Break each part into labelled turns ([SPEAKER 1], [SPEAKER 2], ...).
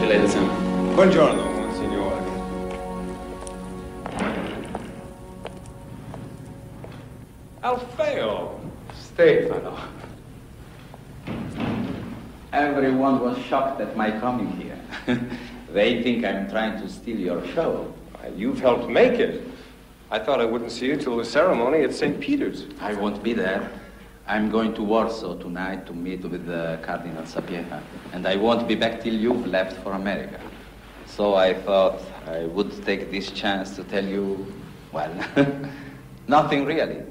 [SPEAKER 1] Eccellenza.
[SPEAKER 2] Buongiorno, Monsignore. Alfeo. Stefano.
[SPEAKER 1] Everyone was shocked at my coming here. They think I'm trying to steal your show.
[SPEAKER 2] You've helped make it. I thought I wouldn't see you till the ceremony at St. Peter's.
[SPEAKER 1] I won't be there. I'm going to Warsaw tonight to meet with the Cardinal Sapieha, and I won't be back till you've left for America. So I thought I would take this chance to tell you, well, nothing really.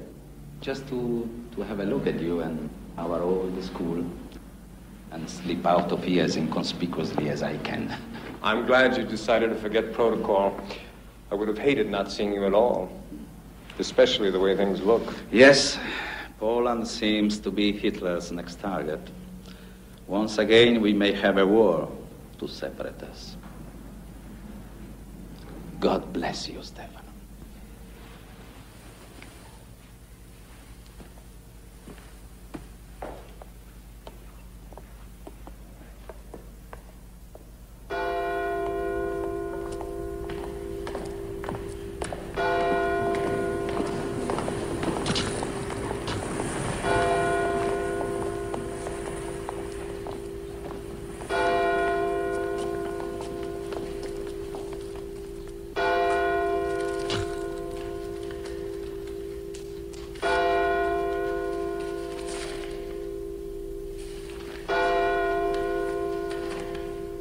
[SPEAKER 1] Just to have a look at you and our old school and slip out of here as inconspicuously as I can.
[SPEAKER 2] I'm glad you decided to forget protocol. I would have hated not seeing you at all, especially the way things look.
[SPEAKER 1] Yes, Poland seems to be Hitler's next target. Once again, we may have a war to separate us. God bless you, Stefano.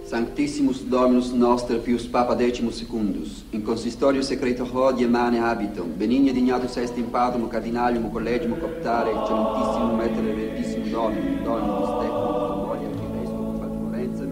[SPEAKER 3] Sanctissimus Dominus Noster Pius Papa Decimus Secundus, in consistorio secreto hodie mane habitum, benigne dignatus est in padum cardinalium collegium coptare, excellentissimum et reverentissimum Dominus Tecum, molia Archivescum Florenzem.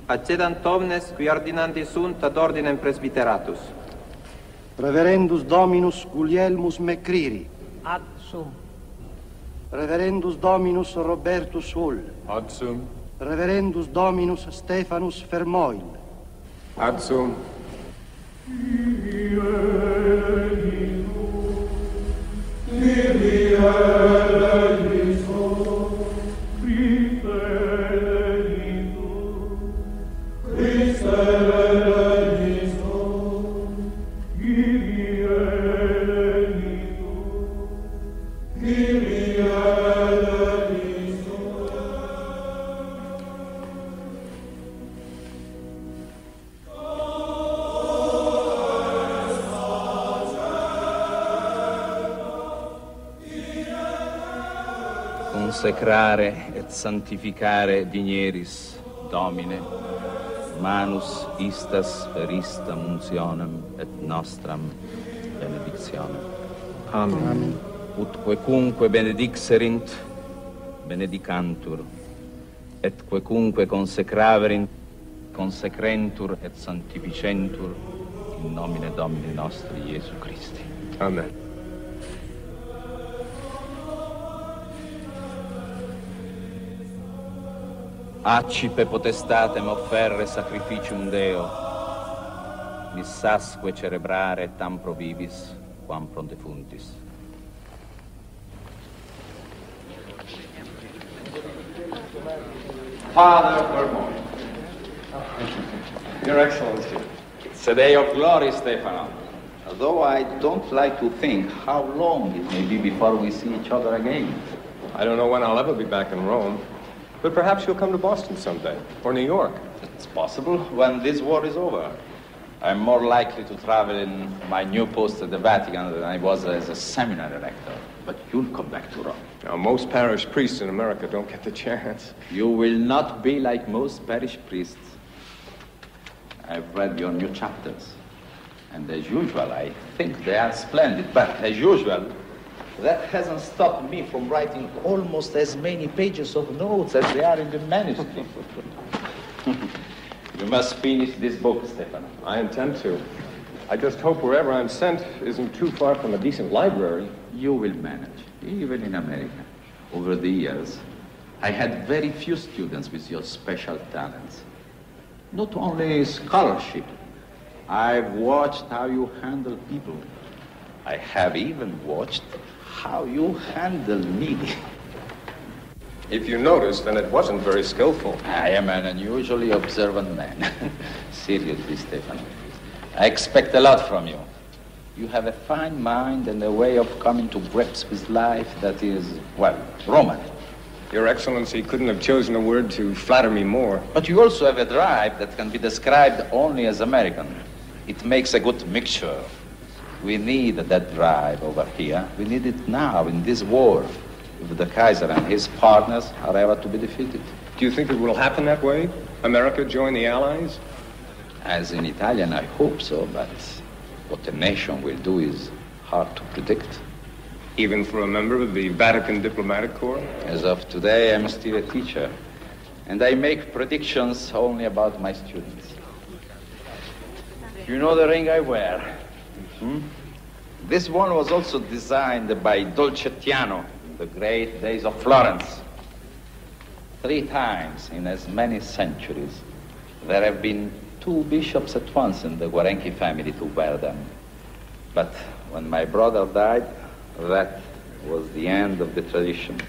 [SPEAKER 4] Accedant omnes qui ordinandi sunt ad ordinem presbyteratus.
[SPEAKER 5] Reverendus Dominus Guglielmus Mecriri.
[SPEAKER 6] Ad sum.
[SPEAKER 5] Reverendus Dominus Robertus Hull.
[SPEAKER 2] Ad sum.
[SPEAKER 5] Reverendus Dominus Stephanus Fermoil.
[SPEAKER 2] Ad sum.
[SPEAKER 1] Consecrare et sanctificare digneris, Domine, manus istas per ista muncionem et nostram benedictionem.
[SPEAKER 4] Amen.
[SPEAKER 1] Ut quecunque benedixerint, benedicantur, et quecunque consecraverint, consecrentur et sanctificentur, in nomine Domini nostri Iesu Christi.
[SPEAKER 2] Amen.
[SPEAKER 1] Accipe potestatem offerre sacrificium Deo, missasque cerebrare tam pro vivis, quam pro defuntis. Father Vermont.
[SPEAKER 2] Your Excellency.
[SPEAKER 1] It's a day of glory, Stefano. Although I don't like to think how long it may be before we see each other again.
[SPEAKER 2] I don't know when I'll ever be back in Rome, but perhaps you'll come to Boston someday, or New York.
[SPEAKER 1] It's possible when this war is over. I'm more likely to travel in my new post at the Vatican than I was as a seminary rector. But you'll come back to Rome.
[SPEAKER 2] Now, most parish priests in America don't get the chance.
[SPEAKER 1] You will not be like most parish priests. I've read your new chapters. And as usual, I think they are splendid. But as usual, that hasn't stopped me from writing almost as many pages of notes as there are in the manuscript. You must finish this book, Stefano.
[SPEAKER 2] I intend to. I just hope wherever I'm sent isn't too far from a decent library.
[SPEAKER 1] You will manage, even in America. Over the years, I had very few students with your special talents. Not only scholarship, I've watched how you handle people. I have even watched how you handle me.
[SPEAKER 2] If you notice, then it wasn't very skillful.
[SPEAKER 1] I am an unusually observant man. Seriously, Stefano. I expect a lot from you. You have a fine mind and a way of coming to grips with life that is, well, Roman.
[SPEAKER 2] Your Excellency couldn't have chosen a word to flatter me more.
[SPEAKER 1] But you also have a drive that can be described only as American. It makes a good mixture. We need that drive over here. We need it now in this war. If the Kaiser and his partners are ever to be defeated.
[SPEAKER 2] Do you think it will happen that way? America join the Allies?
[SPEAKER 1] As an Italian, I hope so, but what a nation will do is hard to predict.
[SPEAKER 2] Even for a member of the Vatican Diplomatic Corps?
[SPEAKER 1] As of today, I'm still a teacher, and I make predictions only about my students. You know the ring I wear? This one was also designed by Dolcettiano in the great days of Florence. 3 times in as many centuries, there have been 2 bishops at once in the Guarenchi family to wear them. But when my brother died, that was the end of the tradition.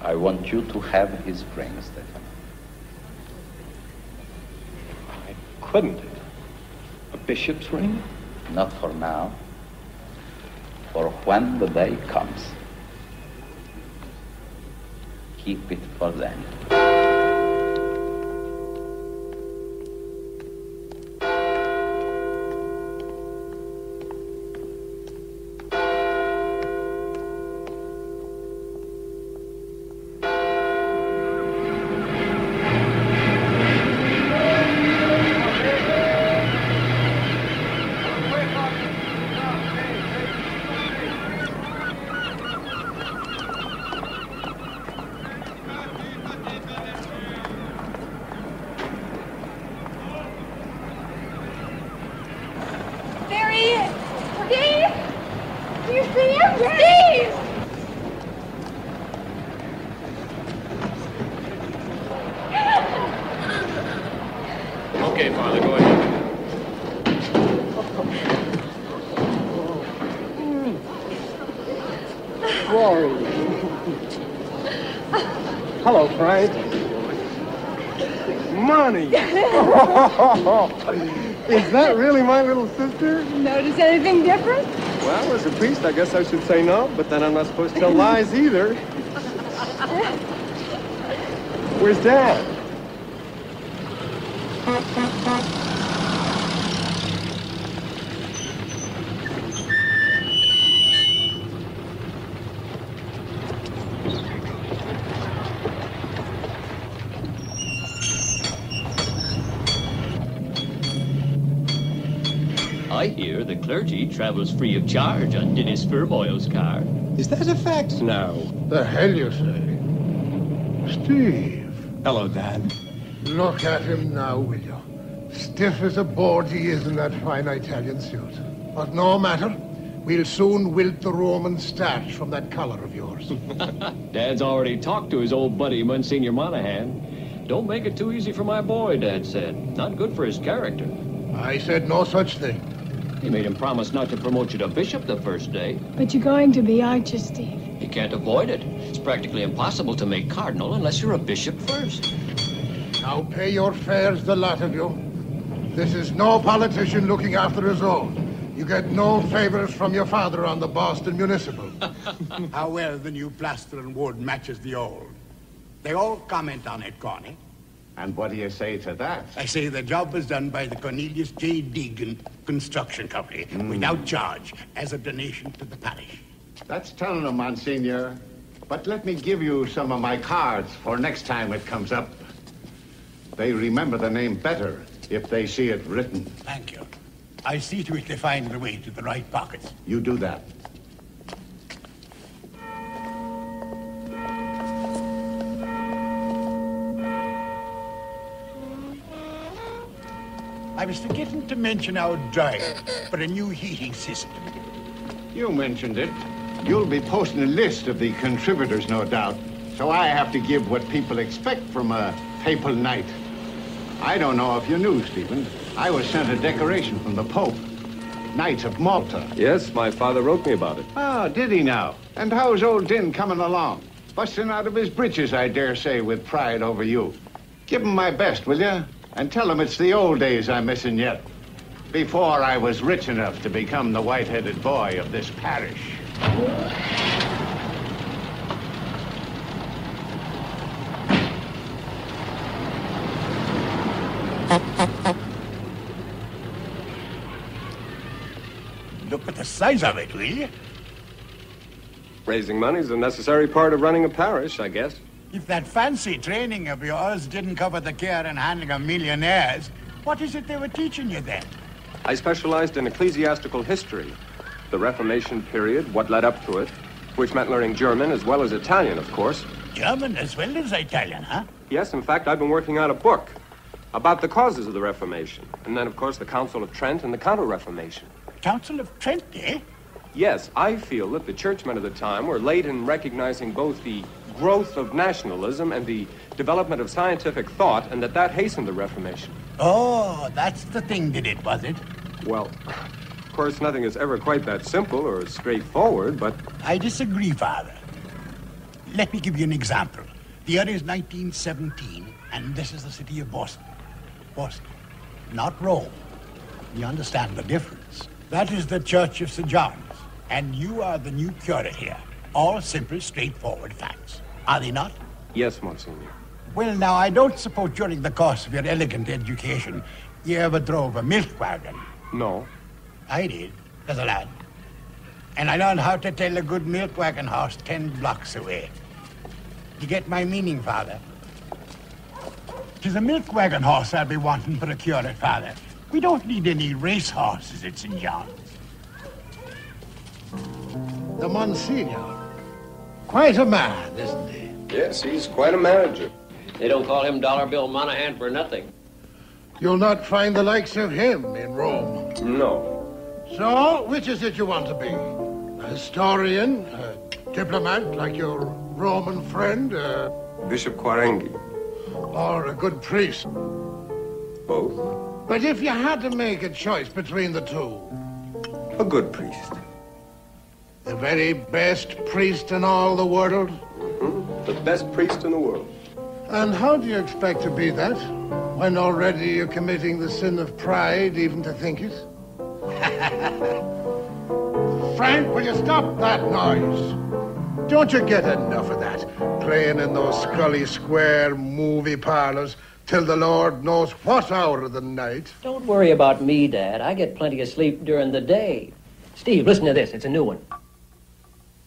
[SPEAKER 1] I want you to have his ring, Stefano.
[SPEAKER 2] I couldn't. A bishop's ring?
[SPEAKER 1] Not for now. For when the day comes. Keep it for then.
[SPEAKER 2] Okay, Father, go ahead.
[SPEAKER 5] Rory. Hello, Frank.
[SPEAKER 6] Money! Is that really my little sister?
[SPEAKER 7] Notice anything different?
[SPEAKER 6] Well, as a priest, I guess I should say no, but then I'm not supposed to tell lies either. Where's Dad?
[SPEAKER 8] I hear the clergy travels free of charge on Dennis Furmoyle's car.
[SPEAKER 6] Is that a fact now?
[SPEAKER 9] The hell you say? Steve.
[SPEAKER 6] Hello, Dad.
[SPEAKER 9] Look at him now, will you? Stiff as a board he is in that fine Italian suit. But no matter. We'll soon wilt the Roman starch from that collar of yours.
[SPEAKER 8] Dad's already talked to his old buddy, Monsignor Monahan. Don't make it too easy for my boy, Dad said. Not good for his character.
[SPEAKER 9] I said no such thing.
[SPEAKER 8] He made him promise not to promote you to bishop the first day.
[SPEAKER 7] But you're going to be, aren't you, Steve?
[SPEAKER 8] You can't avoid it. It's practically impossible to make cardinal unless you're a bishop first.
[SPEAKER 9] Now pay your fares, the lot of you. This is no politician looking after his own. You get no favors from your father on the Boston Municipal.
[SPEAKER 7] How well the new plaster and wood matches the old. They all comment on it, Connie.
[SPEAKER 10] And what do you say to that?
[SPEAKER 7] I say the job was done by the Cornelius J. Deegan Construction Company without charge as a donation to the parish.
[SPEAKER 10] That's telling them, Monsignor. But let me give you some of my cards for next time it comes up. They remember the name better if they see it written.
[SPEAKER 7] Thank you. I see to it they find their way to the right pockets.
[SPEAKER 10] You do that.
[SPEAKER 7] I was forgetting to mention our dryer for a new heating system.
[SPEAKER 10] You mentioned it. You'll be posting a list of the contributors, no doubt. So I have to give what people expect from a papal night. I don't know if you knew, Stephen. I was sent a decoration from the Pope. Knights of Malta.
[SPEAKER 2] Yes, my father wrote me about it.
[SPEAKER 10] Oh, did he now? And how's old Din coming along? Busting out of his britches, I dare say, with pride over you. Give him my best, will you? And tell him it's the old days I'm missing yet. Before I was rich enough to become the white-headed boy of this parish.
[SPEAKER 7] Look at the size of it, will you?
[SPEAKER 2] Raising money is a necessary part of running a parish, I guess.
[SPEAKER 7] If that fancy training of yours didn't cover the care and handling of millionaires, what is it they were teaching you then?
[SPEAKER 2] I specialized in ecclesiastical history, the Reformation period, what led up to it, which meant learning German as well as Italian, of course.
[SPEAKER 7] German as well as Italian, huh?
[SPEAKER 2] Yes, in fact, I've been working on a book about the causes of the Reformation. And then, of course, the Council of Trent and the Counter-Reformation.
[SPEAKER 7] Council of Trent, eh?
[SPEAKER 2] Yes, I feel that the churchmen of the time were late in recognizing both the growth of nationalism and the development of scientific thought, and that hastened the Reformation.
[SPEAKER 7] Oh, that's the thing did it, was it?
[SPEAKER 2] Well, of course, nothing is ever quite that simple or straightforward, but...
[SPEAKER 7] I disagree, Father. Let me give you an example. The year is 1917, and this is the city of Boston. Boston, not Rome. You understand the difference. That is the Church of St. John's, and you are the new curate here. All simple, straightforward facts. Are they not?
[SPEAKER 2] Yes, Monsignor.
[SPEAKER 7] Well, now, I don't suppose during the course of your elegant education, you ever drove a milk wagon.
[SPEAKER 2] No.
[SPEAKER 7] I did, as a lad. And I learned how to tell a good milk wagon horse 10 blocks away. You get my meaning, Father? 'Tis a milk wagon horse I'll be wanting for a curate, Father. We don't need any race horses at St. John's.
[SPEAKER 9] The Monsignor. Quite a man, isn't he?
[SPEAKER 2] Yes, he's quite a manager.
[SPEAKER 8] They don't call him Dollar Bill Monahan for nothing.
[SPEAKER 9] You'll not find the likes of him in Rome.
[SPEAKER 2] No.
[SPEAKER 9] So, which is it you want to be? A historian? A diplomat, like your Roman friend?
[SPEAKER 2] Bishop Quarenghi.
[SPEAKER 9] Or a good priest?
[SPEAKER 2] Both.
[SPEAKER 9] But if you had to make a choice between the two...
[SPEAKER 2] A good priest.
[SPEAKER 9] The very best priest in all the world?
[SPEAKER 2] Mm-hmm. The best priest in the world.
[SPEAKER 9] And how do you expect to be that, when already you're committing the sin of pride even to think it? Frank, will you stop that noise? Don't you get enough of that, playing in those Scully Square movie parlors till the Lord knows what hour of the night?
[SPEAKER 11] Don't worry about me, Dad. I get plenty of sleep during the day. Steve, listen to this. It's a new one.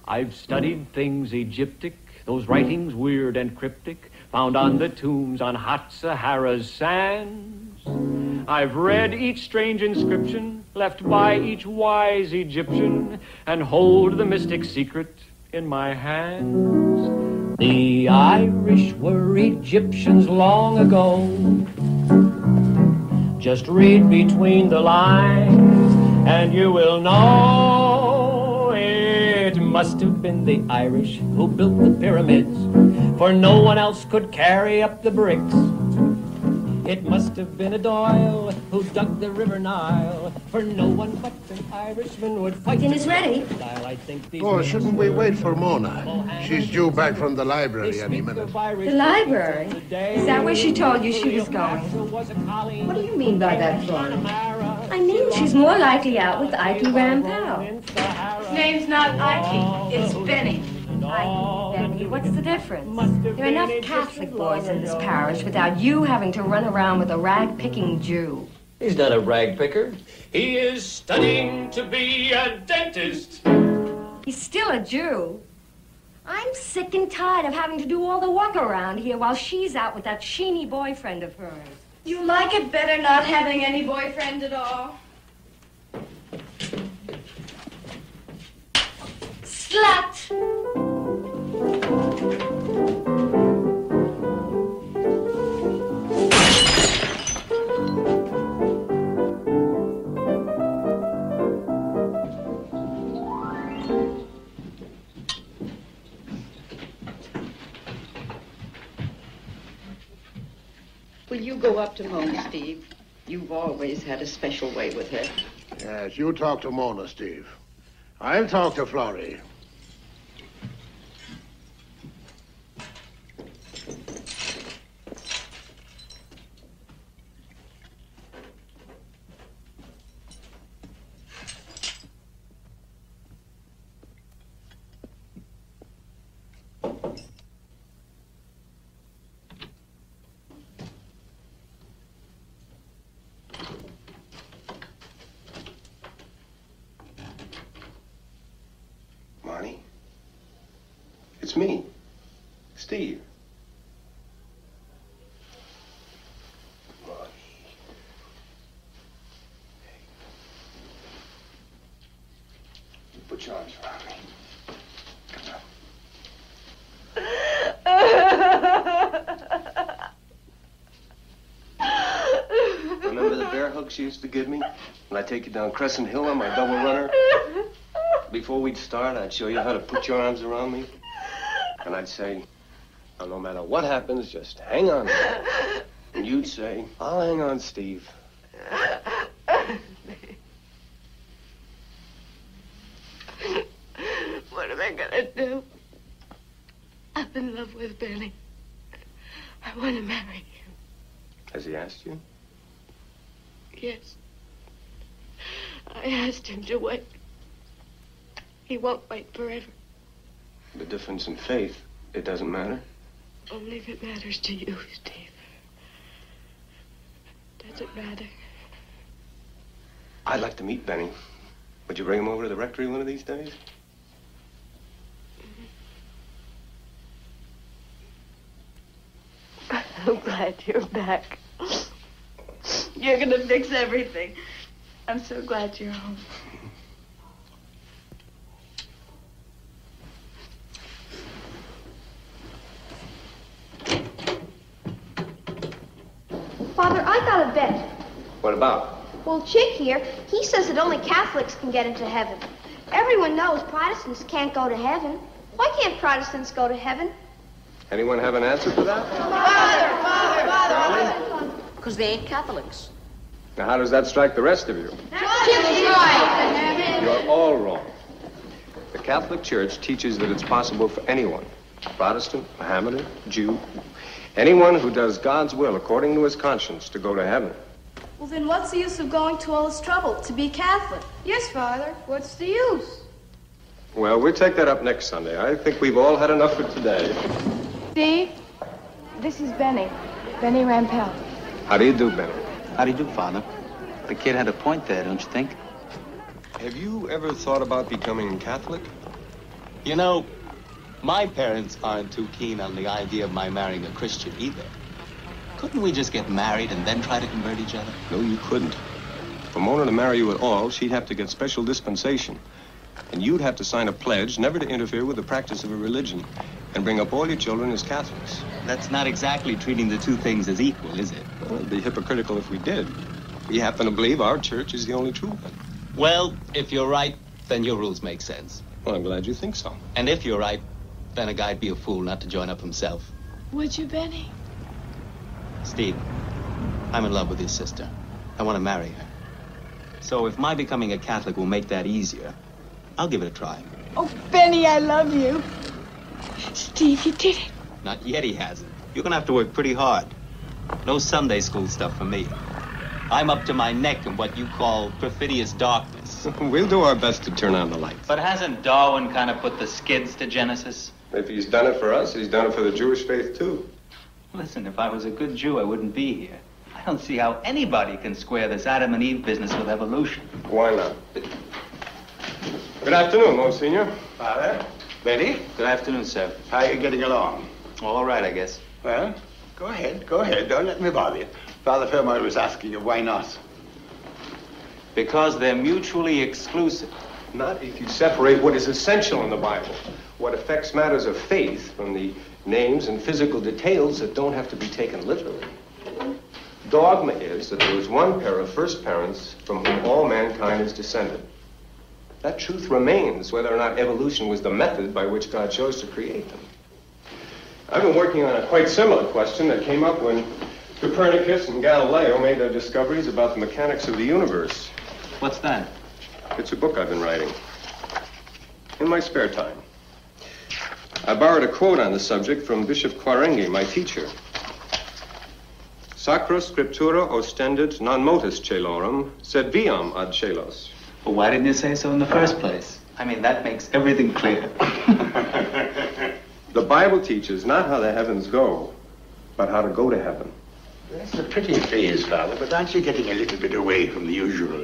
[SPEAKER 8] I've studied things Egyptic, those writings weird and cryptic, found on the tombs on hot Sahara's sands. I've read each strange inscription left by each wise Egyptian and hold the mystic secret in my hands.
[SPEAKER 11] The Irish were Egyptians long ago. Just read between the lines and you will know it must have been the Irish who built the pyramids, for no one else could carry up the bricks. It must have been a Doyle who dug the River Nile, for no one but an Irishman would fight.
[SPEAKER 12] Dinner's ready.
[SPEAKER 11] I think these
[SPEAKER 9] Oh, shouldn't we wait for Mona? She's due back from the library any minute.
[SPEAKER 12] The library? Is that where she told you she was going? What do you mean by that, Florence? I mean she's more likely out with Ike Rampell.
[SPEAKER 13] His name's not Ike, it's Benny.
[SPEAKER 12] Ike, Benny, what's the difference? There are enough Catholic boys in this parish without you having to run around with a rag-picking Jew.
[SPEAKER 8] He's not a rag picker.
[SPEAKER 11] He is studying to be a dentist.
[SPEAKER 12] He's still a Jew. I'm sick and tired of having to do all the work around here while she's out with that sheeny boyfriend of hers.
[SPEAKER 13] You like it better not having any boyfriend at all?
[SPEAKER 12] Slut!
[SPEAKER 14] Will you go up to Mona, Steve? You've always had a special way with her.
[SPEAKER 9] Yes, you talk to Mona, Steve. I'll talk to Florrie.
[SPEAKER 2] It's me, Steve. Mommy. Hey. Put your arms around me. Come on. Remember the bear hugs you used to give me? When I take you down Crescent Hill on my double runner? Before we'd start, I'd show you how to put your arms around me. And I'd say, well, no matter what happens, just hang on. And you'd say, I'll hang on, Steve.
[SPEAKER 13] What am I gonna do? I'm in love with Benny. I want to marry him.
[SPEAKER 2] Has he asked you?
[SPEAKER 13] Yes. I asked him to wait. He won't wait forever.
[SPEAKER 2] The difference in faith, it doesn't matter.
[SPEAKER 13] Only if it matters to you, Steve. Does it matter?
[SPEAKER 2] I'd like to meet Benny. Would you bring him over to the rectory one of these days?
[SPEAKER 13] I'm glad you're back. You're gonna fix everything. I'm so glad you're home.
[SPEAKER 15] Father, I got a bet.
[SPEAKER 2] What about?
[SPEAKER 15] Well, Chick here, he says that only Catholics can get into heaven. Everyone knows Protestants can't go to heaven. Why can't Protestants go to heaven?
[SPEAKER 2] Anyone have an answer for that?
[SPEAKER 14] Father! Because they ain't Catholics.
[SPEAKER 2] Now, how does that strike the rest of you?
[SPEAKER 15] Chick's right.
[SPEAKER 2] You're all wrong. The Catholic Church teaches that it's possible for anyone, Protestant, Mohammedan, Jew, anyone who does God's will according to his conscience to go to heaven.
[SPEAKER 13] Well, then what's the use of going to all this trouble to be Catholic? Yes, Father. What's the use?
[SPEAKER 2] Well, we'll take that up next Sunday. I think we've all had enough for today.
[SPEAKER 13] Steve, this is Benny. Benny Rampell.
[SPEAKER 2] How do you do, Benny?
[SPEAKER 1] How do you do, Father? The kid had a point there, don't you think?
[SPEAKER 2] Have you ever thought about becoming Catholic?
[SPEAKER 16] You know, my parents aren't too keen on the idea of my marrying a Christian either. Couldn't we just get married and then try to convert each other?
[SPEAKER 2] No, you couldn't. For Mona to marry you at all, she'd have to get special dispensation. And you'd have to sign a pledge never to interfere with the practice of a religion and bring up all your children as Catholics.
[SPEAKER 16] That's not exactly treating the two things as equal, is it?
[SPEAKER 2] Well, it'd be hypocritical if we did. We happen to believe our church is the only true one.
[SPEAKER 16] Well, if you're right, then your rules make sense.
[SPEAKER 2] Well, I'm glad you think so.
[SPEAKER 16] And if you're right, then a guy'd be a fool not to join up himself.
[SPEAKER 13] Would you, Benny?
[SPEAKER 16] Steve, I'm in love with your sister. I want to marry her. So if my becoming a Catholic will make that easier, I'll give it a try.
[SPEAKER 13] Oh, Benny, I love you. Steve, you did it.
[SPEAKER 16] Not yet, he hasn't. You're gonna have to work pretty hard. No Sunday school stuff for me. I'm up to my neck in what you call perfidious darkness.
[SPEAKER 2] We'll do our best to turn on the lights.
[SPEAKER 1] But hasn't Darwin kind of put the skids to Genesis?
[SPEAKER 2] If he's done it for us, he's done it for the Jewish faith, too.
[SPEAKER 1] Listen, if I was a good Jew, I wouldn't be here. I don't see how anybody can square this Adam and Eve business with evolution.
[SPEAKER 2] Why not? Good afternoon, Monsignor.
[SPEAKER 17] Father. Betty.
[SPEAKER 1] Good afternoon, sir.
[SPEAKER 17] How are you getting along?
[SPEAKER 1] All right, I guess.
[SPEAKER 17] Well, go ahead. Don't let me bother you. Father Fairmont was asking you, why not?
[SPEAKER 1] Because they're mutually exclusive.
[SPEAKER 2] Not if you separate what is essential in the Bible, what affects matters of faith, from the names and physical details that don't have to be taken literally. Dogma is that there was one pair of first parents from whom all mankind is descended. That truth remains whether or not evolution was the method by which God chose to create them. I've been working on a quite similar question that came up when Copernicus and Galileo made their discoveries about the mechanics of the universe.
[SPEAKER 1] What's that?
[SPEAKER 2] It's a book I've been writing. In my spare time. I borrowed a quote on the subject from Bishop Quarengi, my teacher. Sacra scriptura ostendet non motus celorum, sed viam ad celos.
[SPEAKER 1] Well, why didn't you say so in the first place? I mean, that makes everything clear.
[SPEAKER 2] The Bible teaches not how the heavens go, but how to go to heaven.
[SPEAKER 17] That's a pretty phrase, Father, but aren't you getting a little bit away from the usual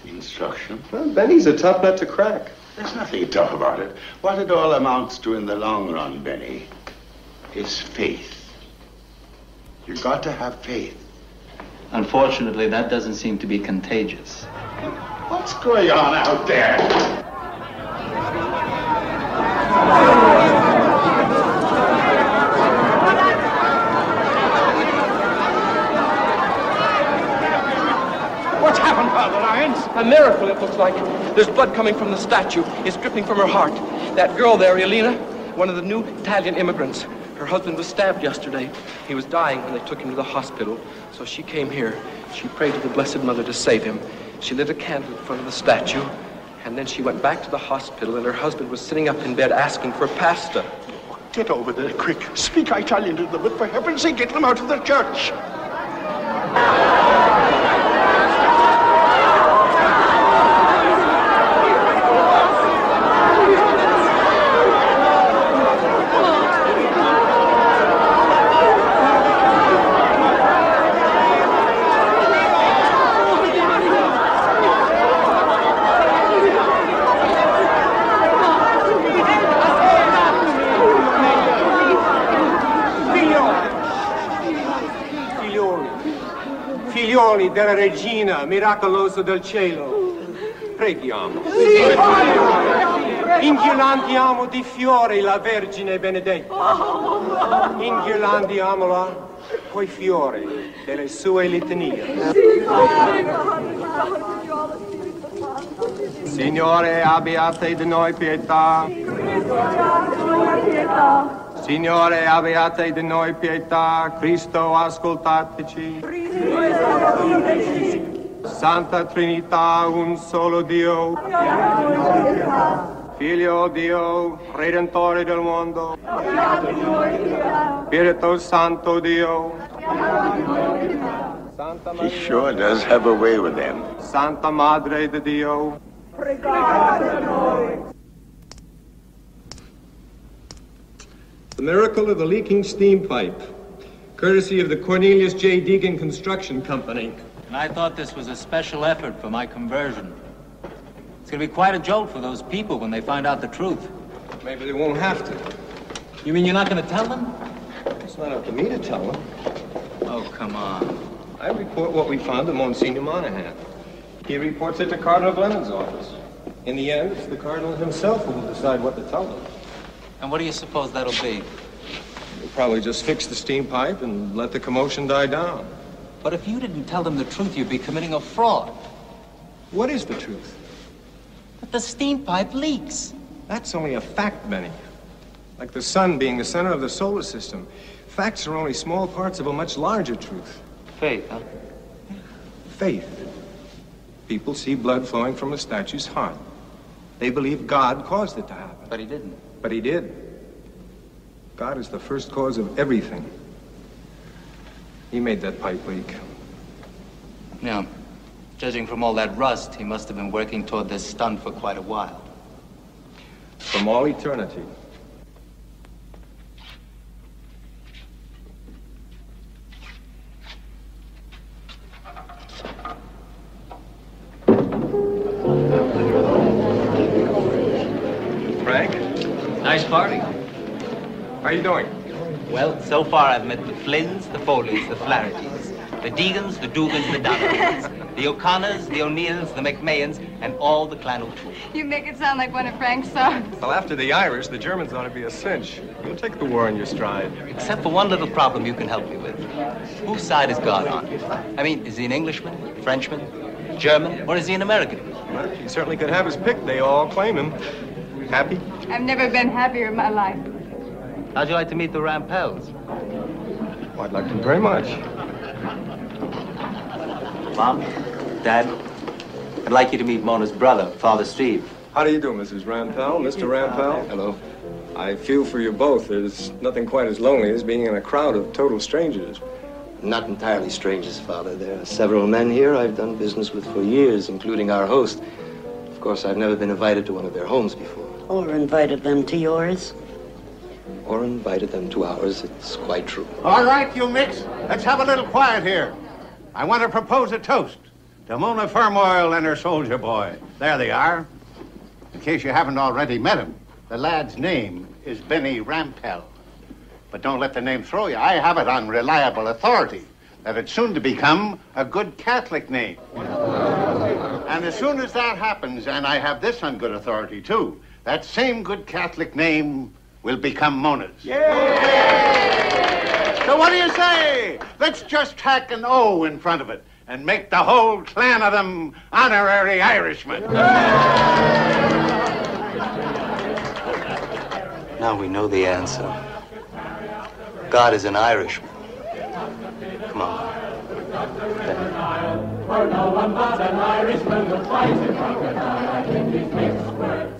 [SPEAKER 17] instruction?
[SPEAKER 2] Well, Benny's a tough nut to crack.
[SPEAKER 17] There's nothing tough about it. What it all amounts to in the long run, Benny, is faith. You've got to have faith.
[SPEAKER 1] Unfortunately, that doesn't seem to be contagious.
[SPEAKER 17] What's going on out there?
[SPEAKER 5] What's happened, Father Lyons? A miracle, it looks like. There's blood coming from the statue. It's dripping from her heart. That girl there, Elena, one of the new Italian immigrants. Her husband was stabbed yesterday. He was dying when they took him to the hospital. So she came here. She prayed to the Blessed Mother to save him. She lit a candle in front of the statue. And then she went back to the hospital, and her husband was sitting up in bed asking for pasta.
[SPEAKER 17] Get over there, quick. Speak Italian to them, but for heaven's sake, get them out of the church.
[SPEAKER 6] Figlioli della regina miracolosa del cielo, preghiamo. Inghiolandiamo di fiori la Vergine benedetta. Inghiolandiamola coi fiori delle sue litanie. Signore, abbiate di noi pietà. Signore, abbiate di noi pietà. Cristo, ascoltateci. Santa Trinità, un solo Dio. Figlio Dio, Redentore del mondo. Spirito Santo Dio.
[SPEAKER 17] He sure does have a way with them.
[SPEAKER 6] Santa Madre de Dio. The miracle of the leaking steam pipe, courtesy of the Cornelius J. Deegan Construction Company.
[SPEAKER 1] And I thought this was a special effort for my conversion. It's going to be quite a jolt for those people when they find out the truth.
[SPEAKER 2] Maybe they won't have to.
[SPEAKER 1] You mean you're not going to tell them?
[SPEAKER 2] It's not up to me to tell them.
[SPEAKER 1] Oh, come on.
[SPEAKER 2] I report what we found to Monsignor Monahan. He reports it to Cardinal Glennon's office. In the end, it's the Cardinal himself who will decide what to tell them.
[SPEAKER 1] And what do you suppose that'll be?
[SPEAKER 2] We'll probably just fix the steam pipe and let the commotion die down.
[SPEAKER 1] But if you didn't tell them the truth, you'd be committing a fraud.
[SPEAKER 2] What is the truth?
[SPEAKER 1] That the steam pipe leaks.
[SPEAKER 2] That's only a fact, Benny. Like the sun being the center of the solar system. Facts are only small parts of a much larger truth.
[SPEAKER 16] Faith, huh?
[SPEAKER 6] Faith. People see blood flowing from a statue's heart. They believe God caused it to happen.
[SPEAKER 16] But he didn't.
[SPEAKER 6] But he did. God is the first cause of everything. He made that pipe leak.
[SPEAKER 16] Yeah. Judging from all that rust, he must have been working toward this stunt for quite a while.
[SPEAKER 6] From all eternity. Frank?
[SPEAKER 16] Nice party.
[SPEAKER 6] How are you doing?
[SPEAKER 16] Well, so far I've met the Flynns, the Foleys, the Flahertys, the Deegans, the Dugans, the Donaldons, the O'Connors, the O'Neills, the McMahons, and all the Clan O'Toole.
[SPEAKER 13] You make it sound like one of Frank's songs.
[SPEAKER 6] Well, after the Irish, the Germans ought to be a cinch. You'll take the war in your stride.
[SPEAKER 16] Except for one little problem you can help me with. Whose side is God on? I mean, is he an Englishman, Frenchman, German, or is he an American?
[SPEAKER 6] Well, he certainly could have his pick. They all claim him. Happy?
[SPEAKER 13] I've never been happier in my life.
[SPEAKER 16] How'd you like to meet the Rampels?
[SPEAKER 6] Well, I'd like to very much.
[SPEAKER 16] Mom, Dad, I'd like you to meet Mona's brother, Father Steve.
[SPEAKER 6] How do you do, Mrs. Rampel? Mr. Rampel? Hello. I feel for you both. There's nothing quite as lonely as being in a crowd of total strangers.
[SPEAKER 2] Not entirely strangers, Father. There are several men here I've done business with for years, including our host. Of course, I've never been invited to one of their homes before.
[SPEAKER 18] Or invited them to yours.
[SPEAKER 2] Or invited them to ours. It's quite true.
[SPEAKER 10] All right, you mix. Let's have a little quiet here. I want to propose a toast to Mona Firmoil and her soldier boy. There they are. In case you haven't already met him, the lad's name is Benny Rampel. But don't let the name throw you. I have it on reliable authority that it's soon to become a good Catholic name. And as soon as that happens, and I have this on good authority too, that same good Catholic name will become Mona's. Yay! So what do you say? Let's just tack an O in front of it and make the whole clan of them honorary Irishmen.
[SPEAKER 16] Now we know the answer. God is an Irishman. Come on.
[SPEAKER 11] For no one but an Irishman will fight in crocodile in these mixed words.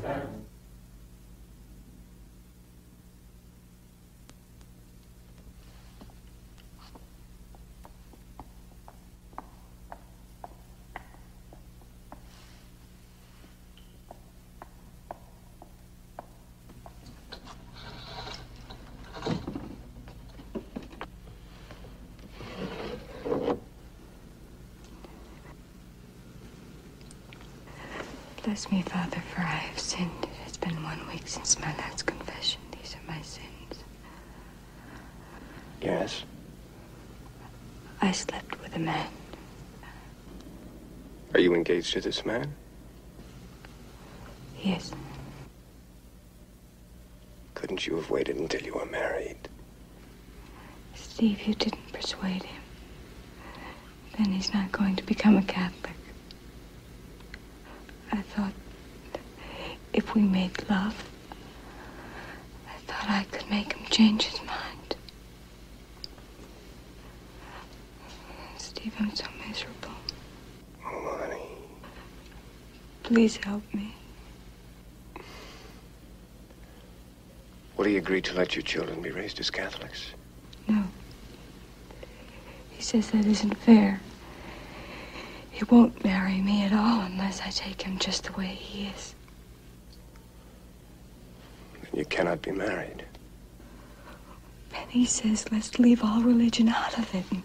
[SPEAKER 12] Bless me, Father, for I have sinned. It has been 1 week since my last confession. These are my sins.
[SPEAKER 2] Yes?
[SPEAKER 12] I slept with a man.
[SPEAKER 6] Are you engaged to this man?
[SPEAKER 12] Yes.
[SPEAKER 6] Couldn't you have waited until you were married?
[SPEAKER 12] Steve, you didn't persuade him. Then he's not going to become a Catholic. I thought if we made love, I thought I could make him change his mind. Steve, I'm so miserable.
[SPEAKER 6] Oh, honey.
[SPEAKER 12] Please help me.
[SPEAKER 6] Will he agree to let your children be raised as Catholics?
[SPEAKER 12] No. He says that isn't fair. He won't marry me at all unless I take him just the way he is.
[SPEAKER 6] Then you cannot be married.
[SPEAKER 12] Benny says let's leave all religion out of it and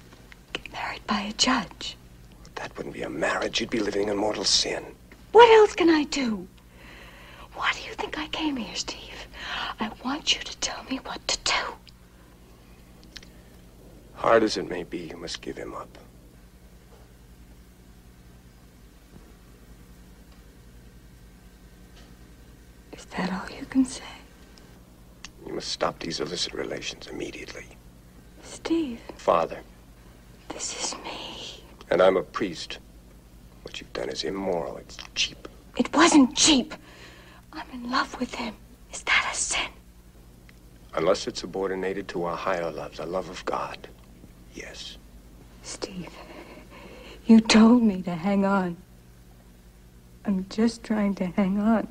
[SPEAKER 12] get married by a judge.
[SPEAKER 6] That wouldn't be a marriage. You'd be living in mortal sin.
[SPEAKER 12] What else can I do? Why do you think I came here, Steve? I want you to tell me what to do.
[SPEAKER 6] Hard as it may be, you must give him up.
[SPEAKER 12] Is that all you can say?
[SPEAKER 6] You must stop these illicit relations immediately.
[SPEAKER 12] Steve.
[SPEAKER 6] Father.
[SPEAKER 12] This is me.
[SPEAKER 6] And I'm a priest. What you've done is immoral. It's cheap.
[SPEAKER 12] It wasn't cheap. I'm in love with him. Is that a sin?
[SPEAKER 6] Unless it's subordinated to a higher love, the love of God. Yes.
[SPEAKER 19] Steve, you told me to hang on. I'm just trying to hang on.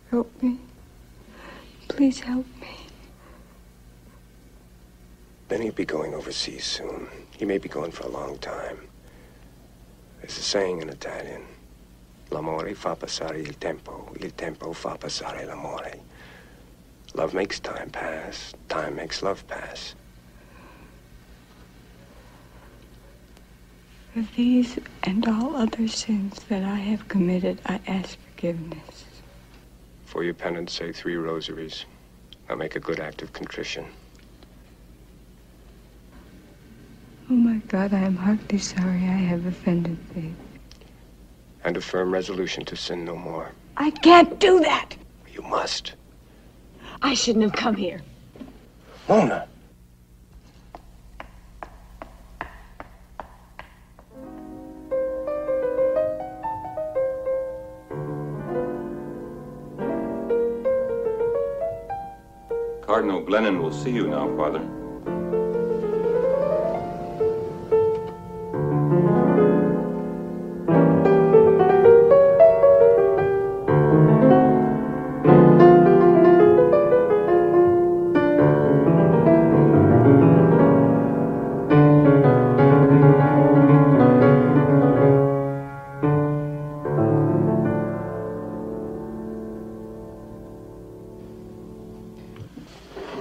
[SPEAKER 19] Help me. Please help me.
[SPEAKER 2] Benny'll be going overseas soon. He may be going for a long time. There's a saying in Italian. L'amore fa passare il tempo fa passare l'amore. Love makes time pass, time makes love pass.
[SPEAKER 19] For these and all other sins that I have committed, I ask forgiveness.
[SPEAKER 2] For your penance, say 3 rosaries. Now make a good act of contrition.
[SPEAKER 19] Oh my God, I am heartily sorry I have offended thee.
[SPEAKER 2] And a firm resolution to sin no more.
[SPEAKER 19] I can't do that!
[SPEAKER 2] You must.
[SPEAKER 19] I shouldn't have come here.
[SPEAKER 2] Mona!
[SPEAKER 20] Cardinal Glennon will see you now, Father.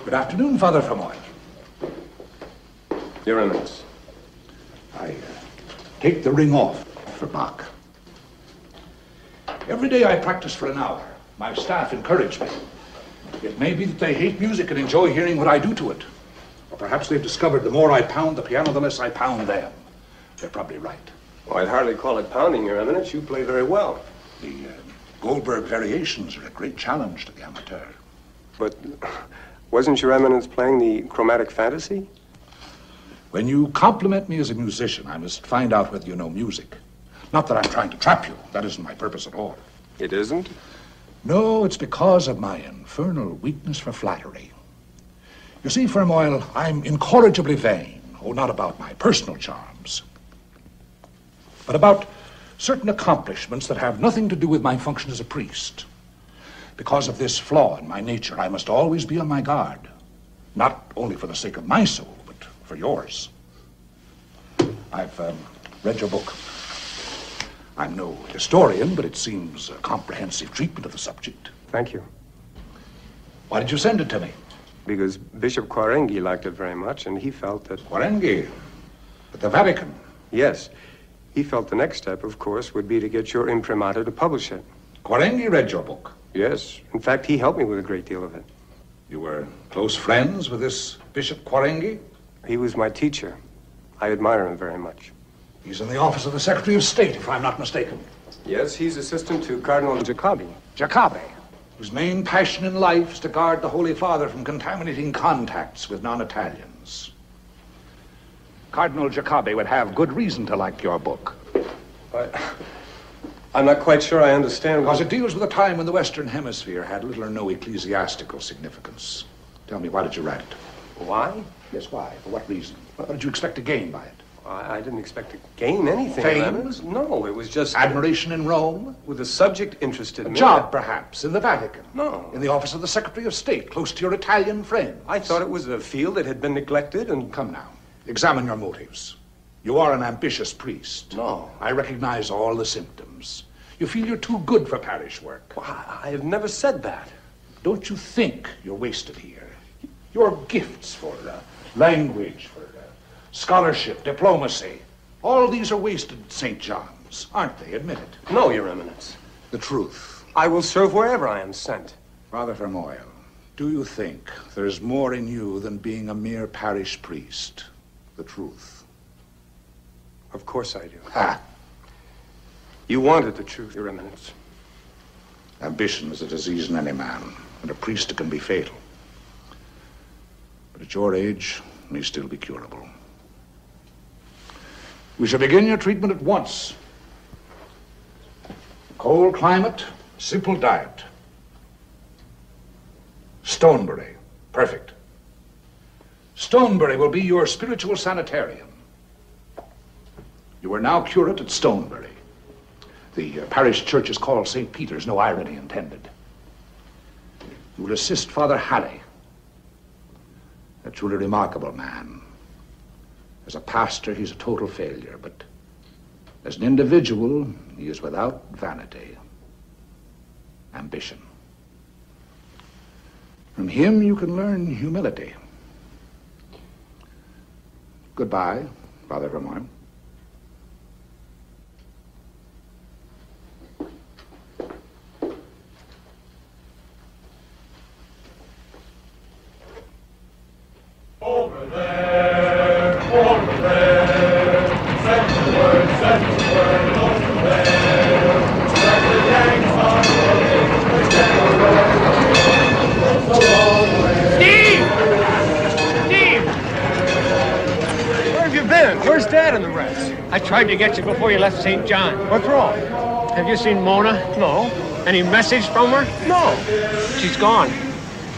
[SPEAKER 21] Good afternoon, Father Famoy.
[SPEAKER 2] Your Eminence.
[SPEAKER 21] I take the ring off for Bach. Every day I practice for an hour. My staff encourage me. It may be that they hate music and enjoy hearing what I do to it. Or perhaps they've discovered the more I pound the piano, the less I pound them. They're probably right.
[SPEAKER 2] Well, I'd hardly call it pounding, Your Eminence. You play very well.
[SPEAKER 21] The Goldberg variations are a great challenge to the amateur.
[SPEAKER 2] But wasn't Your Eminence playing the chromatic fantasy?
[SPEAKER 21] When you compliment me as a musician, I must find out whether you know music. Not that I'm trying to trap you. That isn't my purpose at all.
[SPEAKER 2] It isn't?
[SPEAKER 21] No, it's because of my infernal weakness for flattery. You see, Fermoil, I'm incorrigibly vain. Oh, not about my personal charms, but about certain accomplishments that have nothing to do with my function as a priest. Because of this flaw in my nature, I must always be on my guard. Not only for the sake of my soul, but for yours. I've read your book. I'm no historian, but it seems a comprehensive treatment of the subject.
[SPEAKER 2] Thank you.
[SPEAKER 21] Why did you send it to me?
[SPEAKER 2] Because Bishop Quarenghi liked it very much, and he felt that...
[SPEAKER 21] Quarenghi? At the Vatican?
[SPEAKER 2] Yes. He felt the next step, of course, would be to get your imprimatur to publish it.
[SPEAKER 21] Quarenghi read your book?
[SPEAKER 2] Yes. In fact, he helped me with a great deal of it.
[SPEAKER 21] You were close friends with this Bishop Quarenghi?
[SPEAKER 2] He was my teacher. I admire him very much.
[SPEAKER 21] He's in the office of the Secretary of State, if I'm not mistaken.
[SPEAKER 2] Yes, he's assistant to Cardinal Jacobi.
[SPEAKER 21] Jacobi, whose main passion in life is to guard the Holy Father from contaminating contacts with non-Italians. Cardinal Jacobi would have good reason to like your book.
[SPEAKER 2] I'm not quite sure I understand.
[SPEAKER 21] Because it deals with a time when the Western Hemisphere had little or no ecclesiastical significance. Tell me, why did you write it?
[SPEAKER 2] Why?
[SPEAKER 21] Yes, why? For what reason? What did you expect to gain by it?
[SPEAKER 2] I didn't expect to gain anything.
[SPEAKER 21] Fame?
[SPEAKER 2] No, it was just...
[SPEAKER 21] Admiration in Rome?
[SPEAKER 2] With the subject interested me.
[SPEAKER 21] A job, perhaps, in the Vatican?
[SPEAKER 2] No.
[SPEAKER 21] In the office of the Secretary of State, close to your Italian friends?
[SPEAKER 2] I thought it was a field that had been neglected and...
[SPEAKER 21] Come now, examine your motives. You are an ambitious priest.
[SPEAKER 2] No.
[SPEAKER 21] I recognize all the symptoms. You feel you're too good for parish work.
[SPEAKER 2] Well, I have never said that.
[SPEAKER 21] Don't you think you're wasted here? Your gifts for language, for scholarship, diplomacy, all these are wasted at St. John's, aren't they? Admit it.
[SPEAKER 2] No, Your Eminence.
[SPEAKER 21] The truth.
[SPEAKER 2] I will serve wherever I am sent.
[SPEAKER 21] Father Fermoil, do you think there's more in you than being a mere parish priest? The truth.
[SPEAKER 2] Of course I do.
[SPEAKER 21] Ha!
[SPEAKER 2] You wanted the truth, Your Eminence.
[SPEAKER 21] Ambition is a disease in any man, and a priest it can be fatal. But at your age, it may still be curable. We shall begin your treatment at once. Cold climate, simple diet. Stonebury, perfect. Stonebury will be your spiritual sanitarium. You are now curate at Stonebury. The parish church is called St. Peter's, no irony intended. You will assist Father Halley, a truly remarkable man. As a pastor, he's a total failure, but as an individual, he is without vanity, ambition. From him, you can learn humility. Goodbye, Father Vermoy.
[SPEAKER 3] Over there, send the word, over there. Let the Yanks on the
[SPEAKER 4] Steve! Steve! Where have you been? Where's Dad and the rest?
[SPEAKER 11] I tried to get you before you left St. John.
[SPEAKER 4] What's wrong?
[SPEAKER 11] Have you seen Mona?
[SPEAKER 4] No.
[SPEAKER 11] Any message from her?
[SPEAKER 4] No.
[SPEAKER 11] She's gone.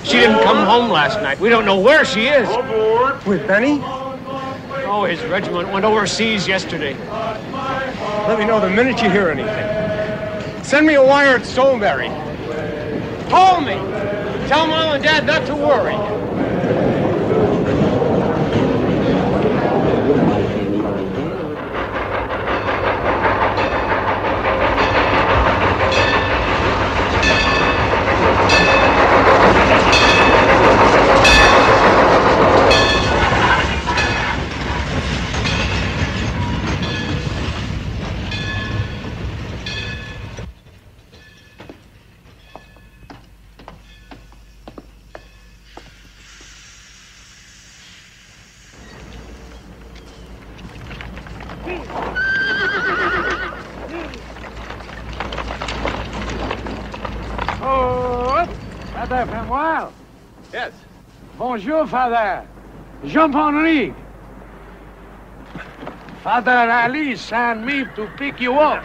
[SPEAKER 11] She didn't come home last night. We don't know where she is.
[SPEAKER 4] Aboard. With Benny?
[SPEAKER 11] Oh, his regiment went overseas yesterday.
[SPEAKER 4] Let me know the minute you hear anything. Send me a wire at Stonebury. Call me. Tell Mom and Dad not to worry.
[SPEAKER 10] Yes. Bonjour, Father. Jean-Henri. Father Ali sent me to pick you up.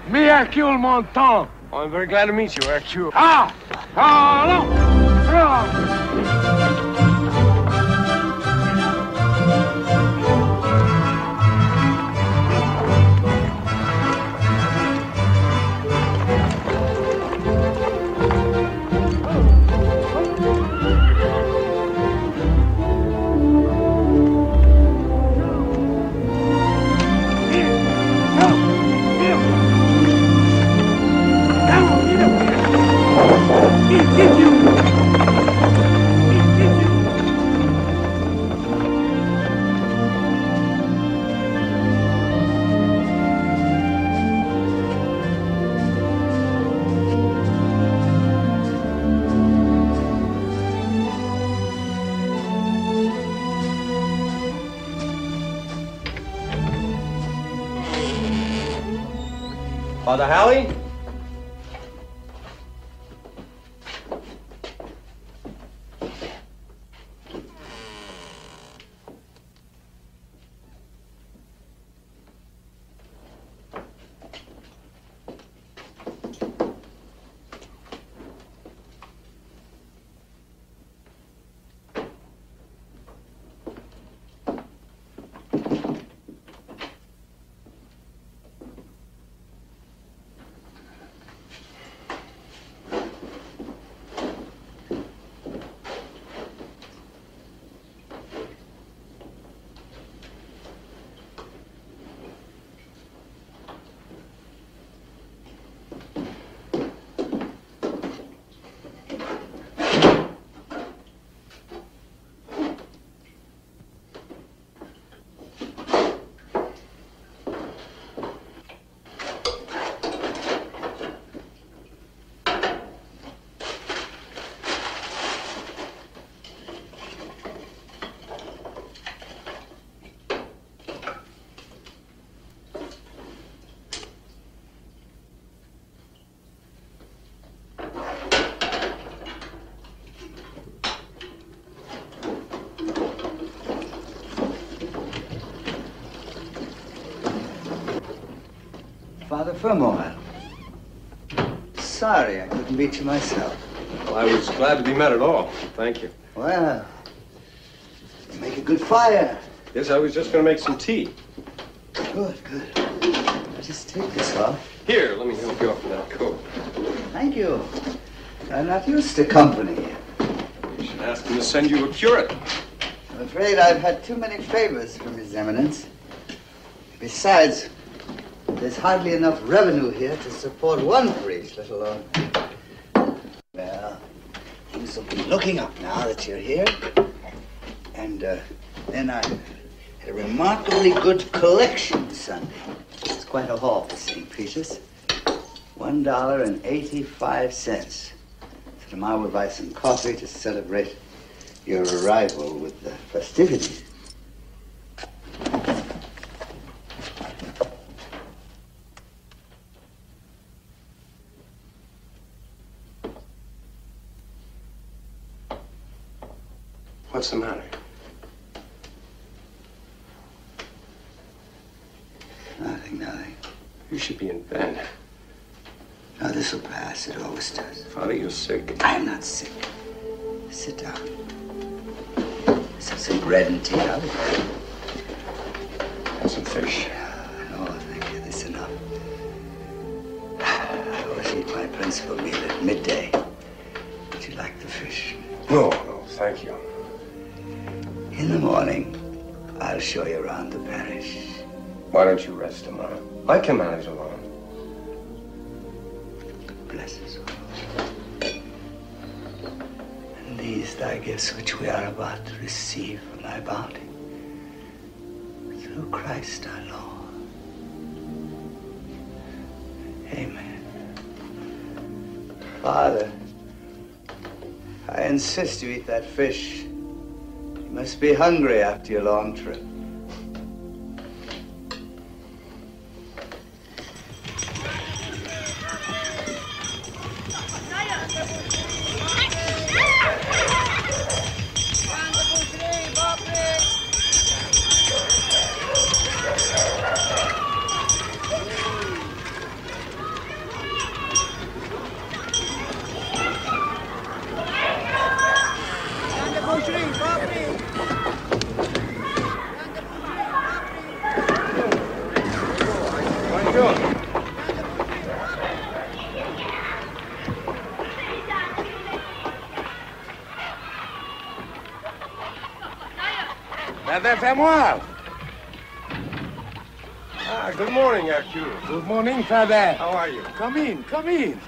[SPEAKER 10] Me Hercule Monton.
[SPEAKER 4] Oh, I'm very glad to meet you, Hercule.
[SPEAKER 10] Ah! Allons!
[SPEAKER 4] Father Halley?
[SPEAKER 22] Father Vermoy. Sorry I couldn't meet you myself.
[SPEAKER 4] Well, I was glad to be met at all. Thank you.
[SPEAKER 22] Well, Make a good fire.
[SPEAKER 6] Yes, I was just going to make some tea.
[SPEAKER 22] Good, good. I'll just take this off.
[SPEAKER 6] Here, let me help you off with that coat.
[SPEAKER 22] Thank you. I'm not used to company.
[SPEAKER 6] You should ask him to send you a curate.
[SPEAKER 22] I'm afraid I've had too many favors from His Eminence. Besides, there's hardly enough revenue here to support one priest, let alone... Well, things will be looking up now that you're here. And then I had a remarkably good collection Sunday. It's quite a haul for St. Peter's. $1.85. So tomorrow we'll buy some coffee to celebrate your arrival with the festivities.
[SPEAKER 6] What's the matter?
[SPEAKER 22] Nothing, nothing.
[SPEAKER 6] You should be in bed.
[SPEAKER 22] No, this will pass. It always does.
[SPEAKER 6] Father, you're sick.
[SPEAKER 22] I'm not sick. Sit down. Let's have some bread and tea. I'll be back.
[SPEAKER 6] And some fish.
[SPEAKER 22] No, thank you. That's enough. I always eat my principal meal at midday. Would you like the fish?
[SPEAKER 6] No, no, thank you.
[SPEAKER 22] In the morning, I'll show you around the parish.
[SPEAKER 6] Why don't you rest tomorrow? I can manage alone.
[SPEAKER 22] Bless us all. And these thy gifts which we are about to receive from thy bounty. Through Christ our Lord. Amen. Father, I insist you eat that fish. You must be hungry after your long trip.
[SPEAKER 4] Fais-moi. Ah, good morning, Hercule. Good morning, Father. How are you? Come in, come in.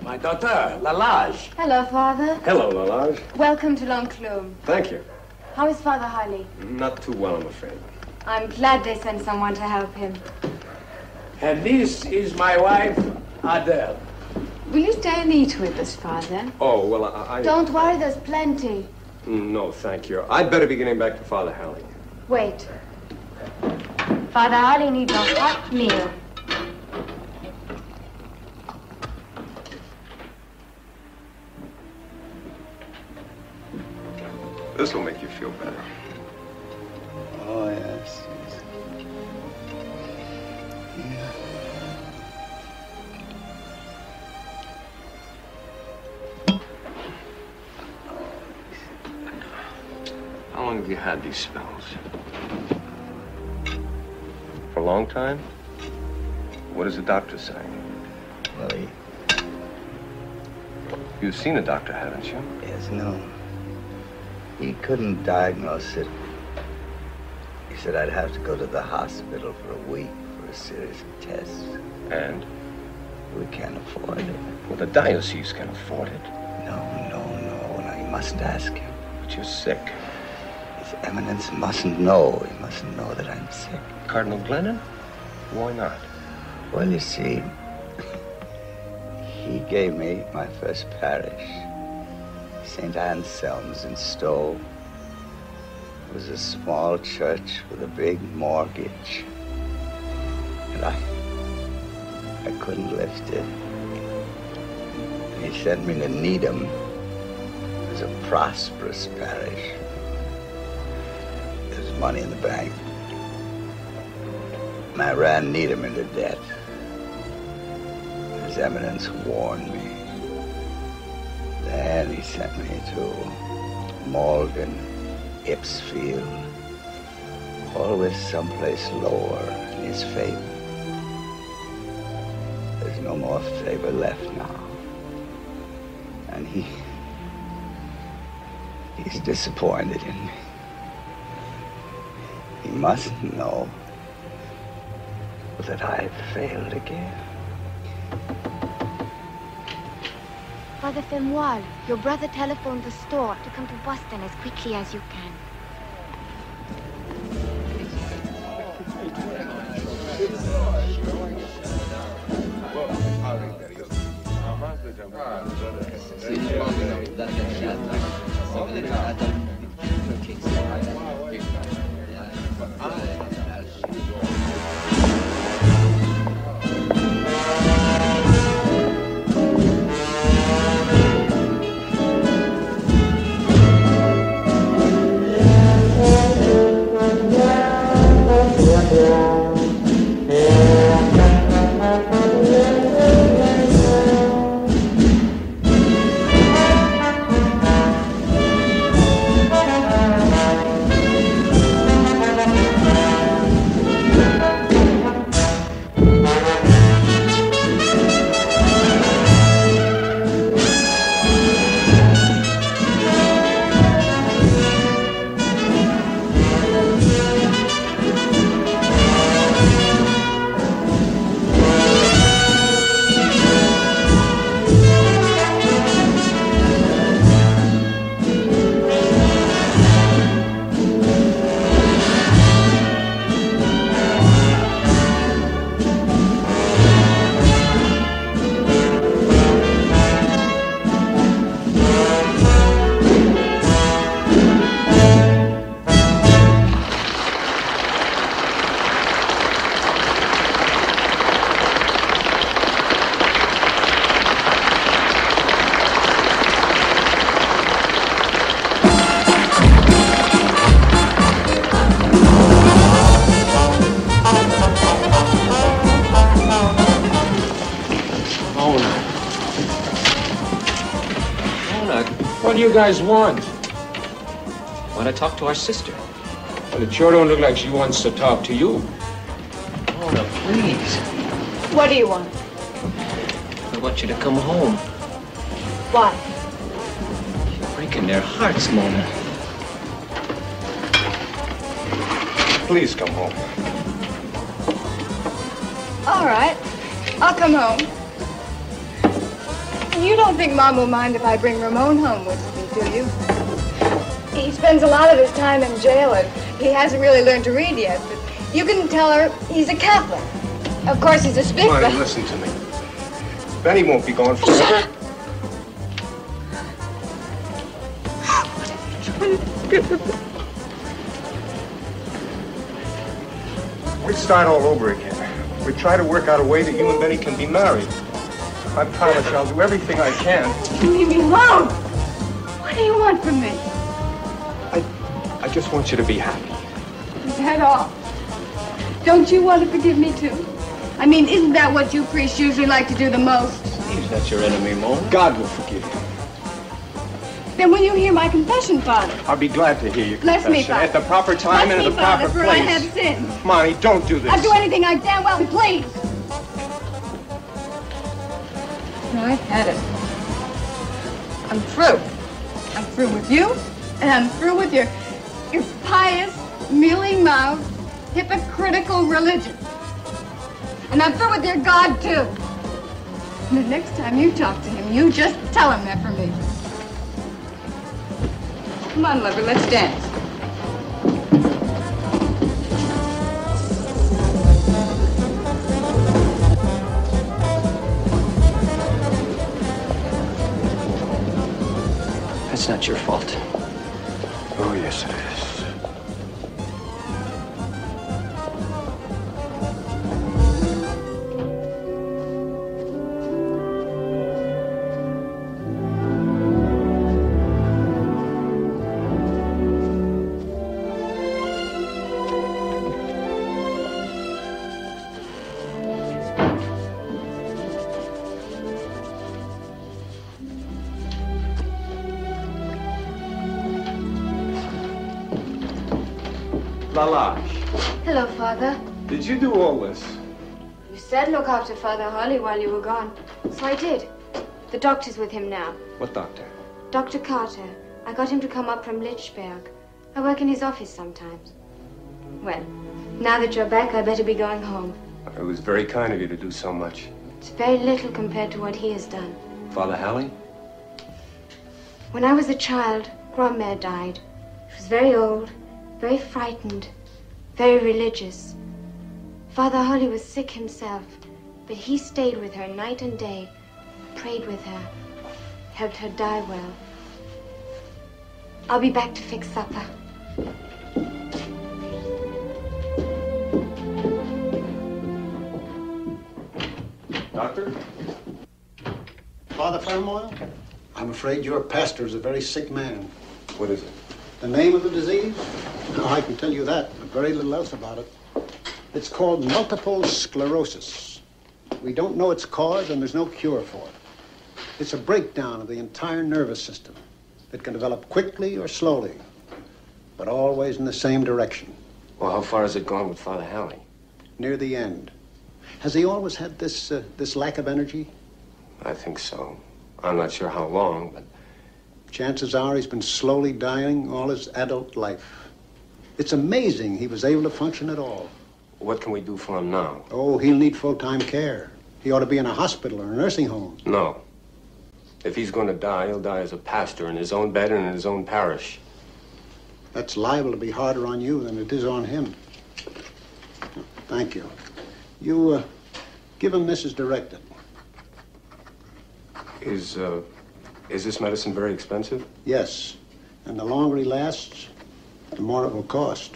[SPEAKER 4] My daughter, Lalage.
[SPEAKER 12] Hello, Father.
[SPEAKER 6] Hello, Lalage.
[SPEAKER 12] Welcome to L'Enclume.
[SPEAKER 6] Thank you.
[SPEAKER 12] How is Father Harley?
[SPEAKER 6] Not too well, I'm afraid.
[SPEAKER 12] I'm glad they sent someone to help him.
[SPEAKER 4] And this is my wife, Adele.
[SPEAKER 12] Will you stay and eat with us, Father?
[SPEAKER 6] Oh, well, I...
[SPEAKER 12] Don't worry, there's plenty.
[SPEAKER 6] No, thank you. I'd better be getting back to Father Halley.
[SPEAKER 12] Wait. Father Harley needs a hot meal.
[SPEAKER 6] This will make you feel better.
[SPEAKER 22] Oh, yes, yes. Yeah.
[SPEAKER 6] How long have you had these spells? For a long time? What does the doctor say?
[SPEAKER 22] Well,
[SPEAKER 6] You've seen a doctor, haven't you?
[SPEAKER 22] Yes, no. He couldn't diagnose it. He said I'd have to go to the hospital for a week for a series of tests.
[SPEAKER 6] And?
[SPEAKER 22] We can't afford it.
[SPEAKER 6] Well, the diocese can afford it.
[SPEAKER 22] No, you mustn't ask him.
[SPEAKER 6] But you're sick.
[SPEAKER 22] His Eminence mustn't know. He mustn't know that I'm sick.
[SPEAKER 6] Cardinal Glennon? Why not?
[SPEAKER 22] Well, you see, he gave me my first parish, St. Anselm's in Stowe. It was a small church with a big mortgage. And I couldn't lift it. He sent me to Needham. It was a prosperous parish. There was money in the bank. And I ran Needham into debt. His Eminence warned me. Then he sent me to Malden, Ipsfield, always someplace lower in his favor. There's no more favor left now. And he's disappointed in me. He mustn't know that I've failed again.
[SPEAKER 7] Father Femoir, your brother telephoned the store to come to Boston as quickly as you can.
[SPEAKER 4] What do you guys want?
[SPEAKER 5] Want to talk to our sister?
[SPEAKER 4] Well, it sure don't look like she wants to talk to you.
[SPEAKER 5] Mona, please.
[SPEAKER 13] What do you want?
[SPEAKER 5] I want you to come home.
[SPEAKER 13] Why?
[SPEAKER 5] You're breaking their hearts, Mona.
[SPEAKER 4] Please come home.
[SPEAKER 19] All right. I'll come home. You don't think Mom will mind if I bring Ramon home with me, do you? He spends a lot of his time in jail and he hasn't really learned to read yet, but you can tell her he's a Catholic. Of course, he's a spick,
[SPEAKER 4] Come on,
[SPEAKER 19] but...
[SPEAKER 4] listen to me. Benny won't be gone forever. We start all over again. We try to work out a way that you and Benny can be married. I promise you, I'll do everything I can.
[SPEAKER 19] Leave me alone! What do you want from me?
[SPEAKER 4] I just want you to be happy.
[SPEAKER 19] Is that all? Don't you want to forgive me, too? I mean, isn't that what you priests usually like to do the most?
[SPEAKER 5] He's not your enemy, Mona.
[SPEAKER 4] God will forgive you.
[SPEAKER 19] Then will you hear my confession, Father?
[SPEAKER 4] I'll be glad to hear your
[SPEAKER 19] Bless
[SPEAKER 4] confession.
[SPEAKER 19] me, Father.
[SPEAKER 4] At the proper time and at the proper
[SPEAKER 19] Father, for
[SPEAKER 4] place.
[SPEAKER 19] I have sinned.
[SPEAKER 4] Monty, don't do this.
[SPEAKER 19] I'll do anything I damn well please. I've had it. I'm through. I'm through with you, and I'm through with your pious, mealy-mouthed, hypocritical religion. And I'm through with your God, too. And the next time you talk to him, you just tell him that for me. Come on, lover, let's dance.
[SPEAKER 5] That's not your fault.
[SPEAKER 4] Oh, yes, it is.
[SPEAKER 6] Lalage,
[SPEAKER 7] Hello, Father.
[SPEAKER 6] did you do all this?
[SPEAKER 7] You said look after Father Holly while you were gone. So I did. The doctor's with him now.
[SPEAKER 6] What doctor?
[SPEAKER 7] Dr. Carter. I got him to come up from Lichberg. I work in his office sometimes. Well, now that you're back, I better be going home.
[SPEAKER 6] It was very kind of you to do so much.
[SPEAKER 7] It's very little compared to what he has done.
[SPEAKER 6] Father Hallie?
[SPEAKER 7] When I was a child, Grandmère died. She was very old, very frightened, very religious. Father Holly was sick himself, but he stayed with her night and day, prayed with her, helped her die well. I'll be back to fix supper.
[SPEAKER 6] Doctor?
[SPEAKER 8] Father Fermoil, I'm afraid your pastor is a very sick man.
[SPEAKER 6] What is it?
[SPEAKER 8] The name of the disease? No, I can tell you that, but very little else about it. It's called multiple sclerosis. We don't know its cause, and there's no cure for it. It's a breakdown of the entire nervous system. It can develop quickly or slowly, but always in the same direction.
[SPEAKER 6] Well, how far has it gone with Father Hallie?
[SPEAKER 8] Near the end. Has he always had this lack of energy?
[SPEAKER 6] I think so. I'm not sure how long, but...
[SPEAKER 8] Chances are he's been slowly dying all his adult life. It's amazing he was able to function at all.
[SPEAKER 6] What can we do for him now?
[SPEAKER 8] Oh, he'll need full-time care. He ought to be in a hospital or a nursing home.
[SPEAKER 6] No. If he's going to die, he'll die as a pastor in his own bed and in his own parish.
[SPEAKER 8] That's liable to be harder on you than it is on him. Thank you. You, give him this as directed.
[SPEAKER 6] Is this medicine very expensive?
[SPEAKER 8] Yes. And the longer he lasts, the more it will cost.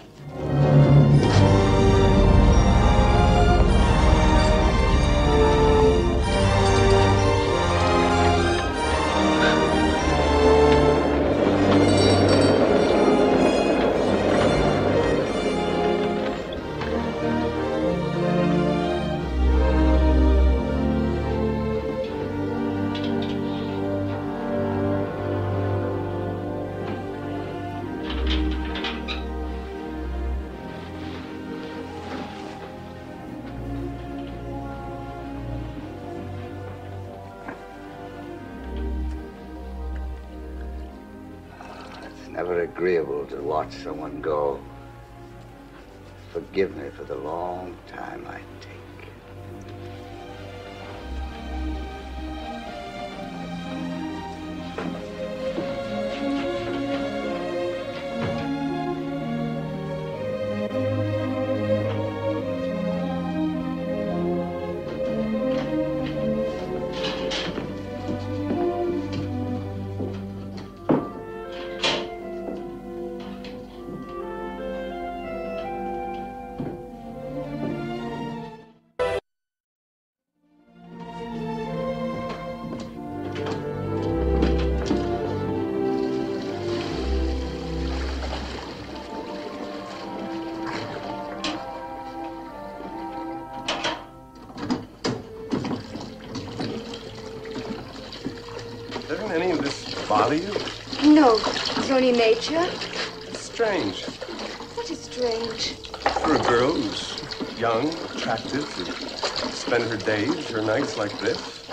[SPEAKER 22] Never agreeable to watch someone go. Forgive me for the long time I take.
[SPEAKER 6] Doesn't any of this bother you?
[SPEAKER 7] No, it's only nature.
[SPEAKER 6] It's strange.
[SPEAKER 7] What is strange?
[SPEAKER 6] For a girl who's young, attractive, to spend her days, her nights like this.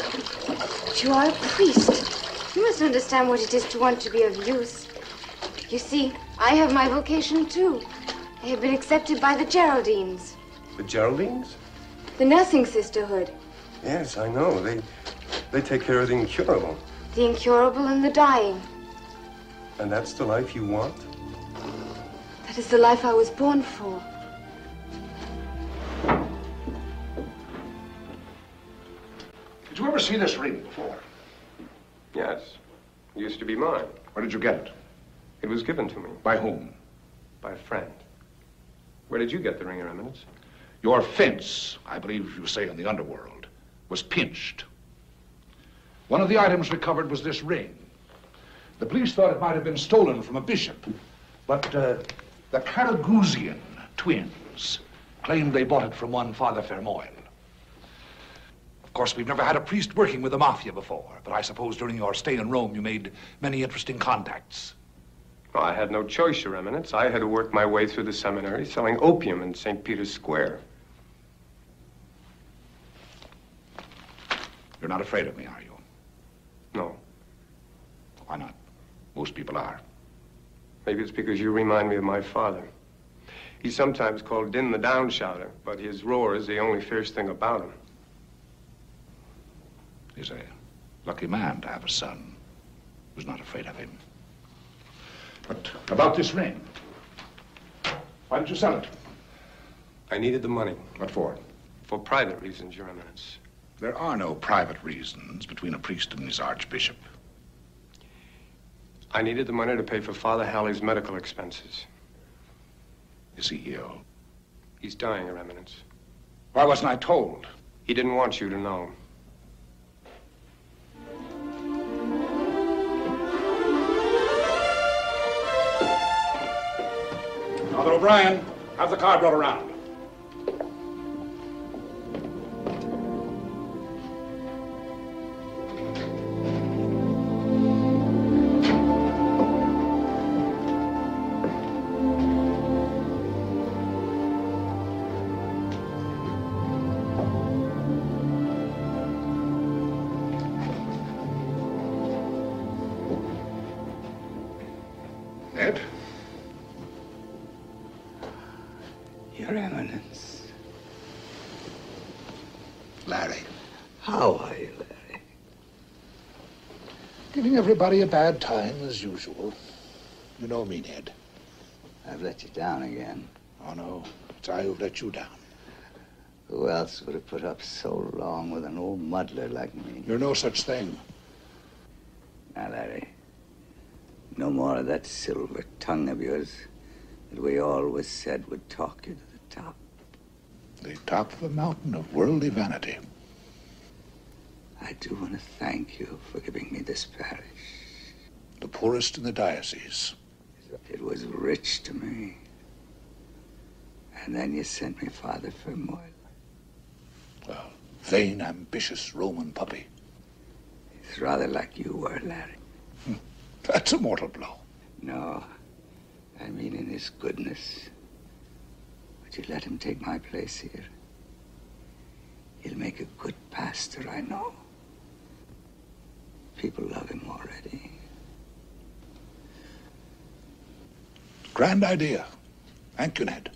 [SPEAKER 7] But you are a priest. You must understand what it is to want to be of use. You see, I have my vocation too. I have been accepted by the Geraldines.
[SPEAKER 6] The Geraldines?
[SPEAKER 7] The nursing sisterhood.
[SPEAKER 6] Yes, I know. They take care of the incurable.
[SPEAKER 7] The incurable and the dying.
[SPEAKER 6] And that's the life you want?
[SPEAKER 7] That is the life I was born for.
[SPEAKER 21] Did you ever see this ring before?
[SPEAKER 6] Yes. It used to be mine.
[SPEAKER 21] Where did you get it?
[SPEAKER 6] It was given to me.
[SPEAKER 21] By whom?
[SPEAKER 6] By a friend. Where did you get the ring, Your Eminence?
[SPEAKER 21] Your fence, I believe you say in the underworld, was pinched. One of the items recovered was this ring. The police thought it might have been stolen from a bishop, but the Karaguzian twins claimed they bought it from one Father Fermoil. Of course, we've never had a priest working with the mafia before, but I suppose during your stay in Rome you made many interesting contacts.
[SPEAKER 6] Well, I had no choice, Your Eminence. I had to work my way through the seminary selling opium in St. Peter's Square.
[SPEAKER 21] You're not afraid of me, are you?
[SPEAKER 6] No.
[SPEAKER 21] Why not? Most people are.
[SPEAKER 6] Maybe it's because you remind me of my father. He's sometimes called Din the Downshouter, but his roar is the only fierce thing about him.
[SPEAKER 21] He's a lucky man to have a son who's not afraid of him. But about this ring, why did you sell it?
[SPEAKER 6] I needed the money.
[SPEAKER 21] What for?
[SPEAKER 6] For private reasons, Your Eminence.
[SPEAKER 21] There are no private reasons between a priest and his archbishop.
[SPEAKER 6] I needed the money to pay for Father Halley's medical expenses.
[SPEAKER 21] Is he ill?
[SPEAKER 6] He's dying, Your Eminence.
[SPEAKER 21] Why wasn't I told?
[SPEAKER 6] He didn't want you to know.
[SPEAKER 21] Father O'Brien, have the car brought around. Ed?
[SPEAKER 22] Your Eminence.
[SPEAKER 21] Larry.
[SPEAKER 22] How are you, Larry?
[SPEAKER 21] Giving everybody a bad time as usual. You know me, Ned.
[SPEAKER 22] I've let you down again.
[SPEAKER 21] Oh, no. It's I who've let you down.
[SPEAKER 22] Who else would have put up so long with an old muddler like me?
[SPEAKER 21] You're no such thing.
[SPEAKER 22] Now, Larry, no more of that silver tongue of yours that we always said would talk you to the top.
[SPEAKER 21] The top of a mountain of worldly vanity.
[SPEAKER 22] I do want to thank you for giving me this parish.
[SPEAKER 21] The poorest in the diocese.
[SPEAKER 22] It was rich to me. And then you sent me Father Fermoil.
[SPEAKER 21] Well, vain, ambitious Roman puppy.
[SPEAKER 22] It's rather like you were, Larry.
[SPEAKER 21] That's a mortal blow.
[SPEAKER 22] No, I mean in his goodness. Would you let him take my place here? He'll make a good pastor, I know. People love him already.
[SPEAKER 21] Grand idea. Thank you, Ned.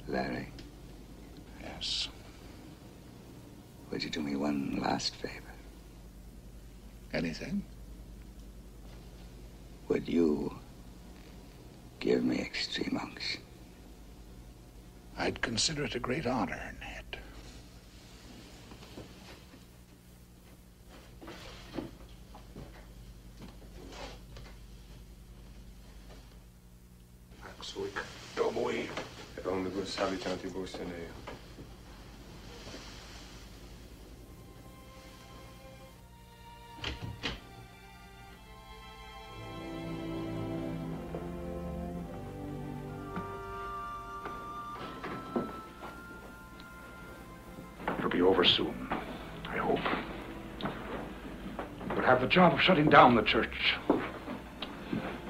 [SPEAKER 22] Larry.
[SPEAKER 21] Yes.
[SPEAKER 22] Would you do me one last favor?
[SPEAKER 21] Anything?
[SPEAKER 22] Would you give me extreme unction?
[SPEAKER 21] I'd consider it a great honor, Ned. Axuic domui.
[SPEAKER 6] Et omnibus habitantibus in eo.
[SPEAKER 21] It'll be over soon, I hope. We'll have the job of shutting down the church.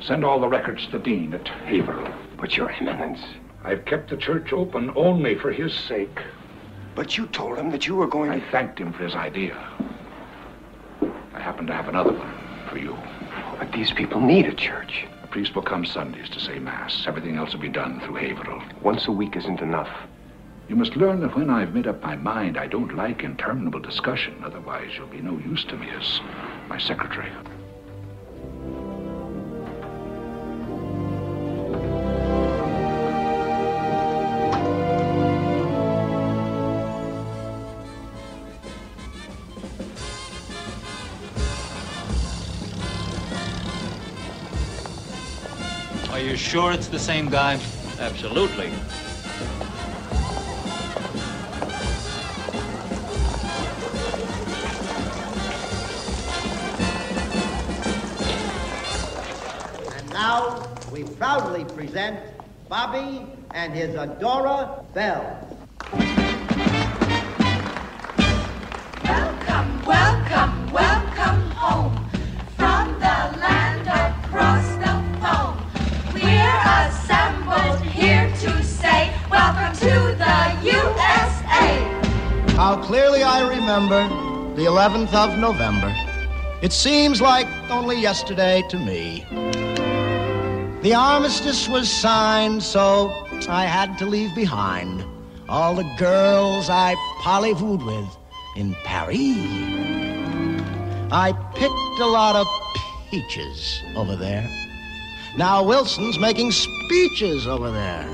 [SPEAKER 21] Send all the records to the dean at Haverhill.
[SPEAKER 6] But, Your Eminence...
[SPEAKER 21] I've kept the church open only for his sake.
[SPEAKER 6] But you told him that you were going to...
[SPEAKER 21] I thanked him for his idea. I happen to have another one for you.
[SPEAKER 6] But these people need a church.
[SPEAKER 21] A priest will come Sundays to say Mass. Everything else will be done through Haverhill.
[SPEAKER 6] Once a week isn't enough.
[SPEAKER 21] You must learn that when I've made up my mind, I don't like interminable discussion. Otherwise, you'll be no use to me as my secretary.
[SPEAKER 9] Are you sure it's the same guy? Absolutely.
[SPEAKER 14] And now we proudly present Bobby and his adorer, Belle.
[SPEAKER 23] Welcome, welcome, welcome home from the land of cross
[SPEAKER 14] clearly I remember the 11th of November. It seems like only yesterday to me. The armistice was signed, so I had to leave behind all the girls I parleyvooed with in Paris. I picked a lot of peaches over there. Now Wilson's making speeches over there.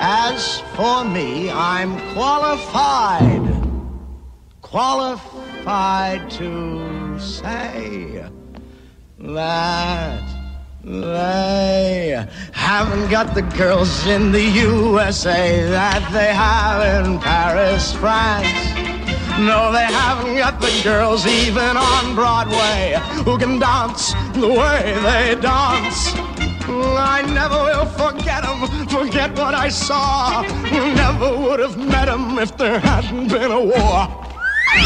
[SPEAKER 14] As for me, I'm qualified to say that they haven't got the girls in the USA that they have in Paris, France. No, they haven't got the girls even on Broadway who can dance the way they dance. I never will forget what I saw. Never would have met them if there hadn't been a war.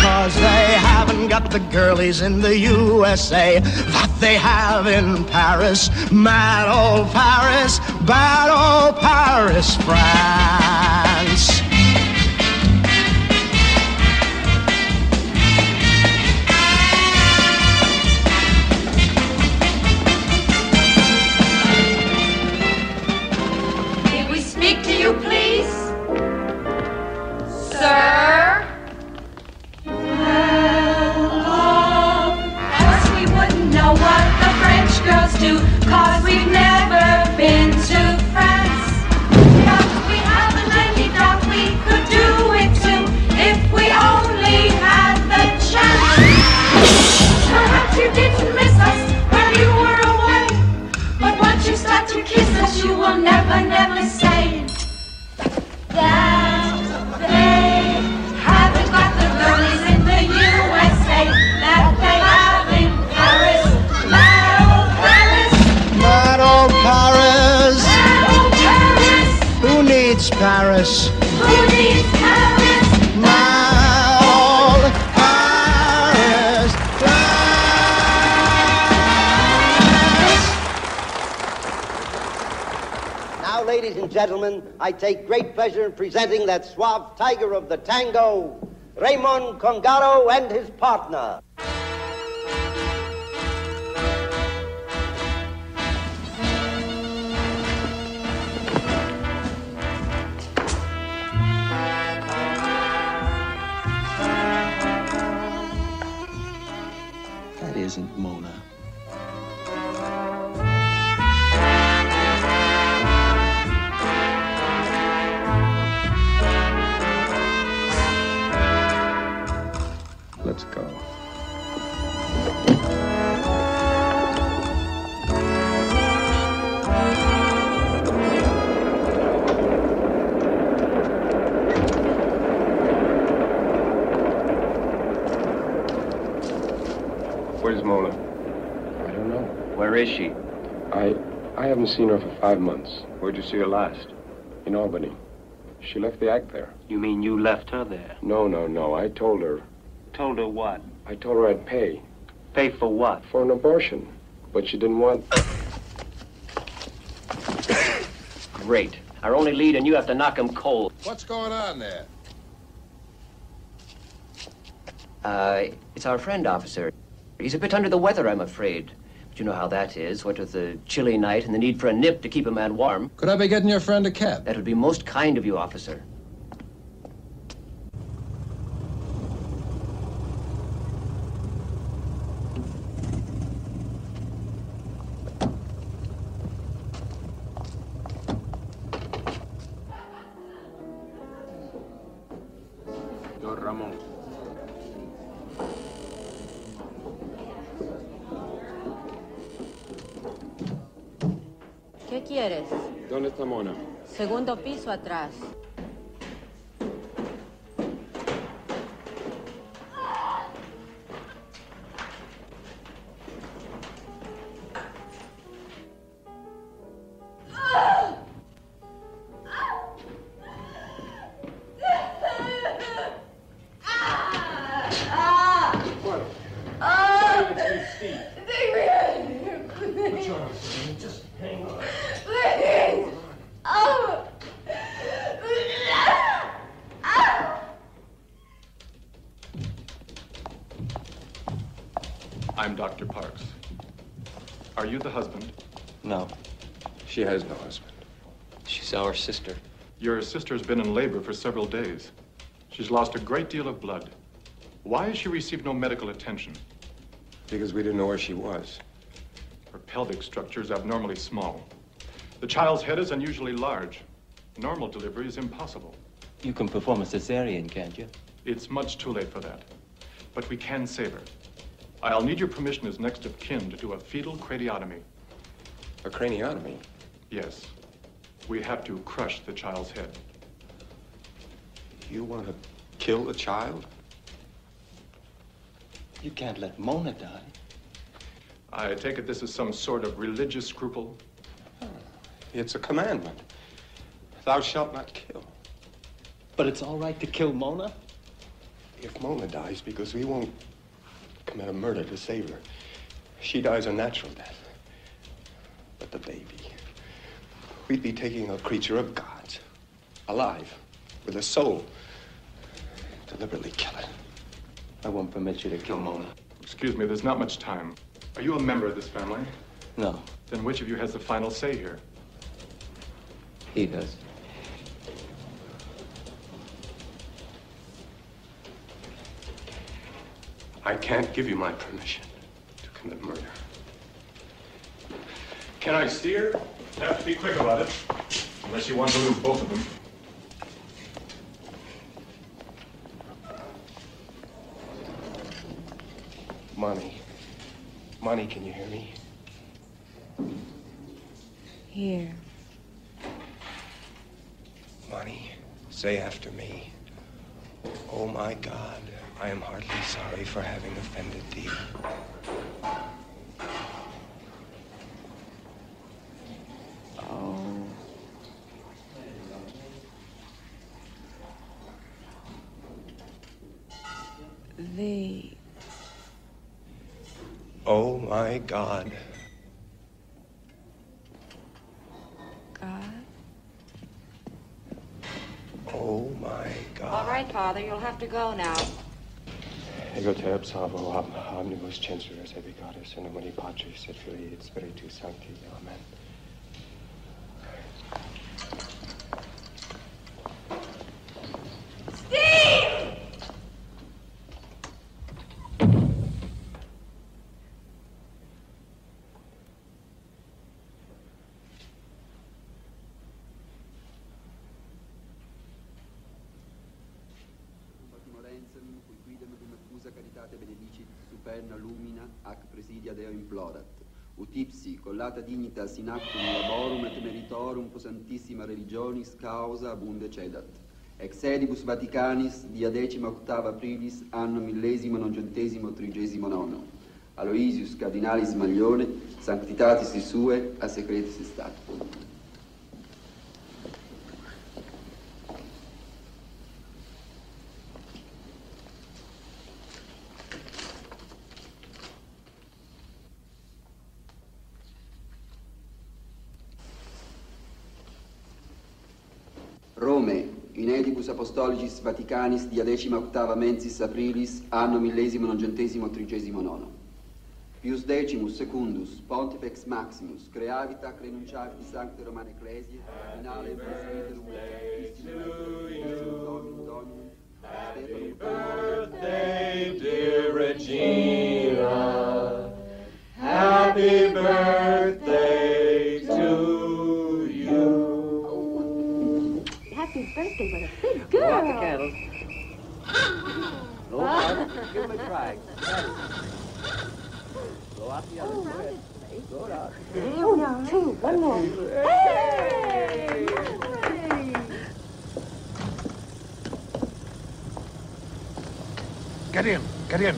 [SPEAKER 14] 'Cause they haven't got the girlies in the USA that they have in Paris. Mad old Paris, bad old Paris, France.
[SPEAKER 12] May we speak to you, please? Sir? Know what the French girls do, 'cause we've never been to France. But we haven't any doubt we could do it too, if we only had the chance. Perhaps you didn't miss us when you were away, but once you start to kiss us, you will never, never say that they haven't got the girlies in the USA that they have in Paris.
[SPEAKER 14] Mad old Paris.
[SPEAKER 12] Mad old Paris.
[SPEAKER 14] Who needs Paris?
[SPEAKER 12] Who needs Paris?
[SPEAKER 14] Mad old Paris. Now, ladies and gentlemen, I take great pleasure in presenting that suave tiger of the tango, Raymond Congaro and his partner.
[SPEAKER 16] That isn't Mona.
[SPEAKER 6] Let's go. Where's Mona? I don't know.
[SPEAKER 2] Where is she?
[SPEAKER 6] I haven't seen her for 5 months. Where'd you see her last? In Albany. She left the act there.
[SPEAKER 2] You mean you left her there?
[SPEAKER 6] No. I told her.
[SPEAKER 2] Told her what?
[SPEAKER 6] I told her I'd pay.
[SPEAKER 2] Pay for what?
[SPEAKER 6] For an abortion. But she didn't want...
[SPEAKER 15] Great. Our only lead, and you have to knock him cold.
[SPEAKER 21] What's going on there?
[SPEAKER 15] It's our friend, officer. He's a bit under the weather, I'm afraid. But you know how that is, what with the chilly night and the need for a nip to keep a man warm.
[SPEAKER 21] Could I be getting your friend a cab?
[SPEAKER 15] That would be most kind of you, officer.
[SPEAKER 6] Don Ramón.
[SPEAKER 17] ¿Qué quieres?
[SPEAKER 6] ¿Dónde está Mona?
[SPEAKER 17] Segundo piso atrás.
[SPEAKER 3] Just hang on. Please! Oh!
[SPEAKER 1] I'm Dr. Parks. Are you the husband?
[SPEAKER 2] No. She has no husband. She's our sister.
[SPEAKER 1] Your sister's been in labor for several days. She's lost a great deal of blood. Why has she received no medical attention?
[SPEAKER 2] Because we didn't know where she was.
[SPEAKER 1] Her pelvic structure is abnormally small. The child's head is unusually large. Normal delivery is impossible.
[SPEAKER 2] You can perform a cesarean, can't you?
[SPEAKER 1] It's much too late for that. But we can save her. I'll need your permission as next of kin to do a fetal craniotomy.
[SPEAKER 2] A craniotomy?
[SPEAKER 1] Yes. We have to crush the child's head.
[SPEAKER 2] You want to kill the child?
[SPEAKER 16] You can't let Mona die.
[SPEAKER 1] I take it this is some sort of religious scruple?
[SPEAKER 2] It's a commandment. Thou shalt not kill.
[SPEAKER 16] But it's all right to kill Mona?
[SPEAKER 2] If Mona dies, because we won't commit a murder to save her, she dies a natural death. But the baby, we'd be taking a creature of God's, alive, with a soul, deliberately kill it.
[SPEAKER 16] I won't permit you to kill Mona.
[SPEAKER 1] Excuse me, there's not much time. Are you a member of this family?
[SPEAKER 16] No.
[SPEAKER 1] Then which of you has the final say here?
[SPEAKER 16] He does.
[SPEAKER 2] I can't give you my permission to commit murder. Can I see her?
[SPEAKER 1] You have to be quick about it, unless you want to lose both of them.
[SPEAKER 2] Money, can you hear me?
[SPEAKER 7] Here.
[SPEAKER 2] Money, say after me. Oh my God, I am heartily sorry for having offended thee.
[SPEAKER 7] Oh. Thee.
[SPEAKER 2] Oh my God.
[SPEAKER 7] God?
[SPEAKER 2] Oh my God.
[SPEAKER 17] All right, Father, you'll have to go now.
[SPEAKER 2] Ego te absalvo ab omnibus censuris ebicatus in nomine Patris et Filii et Spiritus Sancti. Amen.
[SPEAKER 12] Steve!
[SPEAKER 18] Superna lumina ac presidia Deo implorat. Utipsi collata dignitas in actum laborum et meritorum posantissima religionis causa abunde cedat. Ex sedibus Vaticanis dia 18 aprilis anno 1939. Aloysius cardinalis Maglione sanctitatis sue a secretis stat. Rome, in edibus apostolicis Vaticanis dia 18 mensis aprilis anno 1939. Pius Decimus secundus Pontifex Maximus creavit ac renunciavit Sancte Romane Ecclesiae cardinale presbyterum Dominum
[SPEAKER 3] Happy birthday, dear Regina. Happy birthday to you.
[SPEAKER 23] Happy birthday, what a big girl.
[SPEAKER 15] Blow out the candles. Blow out. Give them a try. Blow out the others. Go ahead. Blow it out.
[SPEAKER 23] Oh, two, one more. Hey!
[SPEAKER 21] Get in, get in.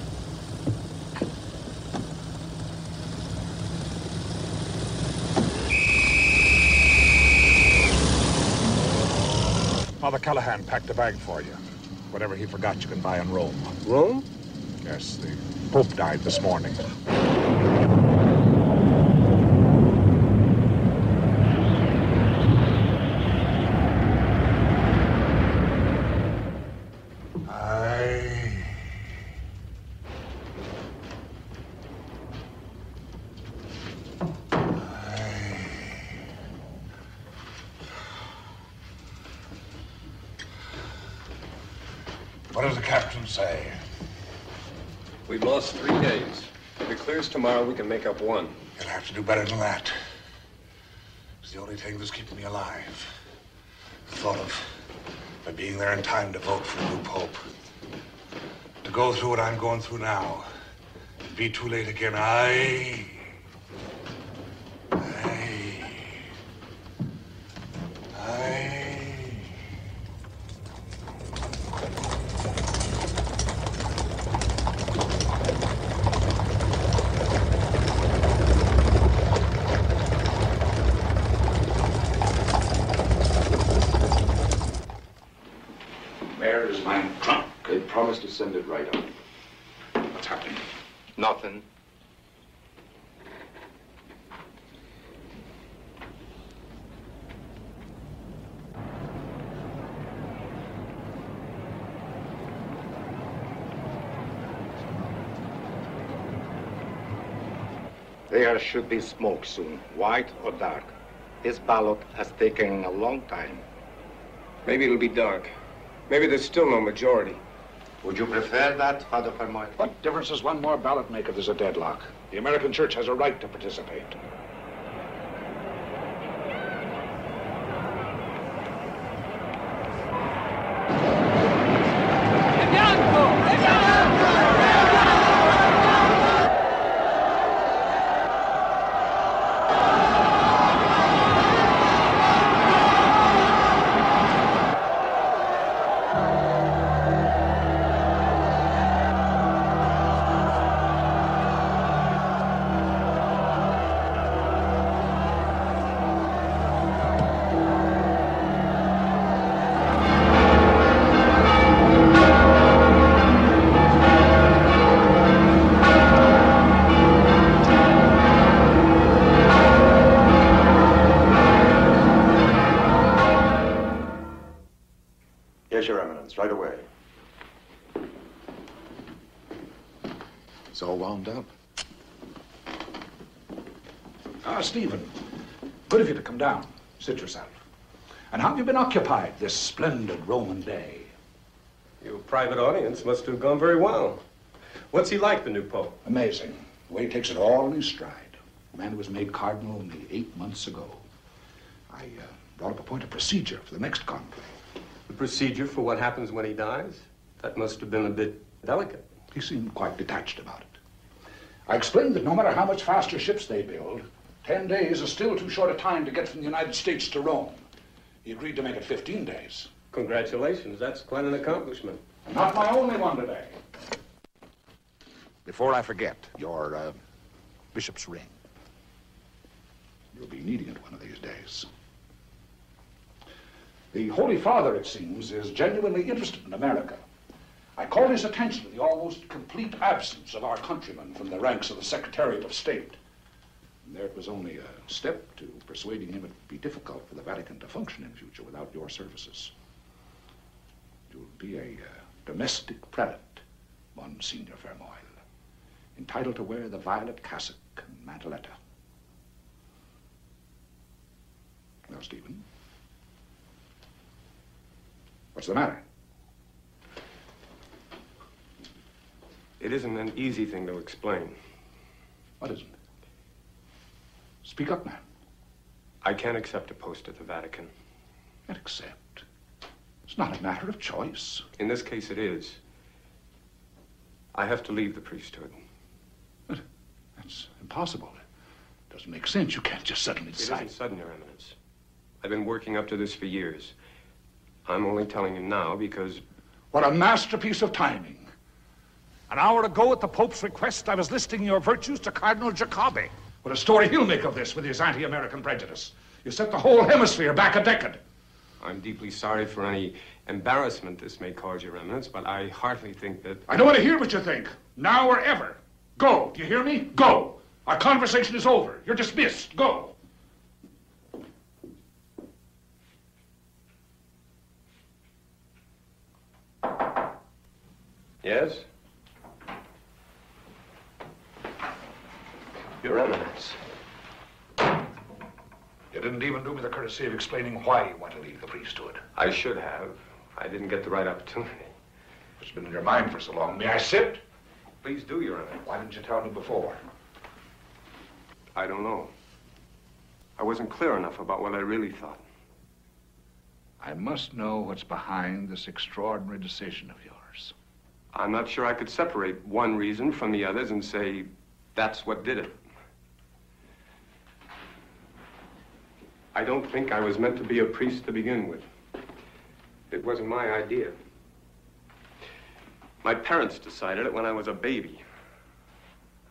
[SPEAKER 21] Father Callahan packed a bag for you. Whatever he forgot, you can buy in Rome.
[SPEAKER 2] Rome?
[SPEAKER 21] Yes, the Pope died this morning. What does the captain say?
[SPEAKER 6] We've lost 3 days. If it clears tomorrow, we can make up 1.
[SPEAKER 21] You'll have to do better than that. It's the only thing that's keeping me alive. The thought of being there in time to vote for a new pope. To go through what I'm going through now. And be too late again. I... Where is my trunk?
[SPEAKER 10] They promised to send it right on.
[SPEAKER 21] What's happening?
[SPEAKER 10] Nothing.
[SPEAKER 11] There should be smoke soon, white or dark. This ballot has taken a long time.
[SPEAKER 6] Maybe it'll be dark. Maybe there's still no majority.
[SPEAKER 11] Would you prefer that, Father Preminger?
[SPEAKER 21] What difference does one more ballot make if there's a deadlock? The American church has a right to participate.
[SPEAKER 10] Yes, Your Eminence, right away.
[SPEAKER 21] It's all wound up. Ah, Stephen, good of you to come down. Sit yourself. And how have you been occupied this splendid Roman day?
[SPEAKER 6] Your private audience must have gone very well. What's he like, the new pope?
[SPEAKER 21] Amazing. The way he takes it all in his stride. A man who was made cardinal only 8 months ago. I brought up a point of procedure for the next conclave.
[SPEAKER 6] The procedure for what happens when he dies? That must have been a bit delicate.
[SPEAKER 21] He seemed quite detached about it. I explained that no matter how much faster ships they build, 10 days is still too short a time to get from the United States to Rome. He agreed to make it 15 days.
[SPEAKER 6] Congratulations. That's quite an accomplishment.
[SPEAKER 21] Not my only one today. Before I forget, your bishop's ring. You'll be needing it one of these days. The Holy Father, it seems, is genuinely interested in America. I called his attention to the almost complete absence of our countrymen from the ranks of the Secretariat of State. And there it was only a step to persuading him it would be difficult for the Vatican to function in future without your services. You'll be a domestic prelate, Monsignor Fermoil, entitled to wear the violet cassock and manteletta. Well, Stephen, what's the matter?
[SPEAKER 6] It isn't an easy thing to explain.
[SPEAKER 21] What isn't? Speak up, man.
[SPEAKER 6] I can't accept a post at the Vatican.
[SPEAKER 21] Can't accept? It's not a matter of choice.
[SPEAKER 6] In this case, it is. I have to leave the priesthood.
[SPEAKER 21] But that's impossible. It doesn't make sense. You can't just suddenly decide.
[SPEAKER 6] It isn't sudden, Your Eminence. I've been working up to this for years. I'm only telling you now because...
[SPEAKER 21] What a masterpiece of timing. An hour ago, at the Pope's request, I was listing your virtues to Cardinal Jacobi. What a story he'll make of this with his anti-American prejudice. You set the whole hemisphere back a decade.
[SPEAKER 6] I'm deeply sorry for any embarrassment this may cause, Your Eminence, but I hardly think that...
[SPEAKER 21] I don't want to hear what you think, now or ever. Go. Do you hear me? Go. Our conversation is over. You're dismissed. Go.
[SPEAKER 6] Yes? Your Eminence.
[SPEAKER 21] You didn't even do me the courtesy of explaining why you want to leave the priesthood.
[SPEAKER 6] I should have. I didn't get the right opportunity.
[SPEAKER 21] It's been in your mind for so long. May I sit?
[SPEAKER 6] Please do, Your Honor.
[SPEAKER 21] Why didn't you tell me before?
[SPEAKER 6] I don't know. I wasn't clear enough about what I really thought.
[SPEAKER 21] I must know what's behind this extraordinary decision of yours.
[SPEAKER 6] I'm not sure I could separate one reason from the others and say that's what did it. I don't think I was meant to be a priest to begin with. It wasn't my idea. My parents decided it when I was a baby.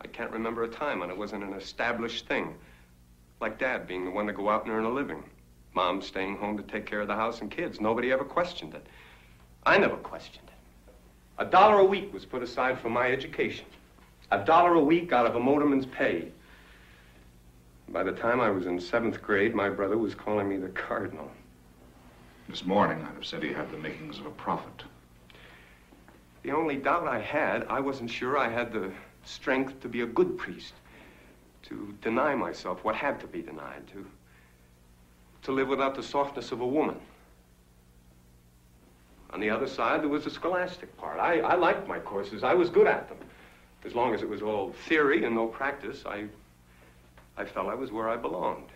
[SPEAKER 6] I can't remember a time when it wasn't an established thing. Like Dad being the one to go out and earn a living. Mom staying home to take care of the house and kids. Nobody ever questioned it. I never questioned it. $1 a week was put aside for my education. $1 a week out of a motorman's pay. By the time I was in 7th grade, my brother was calling me the Cardinal.
[SPEAKER 21] This morning, I'd have said he had the makings of a prophet.
[SPEAKER 6] The only doubt I had, I wasn't sure I had the strength to be a good priest. To deny myself what had to be denied. To live without the softness of a woman. On the other side, there was the scholastic part. I liked my courses. I was good at them. As long as it was all theory and no practice, I felt I was where I belonged.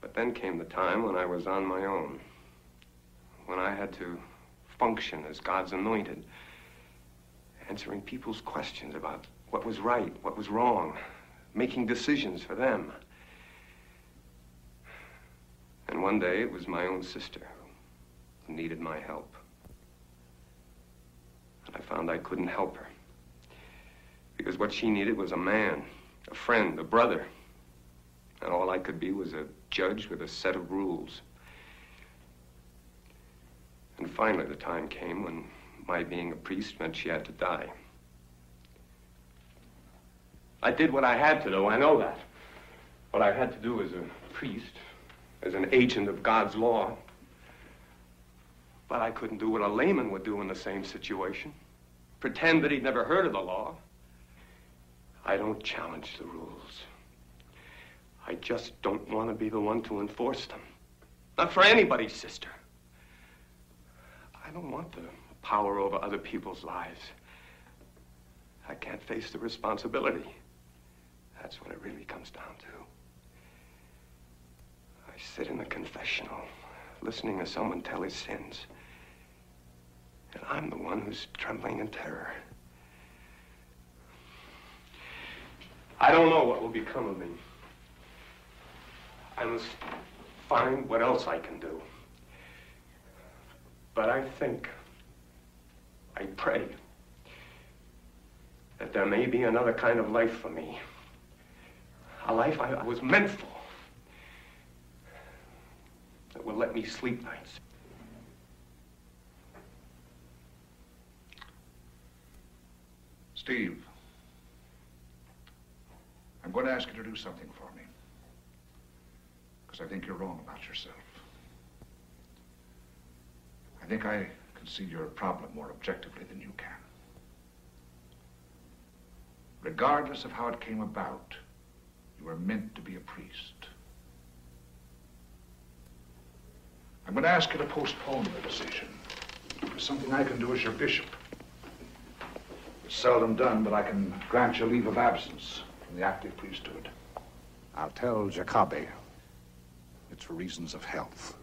[SPEAKER 6] But then came the time when I was on my own. When I had to function as God's anointed. Answering people's questions about what was right, what was wrong. Making decisions for them. And one day, it was my own sister who needed my help. And I found I couldn't help her. Because what she needed was a man, a friend, a brother. And all I could be was a judge with a set of rules. And finally, the time came when my being a priest meant she had to die. I did what I had to do, I know that. What I had to do as a priest, as an agent of God's law. But I couldn't do what a layman would do in the same situation. Pretend that he'd never heard of the law. I don't challenge the rules. I just don't want to be the one to enforce them. Not for anybody's sister. I don't want the power over other people's lives. I can't face the responsibility. That's what it really comes down to. I sit in the confessional, listening to someone tell his sins. And I'm the one who's trembling in terror. I don't know what will become of me. I must find what else I can do. But I think, I pray, that there may be another kind of life for me. A life I was meant for. That will let me sleep nights.
[SPEAKER 21] Steve, I'm going to ask you to do something for me. Because I think you're wrong about yourself. I think I can see your problem more objectively than you can. Regardless of how it came about, you were meant to be a priest. I'm going to ask you to postpone the decision. It's something I can do as your bishop. It's seldom done, but I can grant you leave of absence from the active priesthood. I'll tell Jacobi it's for reasons of health.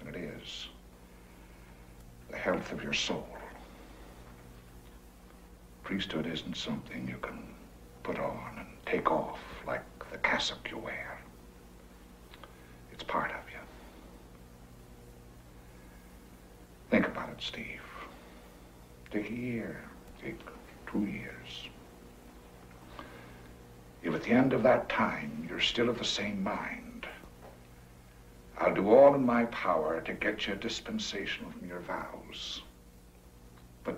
[SPEAKER 21] And it is. The health of your soul. Priesthood isn't something you can put on and take off like the cassock you wear. It's part of you. Think about it, Steve. Take a year, take 2 years. If at the end of that time you're still of the same mind, I'll do all in my power to get you a dispensation from your vows. But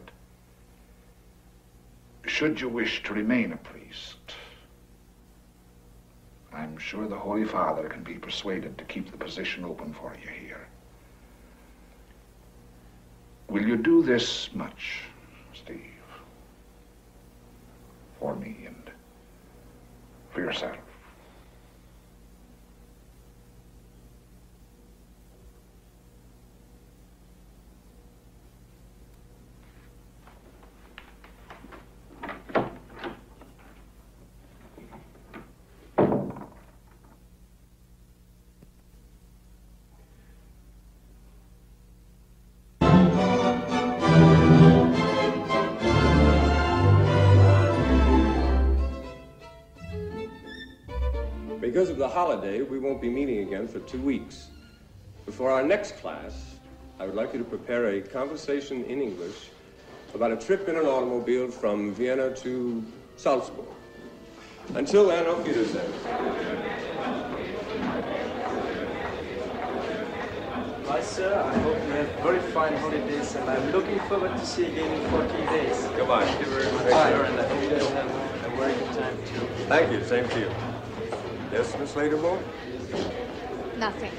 [SPEAKER 21] should you wish to remain a priest, I'm sure the Holy Father can be persuaded to keep the position open for you here. Will you do this much, Steve? For me and for yourself?
[SPEAKER 6] because of the holiday, we won't be meeting again for 2 weeks. Before our next class, I would like you to prepare a conversation in English about a trip in an automobile from Vienna to Salzburg. Until then, auf Wiedersehen.
[SPEAKER 13] Hi, sir. I hope you have very fine holidays, and I'm looking forward to see you again in 14 days.
[SPEAKER 6] Goodbye.
[SPEAKER 13] Thank you very much, sir, and I hope you have a very good time, too.
[SPEAKER 6] Thank you. Same to you. Yes, Miss Ladermore?
[SPEAKER 19] Nothing.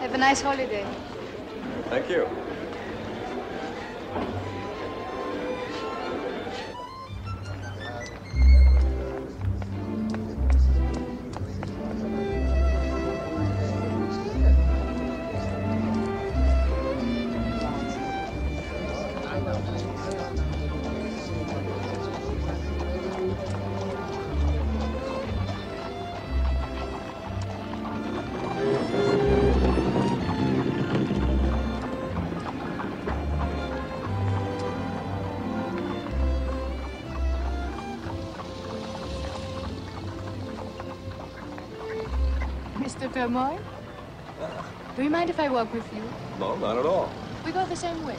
[SPEAKER 19] Have a nice holiday.
[SPEAKER 6] Thank you.
[SPEAKER 19] Mr. Vermoy? Do you mind if I walk with you?
[SPEAKER 6] No, not at all.
[SPEAKER 19] We go the same way.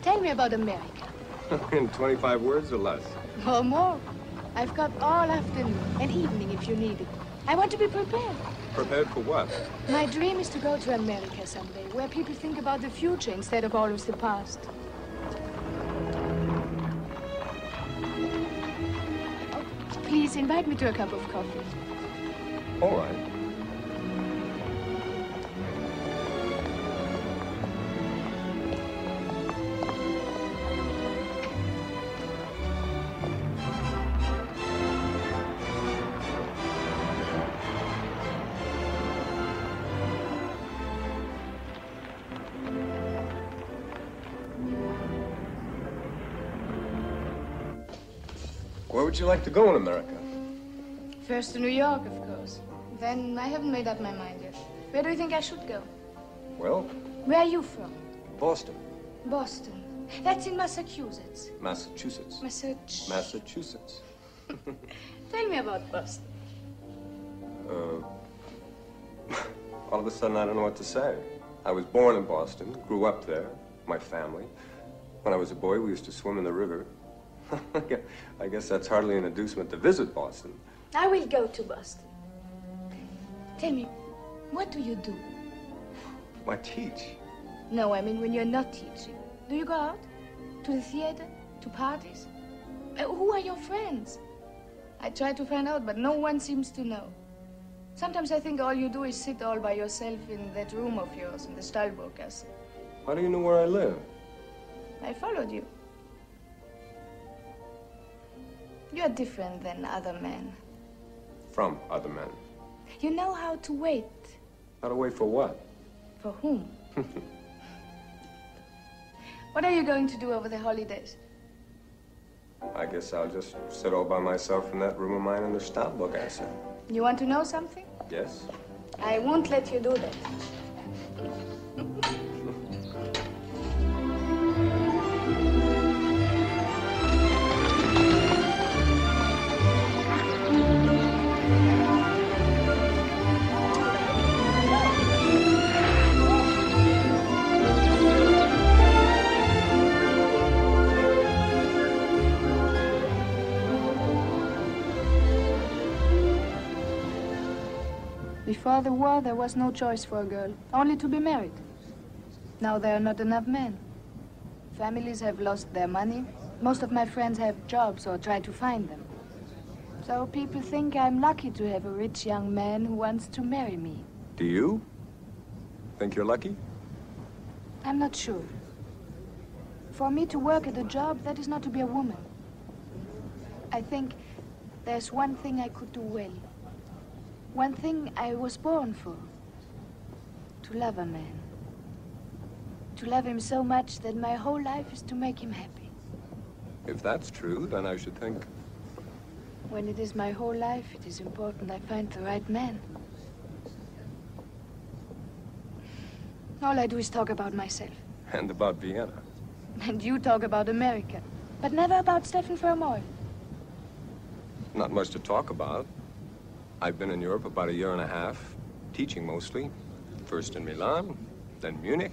[SPEAKER 19] Tell me about America.
[SPEAKER 6] In 25 words or less?
[SPEAKER 19] Or more. I've got all afternoon and evening if you need it. I want to be prepared.
[SPEAKER 6] Prepared for what?
[SPEAKER 19] My dream is to go to America someday, where people think about the future instead of always the past. Oh, please invite me to a cup of coffee.
[SPEAKER 6] All right. Where would you like to go in America?
[SPEAKER 19] First to New York, of course. Then I haven't made up my mind yet. Where do you think I should go?
[SPEAKER 6] Well,
[SPEAKER 19] Where are you from?
[SPEAKER 6] Boston.
[SPEAKER 19] Boston. That's in Massachusetts.
[SPEAKER 6] Massachusetts. Massachusetts.
[SPEAKER 19] Tell me about Boston.
[SPEAKER 6] All of a sudden, I don't know what to say. I was born in Boston, grew up there, my family. When I was a boy, we used to swim in the river. I guess that's hardly an inducement to visit Boston.
[SPEAKER 19] I will go to Boston. Tell me, what do you do?
[SPEAKER 6] I teach.
[SPEAKER 19] No, I mean when you're not teaching. Do you go out? To the theater? To parties? Who are your friends? I try to find out, but no one seems to know. Sometimes I think all you do is sit all by yourself in that room of yours in the Stahlburgers.
[SPEAKER 6] How do you know where I live?
[SPEAKER 19] I followed you. You're different than other men.
[SPEAKER 6] From other men.
[SPEAKER 19] You know how to wait.
[SPEAKER 6] How to wait for what?
[SPEAKER 19] For whom? What are you going to do over the holidays?
[SPEAKER 6] I guess I'll just sit all by myself in that room of mine in the Stahlburggasse.
[SPEAKER 19] You want to know something?
[SPEAKER 6] Yes?
[SPEAKER 19] I won't let you do that. Before the war, there was no choice for a girl, only to be married. Now there are not enough men. Families have lost their money. Most of my friends have jobs or try to find them. So people think I'm lucky to have a rich young man who wants to marry me.
[SPEAKER 6] Do you? Think you're lucky?
[SPEAKER 19] I'm not sure. For me to work at a job, that is not to be a woman. I think there's one thing I could do well. One thing I was born for. To love a man. To love him so much that my whole life is to make him happy.
[SPEAKER 6] If that's true, then I should think.
[SPEAKER 19] When it is my whole life, it is important I find the right man. All I do is talk about myself.
[SPEAKER 6] And about Vienna.
[SPEAKER 19] And you talk about America. But never about Stephen Vermoy.
[SPEAKER 6] Not much to talk about. I've been in Europe about 1.5 years, teaching mostly. First in Milan, then Munich,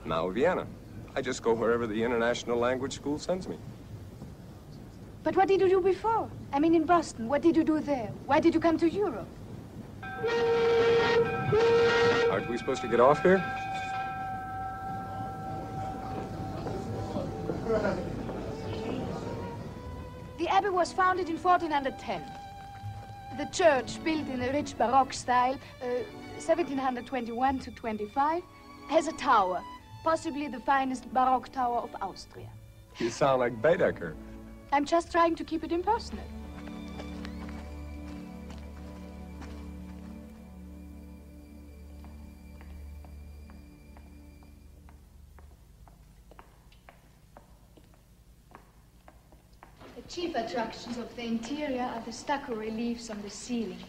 [SPEAKER 6] now Vienna. I just go wherever the international language school sends me.
[SPEAKER 19] But what did you do before? I mean, in Boston, what did you do there? Why did you come to Europe?
[SPEAKER 6] Aren't we supposed to get off here?
[SPEAKER 19] The abbey was founded in 1410. The church, built in a rich Baroque style, 1721 to 25, has a tower, possibly the finest Baroque tower of Austria.
[SPEAKER 6] You sound like Baedeker.
[SPEAKER 19] I'm just trying to keep it impersonal. The chief attractions of the interior are the stucco reliefs on the ceiling,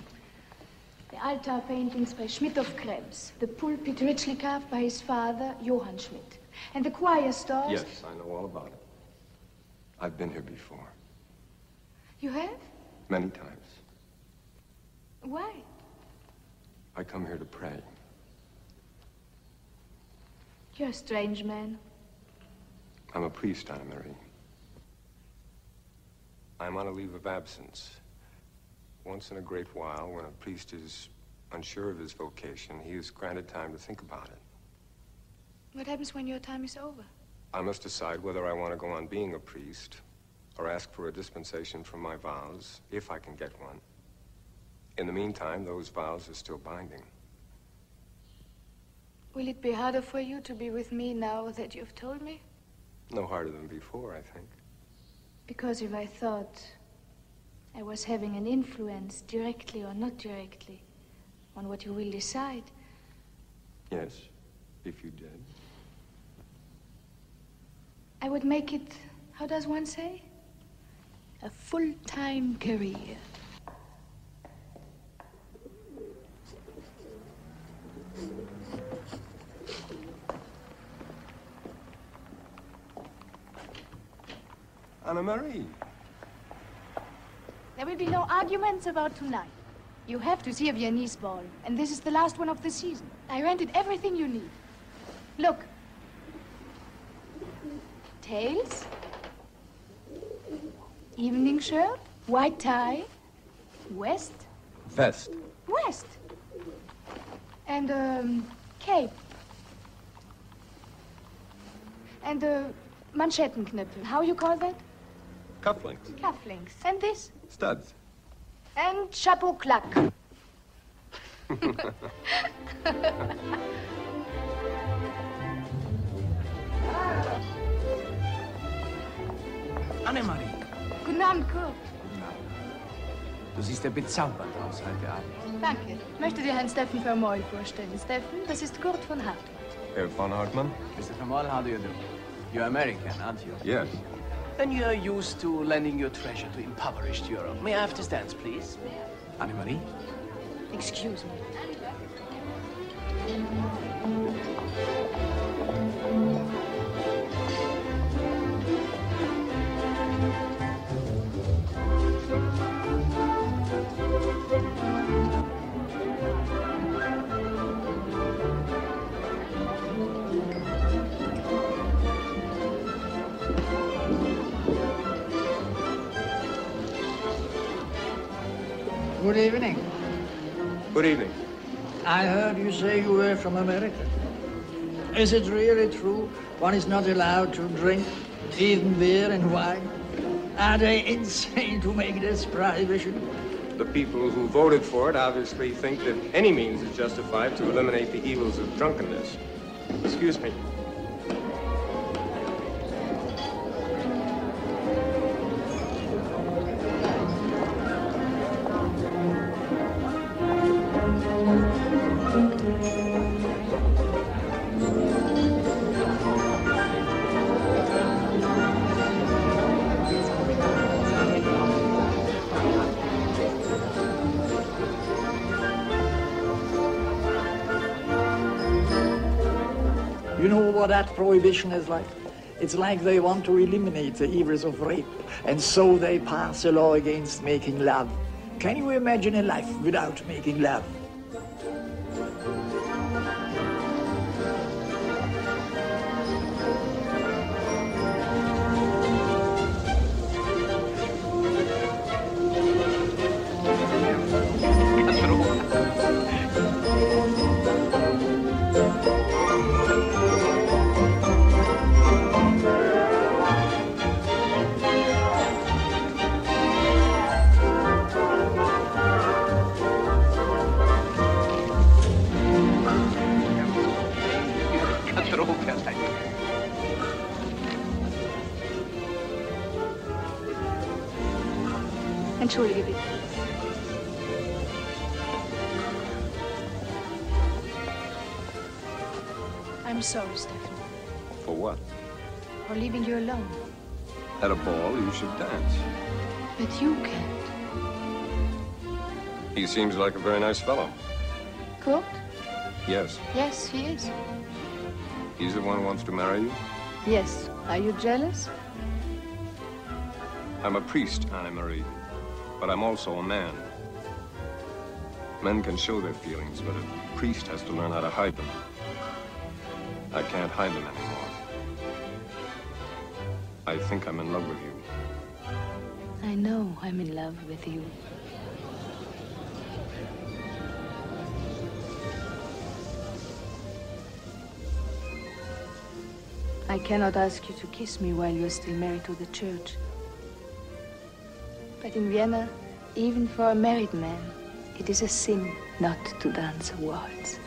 [SPEAKER 19] the altar paintings by Schmidt of Krebs, the pulpit richly carved by his father, Johann Schmidt, and the choir stalls.
[SPEAKER 6] Yes, I know all about it. I've been here before.
[SPEAKER 19] You have?
[SPEAKER 6] Many times.
[SPEAKER 19] Why?
[SPEAKER 6] I come here to pray.
[SPEAKER 19] You're a strange man.
[SPEAKER 6] I'm a priest, Anna Marie. I'm on a leave of absence. Once in a great while, when a priest is unsure of his vocation, he is granted time to think about it.
[SPEAKER 19] What happens when your time is over?
[SPEAKER 6] I must decide whether I want to go on being a priest or ask for a dispensation from my vows, if I can get one. In the meantime, those vows are still binding.
[SPEAKER 19] Will it be harder for you to be with me now that you've told me?
[SPEAKER 6] No harder than before, I think.
[SPEAKER 19] Because if I thought I was having an influence, directly or not directly, on what you will decide.
[SPEAKER 6] Yes, if you did.
[SPEAKER 19] I would make it, how does one say? A full-time career.
[SPEAKER 6] Anna Marie.
[SPEAKER 19] There will be no arguments about tonight. You have to see a Viennese ball, and this is the last one of the season. I rented everything you need. Look. Tails. Evening shirt. White tie. West.
[SPEAKER 6] Vest.
[SPEAKER 19] West. And, cape. And, Manschettenknöpfe. How you call that?
[SPEAKER 6] Cufflinks.
[SPEAKER 19] Cufflinks. And this?
[SPEAKER 6] Studs.
[SPEAKER 19] And chapeau claque.
[SPEAKER 4] Annemarie.
[SPEAKER 19] Guten Abend, Kurt.
[SPEAKER 4] Du siehst ja bezaubert aus heute Abend.
[SPEAKER 19] Danke. Ich möchte dir Herrn Steffen Vermoil vorstellen. Steffen, das ist Kurt von Hartmann.
[SPEAKER 6] Herr von Hartmann?
[SPEAKER 4] Mr. Vermoil, how do you do? You're American, aren't you?
[SPEAKER 6] Yes.
[SPEAKER 4] Then you're used to lending your treasure to impoverished Europe. May I have this dance, please? Annemarie?
[SPEAKER 19] Excuse me.
[SPEAKER 5] Good evening.
[SPEAKER 6] Good evening.
[SPEAKER 5] I heard you say you were from America. Is it really true one is not allowed to drink even beer and wine? Are they insane to make this prohibition?
[SPEAKER 6] The people who voted for it obviously think that any means is justified to eliminate the evils of drunkenness. Excuse me.
[SPEAKER 5] You know what that prohibition is like? It's like they want to eliminate the evils of rape, and so they pass a law against making love. Can you imagine a life without making love?
[SPEAKER 19] Entschuldige bitte. I'm sorry, Stefan,
[SPEAKER 6] For what?
[SPEAKER 19] for leaving you alone.
[SPEAKER 6] At a ball, you should dance.
[SPEAKER 19] But you can't.
[SPEAKER 6] He seems like a very nice fellow.
[SPEAKER 19] Kurt?
[SPEAKER 6] Yes.
[SPEAKER 19] Yes, he is.
[SPEAKER 6] He's the one who wants to marry you?
[SPEAKER 19] Yes. Are you jealous?
[SPEAKER 6] I'm a priest, Anne-Marie. But I'm also a man. Men can show their feelings, but a priest has to learn how to hide them. I can't hide them anymore. I think I'm in love with you.
[SPEAKER 19] I know I'm in love with you. I cannot ask you to kiss me while you're still married to the church. But in Vienna, even for a married man, it is a sin not to dance a waltz.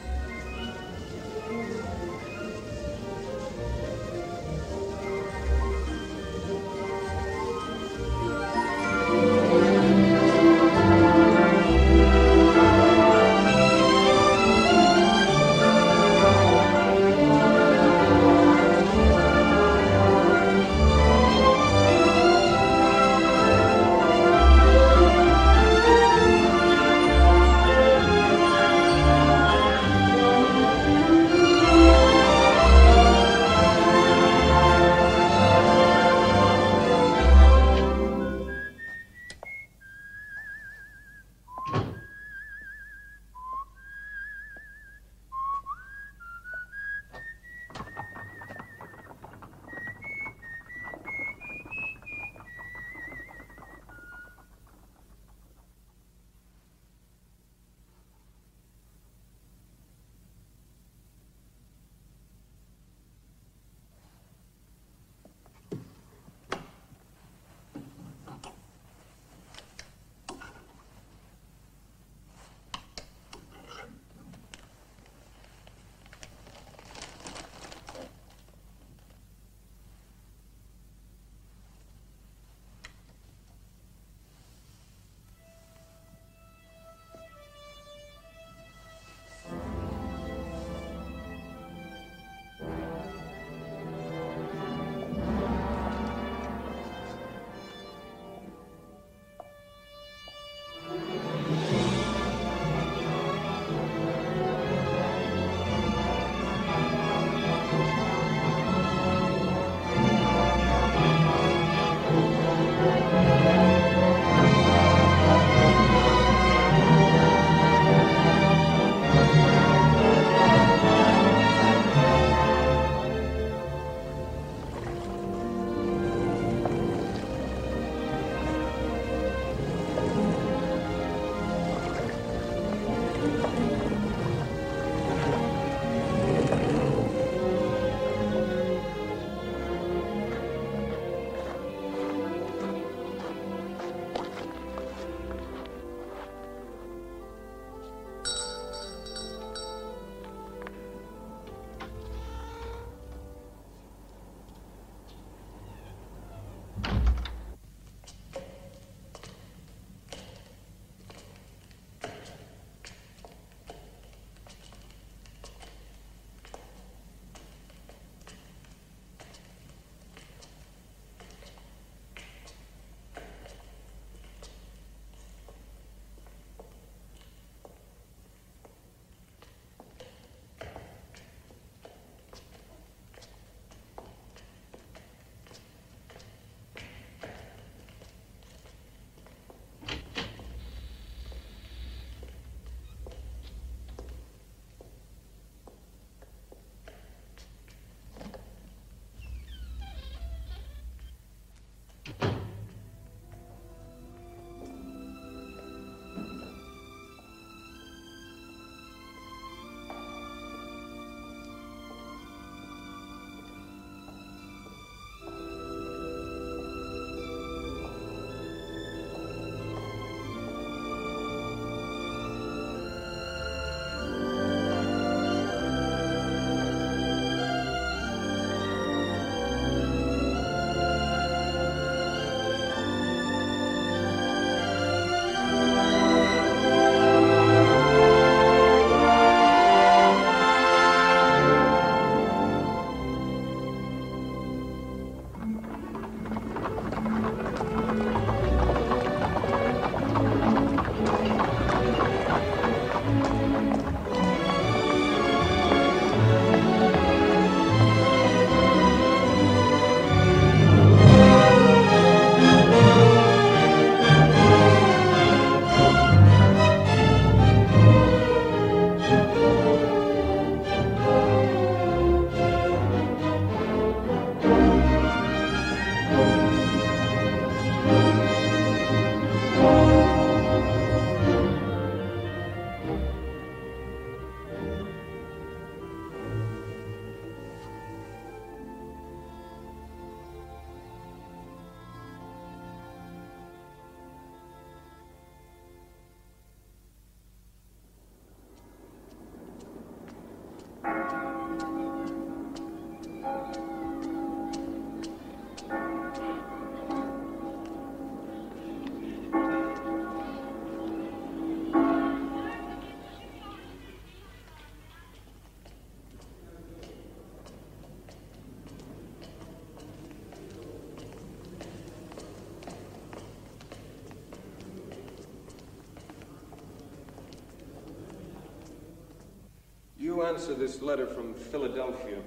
[SPEAKER 6] you answer this letter from Philadelphia,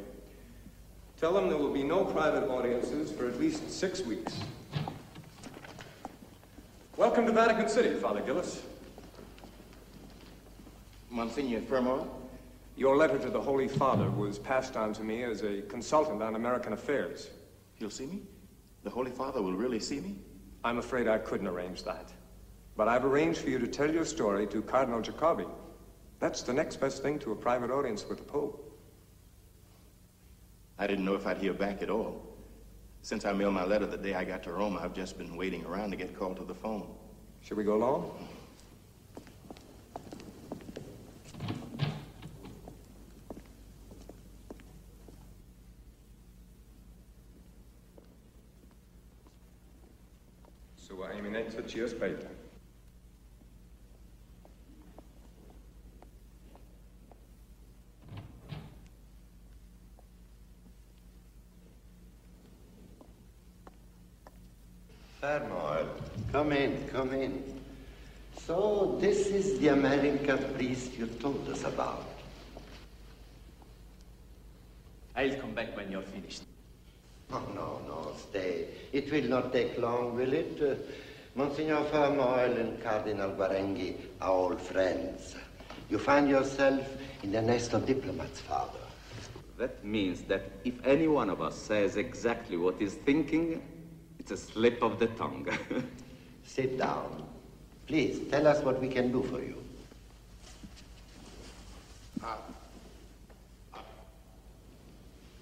[SPEAKER 6] tell them there will be no private audiences for at least 6 weeks. Welcome to Vatican City, Father Gillis.
[SPEAKER 11] Monsignor Fermor?
[SPEAKER 6] Your letter to the Holy Father was passed on to me as a consultant on American affairs.
[SPEAKER 11] He'll see me? The Holy Father will really see me?
[SPEAKER 6] I'm afraid I couldn't arrange that. But I've arranged for you to tell your story to Cardinal Jacobi. That's the next best thing to a private audience with the Pope.
[SPEAKER 11] I didn't know if I'd hear back at all. Since I mailed my letter the day I got to Rome, I've just been waiting around to get called to the phone.
[SPEAKER 6] Should we go along? Sua Eminenza ci aspetta.
[SPEAKER 8] Fermor, come in, come in. So this is the American priest you told us about.
[SPEAKER 4] I'll come back when you're finished.
[SPEAKER 8] Oh, no, stay. It will not take long, will it? Monsignor Fermor and Cardinal Guarenghi are all friends. You find yourself in the nest of diplomats, Father.
[SPEAKER 20] That means that if any one of us says exactly what he's thinking, it's a slip of the tongue.
[SPEAKER 8] Sit down. Please, tell us what we can do for you.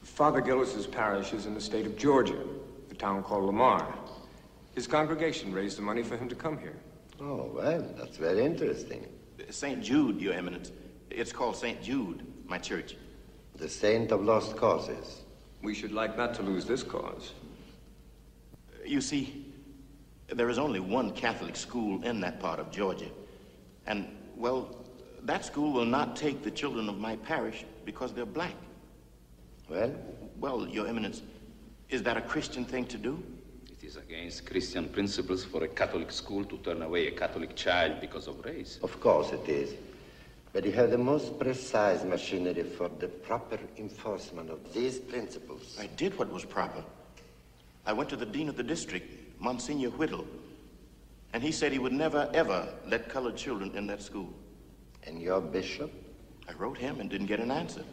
[SPEAKER 6] Father Gillis's parish is in the state of Georgia, a town called Lamar. His congregation raised the money for him to come here.
[SPEAKER 8] Oh, well, that's very interesting.
[SPEAKER 11] St. Jude, Your Eminence. It's called St. Jude, my church.
[SPEAKER 8] The saint of lost causes.
[SPEAKER 6] We should like not to lose this cause.
[SPEAKER 11] You see, there is only one Catholic school in that part of Georgia. And, well, that school will not take the children of my parish because they're black. Well, Your Eminence, is that a Christian thing to do?
[SPEAKER 20] It is against Christian principles for a Catholic school to turn away a Catholic child because of race.
[SPEAKER 8] Of course it is. But you have the most precise machinery for the proper enforcement of these principles.
[SPEAKER 11] I did what was proper. I went to the dean of the district, Monsignor Whittle, and he said he would never, ever let colored children in that school.
[SPEAKER 8] And your bishop?
[SPEAKER 11] I wrote him and didn't get an answer.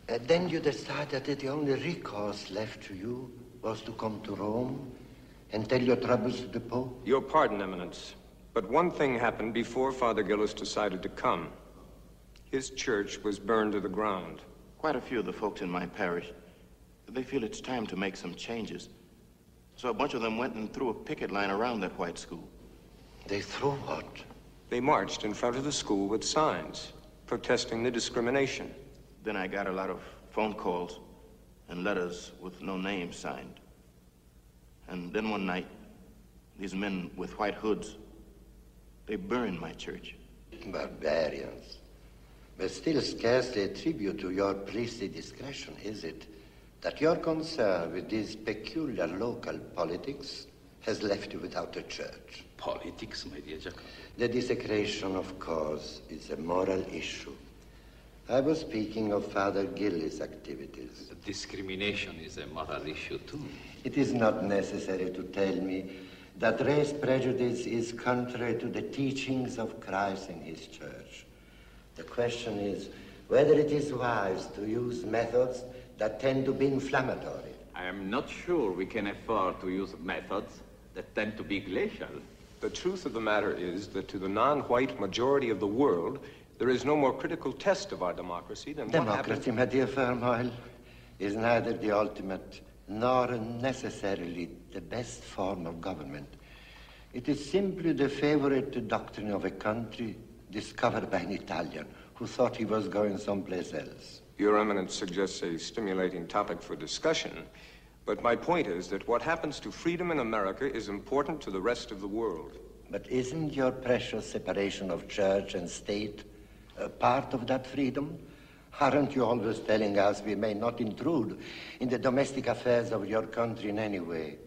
[SPEAKER 8] Then you decided that the only recourse left to you was to come to Rome and tell your troubles to the Pope?
[SPEAKER 6] Your pardon, Eminence, but one thing happened before Father Gillis decided to come. His church was burned to the ground.
[SPEAKER 11] Quite a few of the folks in my parish, they feel it's time to make some changes. So a bunch of them went and threw a picket line around that white school.
[SPEAKER 8] They threw what?
[SPEAKER 6] They marched in front of the school with signs, protesting the discrimination.
[SPEAKER 11] Then I got a lot of phone calls and letters with no names signed. And then one night, these men with white hoods, they burned my church.
[SPEAKER 8] Barbarians. But still scarcely a tribute to your priestly discretion, is it, that your concern with these peculiar local politics has left you without a church?
[SPEAKER 20] Politics, my dear Jacob?
[SPEAKER 8] The desecration, of course, is a moral issue. I was speaking of Father Gillis' activities.
[SPEAKER 20] The discrimination is a moral issue, too.
[SPEAKER 8] It is not necessary to tell me that race prejudice is contrary to the teachings of Christ and his church. The question is whether it is wise to use methods that tend to be inflammatory.
[SPEAKER 20] I am not sure we can afford to use methods that tend to be glacial.
[SPEAKER 6] The truth of the matter is that to the non-white majority of the world, there is no more critical test of our democracy than
[SPEAKER 8] Democracy, my dear Fermor, is neither the ultimate nor necessarily the best form of government. It is simply the favorite doctrine of a country discovered by an Italian who thought he was going someplace else.
[SPEAKER 6] Your Eminence suggests a stimulating topic for discussion, but my point is that what happens to freedom in America is important to the rest of the world.
[SPEAKER 8] But isn't your precious separation of church and state a part of that freedom? Aren't you always telling us we may not intrude in the domestic affairs of your country in any way?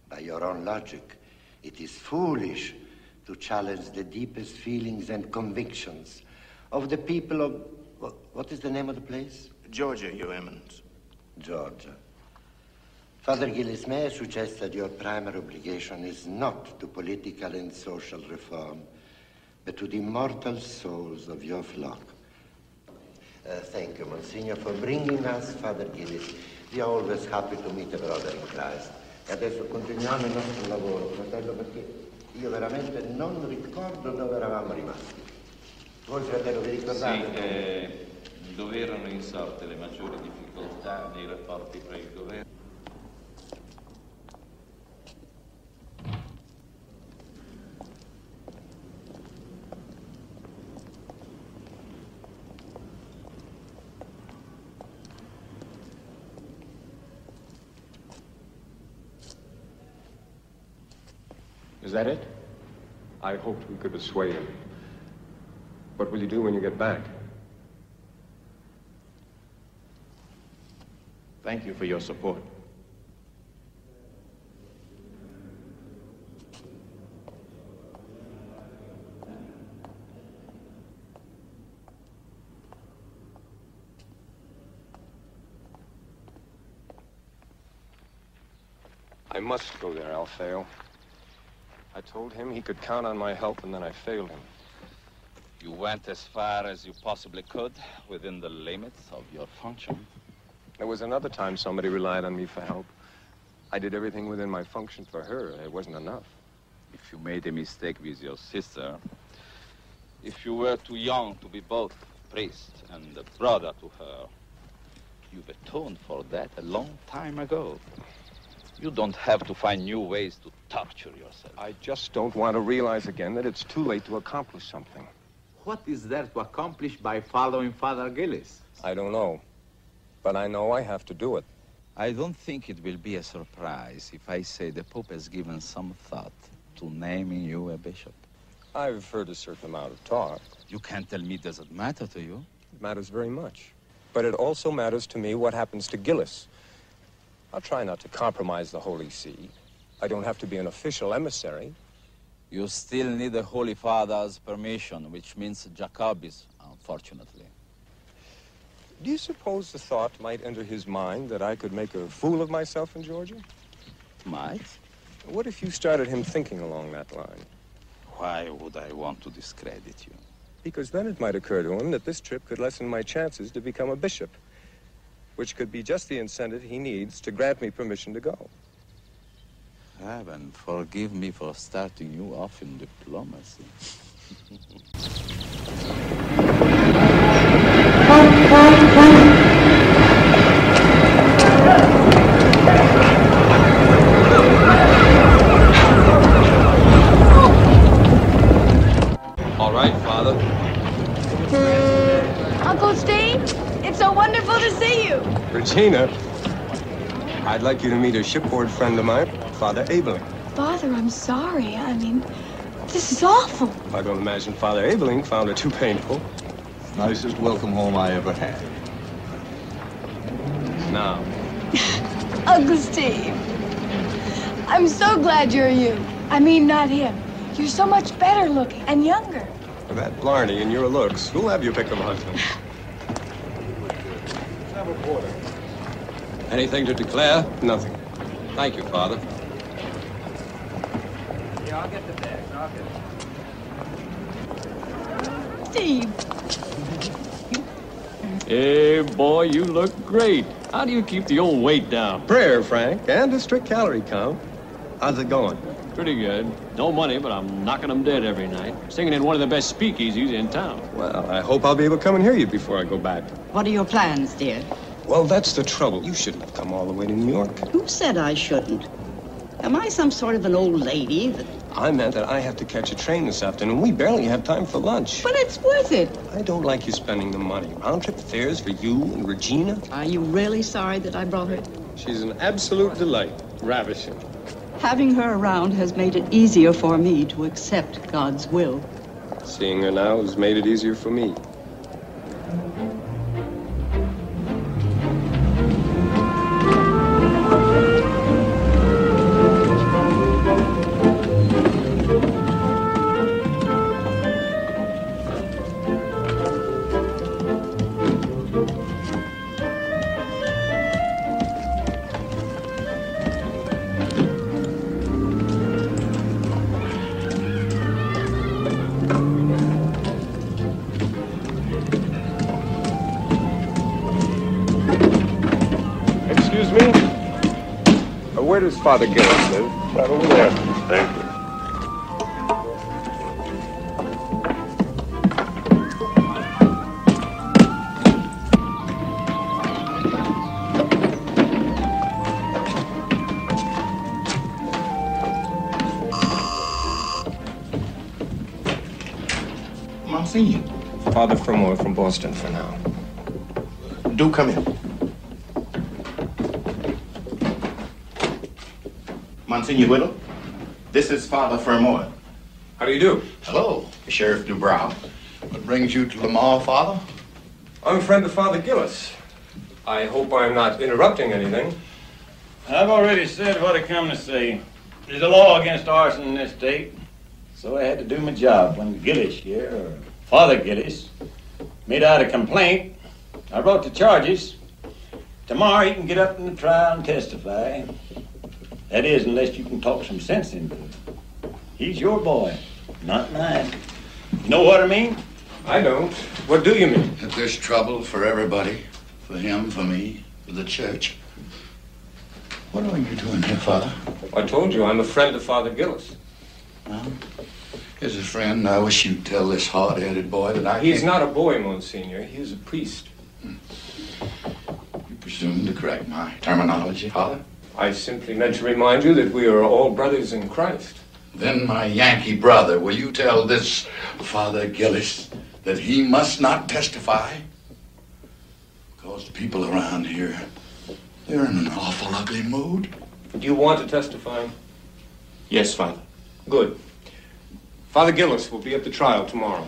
[SPEAKER 8] By your own logic, it is foolish to challenge the deepest feelings and convictions of the people of What is the name of the place?
[SPEAKER 11] Geórgia, Your Eminence.
[SPEAKER 8] Geórgia. Father Gillis, may I suggest that your primary obligation is not to political and social reform, but to the immortal souls of your flock. Thank you, Monsignor, for bringing us Father Gillis. We are always happy to meet a brother in Christ. E adesso continuiamo il nostro lavoro, fratello, perché io veramente non ricordo dove eravamo rimasti. Voi, fratello, vi ricordate?
[SPEAKER 20] Sì, dove erano insorte le maggiori difficoltà nei rapporti tra il governo.
[SPEAKER 6] Is that it? I hoped we could persuade him. What will you do when you get back?
[SPEAKER 11] Thank you for your support.
[SPEAKER 6] I must go there, I'll fail. I told him he could count on my help, and then I failed him.
[SPEAKER 20] You went as far as you possibly could within the limits of your function.
[SPEAKER 6] There was another time somebody relied on me for help. I did everything within my function for her. It wasn't enough.
[SPEAKER 20] If you made a mistake with your sister, if you were too young to be both priest and a brother to her, you've atoned for that a long time ago. You don't have to find new ways to torture yourself.
[SPEAKER 6] I just don't want to realize again that it's too late to accomplish something.
[SPEAKER 20] What is there to accomplish by following Father Gillis?
[SPEAKER 6] I don't know, but I know I have to do it.
[SPEAKER 20] I don't think it will be a surprise if I say the Pope has given some thought to naming you a bishop.
[SPEAKER 6] I've heard a certain amount of talk.
[SPEAKER 20] You can't tell me it doesn't matter to you.
[SPEAKER 6] It matters very much. But it also matters to me what happens to Gillis. I'll try not to compromise the Holy See. I don't have to be an official emissary.
[SPEAKER 20] You still need the Holy Father's permission, which means Jacobi's, unfortunately.
[SPEAKER 6] Do you suppose the thought might enter his mind that I could make a fool of myself in Georgia?
[SPEAKER 20] Might?
[SPEAKER 6] What if you started him thinking along that line?
[SPEAKER 20] Why would I want to discredit you?
[SPEAKER 6] Because then it might occur to him that this trip could lessen my chances to become a bishop, which could be just the incentive he needs to grant me permission to go.
[SPEAKER 20] Heaven, forgive me for starting you off in diplomacy.
[SPEAKER 6] All right, Father.
[SPEAKER 9] Uncle Steve, it's so wonderful to see you.
[SPEAKER 6] Regina, I'd like you to meet a shipboard friend of mine, Father Abeling.
[SPEAKER 9] Father, I'm sorry. I mean, this is awful.
[SPEAKER 6] I don't imagine Father Abeling found it too painful.
[SPEAKER 14] Nicest welcome home I ever had.
[SPEAKER 6] Now.
[SPEAKER 9] Uncle Steve, I'm so glad you're you. I mean, not him. You're so much better looking and younger.
[SPEAKER 6] For that Blarney and your looks, who'll have your pick of husbands? Anything to declare? Nothing. Thank you, Father.
[SPEAKER 13] Yeah, I'll get the bags. I'll get
[SPEAKER 9] Steve.
[SPEAKER 22] Hey, boy, you look great. How do you keep the old weight down?
[SPEAKER 6] Prayer, Frank, and a strict calorie count. How's it going?
[SPEAKER 22] Pretty good. No money, but I'm knocking them dead every night. Singing in one of the best speakeasies in town.
[SPEAKER 6] Well, I hope I'll be able to come and hear you before I go back.
[SPEAKER 24] What are your plans, dear?
[SPEAKER 6] Well, that's the trouble. You shouldn't have come all the way to New York.
[SPEAKER 24] Who said I shouldn't? Am I some sort of an old lady that...
[SPEAKER 6] I meant that I have to catch a train this afternoon. We barely have time for lunch.
[SPEAKER 24] But it's worth it.
[SPEAKER 6] I don't like you spending the money. Round-trip fares for you and Regina.
[SPEAKER 24] Are you really sorry that I brought her?
[SPEAKER 6] She's an absolute delight. Ravishing.
[SPEAKER 24] Having her around has made it easier for me to accept God's will.
[SPEAKER 6] Seeing her now has made it easier for me. Excuse me? Where does Father Gillis live?
[SPEAKER 10] Right over there. Thank you.
[SPEAKER 11] Monsignor.
[SPEAKER 6] Father Fremont from Boston for now.
[SPEAKER 11] Do come in. Monsignor Whittle, this is Father Fremont.
[SPEAKER 6] How do you do?
[SPEAKER 14] Hello, Sheriff Dubrow. What brings you to Lamar, Father?
[SPEAKER 6] I'm a friend of Father Gillis. I hope I'm not interrupting anything.
[SPEAKER 1] I've already said what I come to say. There's a law against arson in this state, so I had to do my job when Gillis here, or Father Gillis, made out a complaint. I wrote the charges. Tomorrow he can get up in the trial and testify. That is, unless you can talk some sense into him. He's your boy, not mine. You know what I mean?
[SPEAKER 6] I don't. What do you mean?
[SPEAKER 14] That there's trouble for everybody. For him, for me, for the church. What are you doing here, Father?
[SPEAKER 6] I told you, I'm a friend of Father Gillis.
[SPEAKER 14] Well, as a friend, I wish you'd tell this hard-headed boy that
[SPEAKER 6] He's not a boy, Monsignor. He is a priest.
[SPEAKER 14] You presume to correct my terminology, Father?
[SPEAKER 6] I simply meant to remind you that we are all brothers in Christ.
[SPEAKER 14] Then, my Yankee brother, will you tell this Father Gillis that he must not testify? Because the people around here, they're in an awful ugly mood.
[SPEAKER 6] Do you want to testify?
[SPEAKER 11] Yes, Father.
[SPEAKER 6] Good. Father Gillis will be at the trial tomorrow.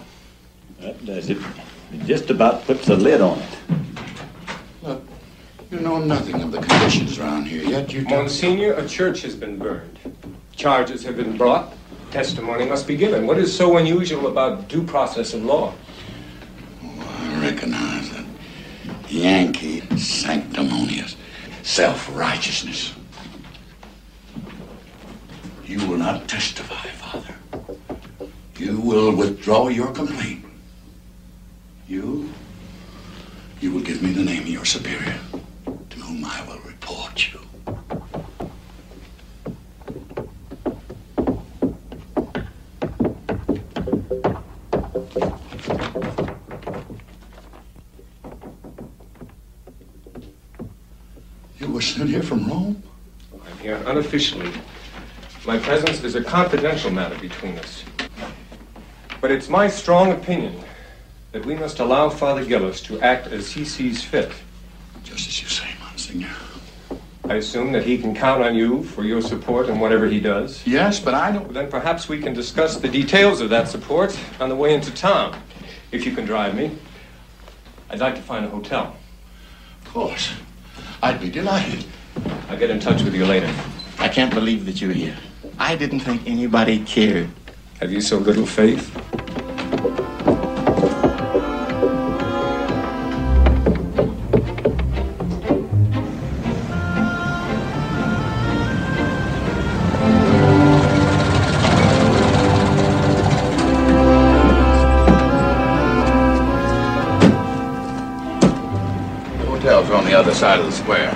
[SPEAKER 1] That does it. It just about puts a lid on it.
[SPEAKER 14] Look, you know nothing of the conditions around here, yet you tell
[SPEAKER 6] Monsignor, a church has been burned. Charges have been brought. Testimony must be given. What is so unusual about due process of law?
[SPEAKER 14] I recognize that Yankee sanctimonious self-righteousness. You will not testify, Father. You will withdraw your complaint. You will give me the name of your superior, to whom I will report you. You were sent here from Rome?
[SPEAKER 6] I'm here unofficially. My presence is a confidential matter between us. But it's my strong opinion that we must allow Father Gillis to act as he sees fit.
[SPEAKER 14] Just as you say, Monsignor.
[SPEAKER 6] I assume that he can count on you for your support in whatever he does.
[SPEAKER 14] Yes, but I don't...
[SPEAKER 6] Well, then perhaps we can discuss the details of that support on the way into town, if you can drive me. I'd like to find a hotel.
[SPEAKER 14] Of course. I'd be delighted.
[SPEAKER 6] I'll get in touch with you later.
[SPEAKER 11] I can't believe that you're here. I didn't think anybody cared.
[SPEAKER 6] Have you so little faith?
[SPEAKER 14] The hotel's on the other side of the square.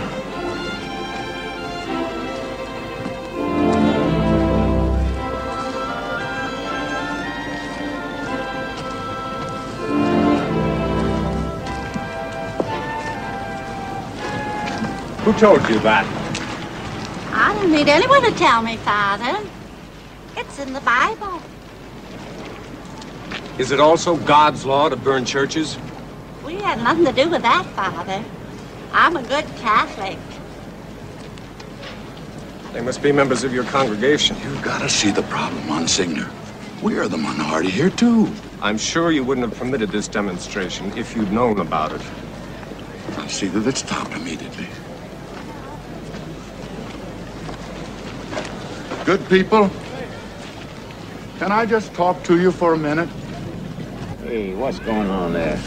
[SPEAKER 6] Who told you that?
[SPEAKER 7] I don't need anyone to tell me, Father. It's in the Bible.
[SPEAKER 6] Is it also God's law to burn churches?
[SPEAKER 7] We had nothing to do with that, Father. I'm a good Catholic.
[SPEAKER 6] They must be members of your congregation.
[SPEAKER 14] You've got to see the problem, Monsignor. We are the minority here, too.
[SPEAKER 6] I'm sure you wouldn't have permitted this demonstration if you'd known about it.
[SPEAKER 14] I'll see that it stopped immediately. Good people, can I just talk to you for a minute?
[SPEAKER 1] Hey, what's going on there?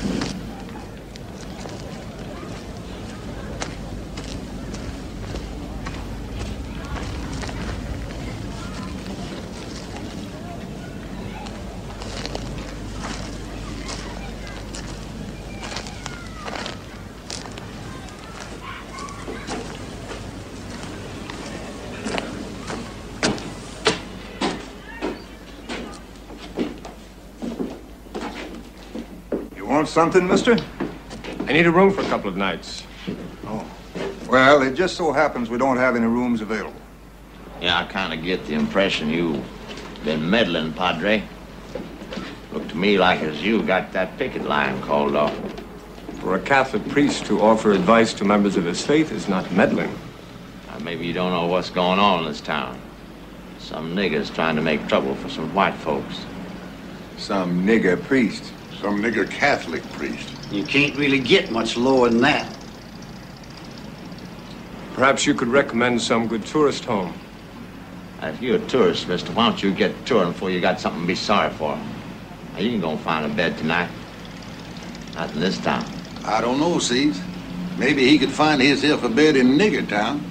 [SPEAKER 12] Want something, mister?
[SPEAKER 6] I need a room for a couple of nights.
[SPEAKER 12] Oh. Well, it just so happens we don't have any rooms available.
[SPEAKER 16] Yeah, I kind of get the impression you've been meddling, Padre. Looked to me like as you got that picket line called off.
[SPEAKER 6] For a Catholic priest to offer advice to members of his faith is not meddling.
[SPEAKER 16] Maybe you don't know what's going on in this town. Some niggers trying to make trouble for some white folks.
[SPEAKER 12] Some nigger priest.
[SPEAKER 14] Some nigger Catholic priest.
[SPEAKER 17] You can't really get much lower than that.
[SPEAKER 6] Perhaps you could recommend some good tourist home.
[SPEAKER 16] If you're a tourist, mister, why don't you get touring before you got something to be sorry for? Now, you ain't gonna find a bed tonight. Not in this town.
[SPEAKER 14] I don't know, Seeds. Maybe he could find himself a bed in nigger town.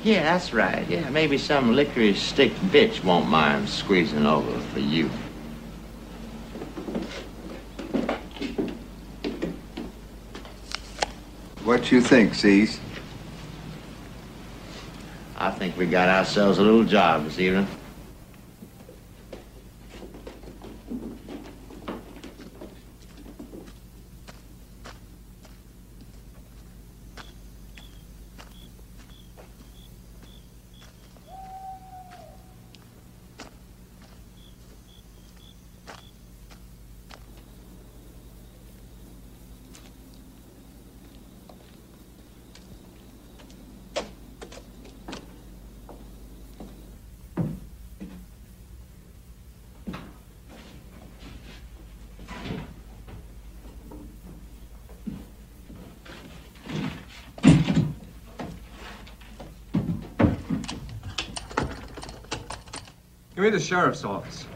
[SPEAKER 16] Yeah, that's right. Yeah, maybe some licorice stick bitch won't mind squeezing over for you.
[SPEAKER 12] What you think, Seeds?
[SPEAKER 16] I think we got ourselves a little job this evening.
[SPEAKER 6] Give me the sheriff's office.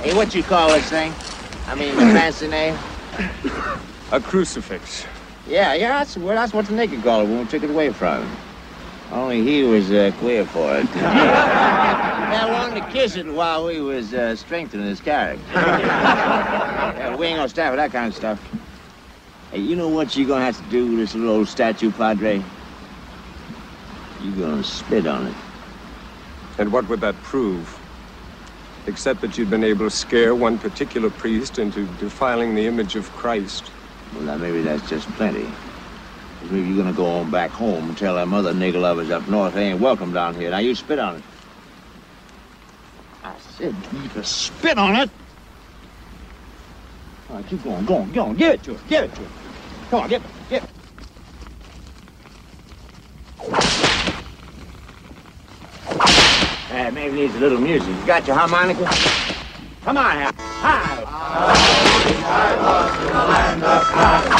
[SPEAKER 16] Hey, what you call this thing? I mean, the fancy name?
[SPEAKER 6] A crucifix.
[SPEAKER 16] Yeah, that's what the nigger called it when we took it away from him. Only he was queer for it. I wanted to kiss it while we was strengthening his character. Yeah, we ain't gonna stand for that kind of stuff. Hey, you know what you're gonna have to do with this little old statue, Padre? You're gonna spit on it.
[SPEAKER 6] And what would that prove? Except that you'd been able to scare one particular priest into defiling the image of Christ.
[SPEAKER 16] Well, now, maybe that's just plenty. Maybe you're gonna go on back home and tell them other nigger lovers up north they ain't welcome down here. Now, you spit on it. I said you to spit on it. All right, keep going, go on. Give it to her, give it to her. Come on, give it. Maybe needs a little music. You got your harmonica? Come on, Hal. Hi. I was in the land of cotton,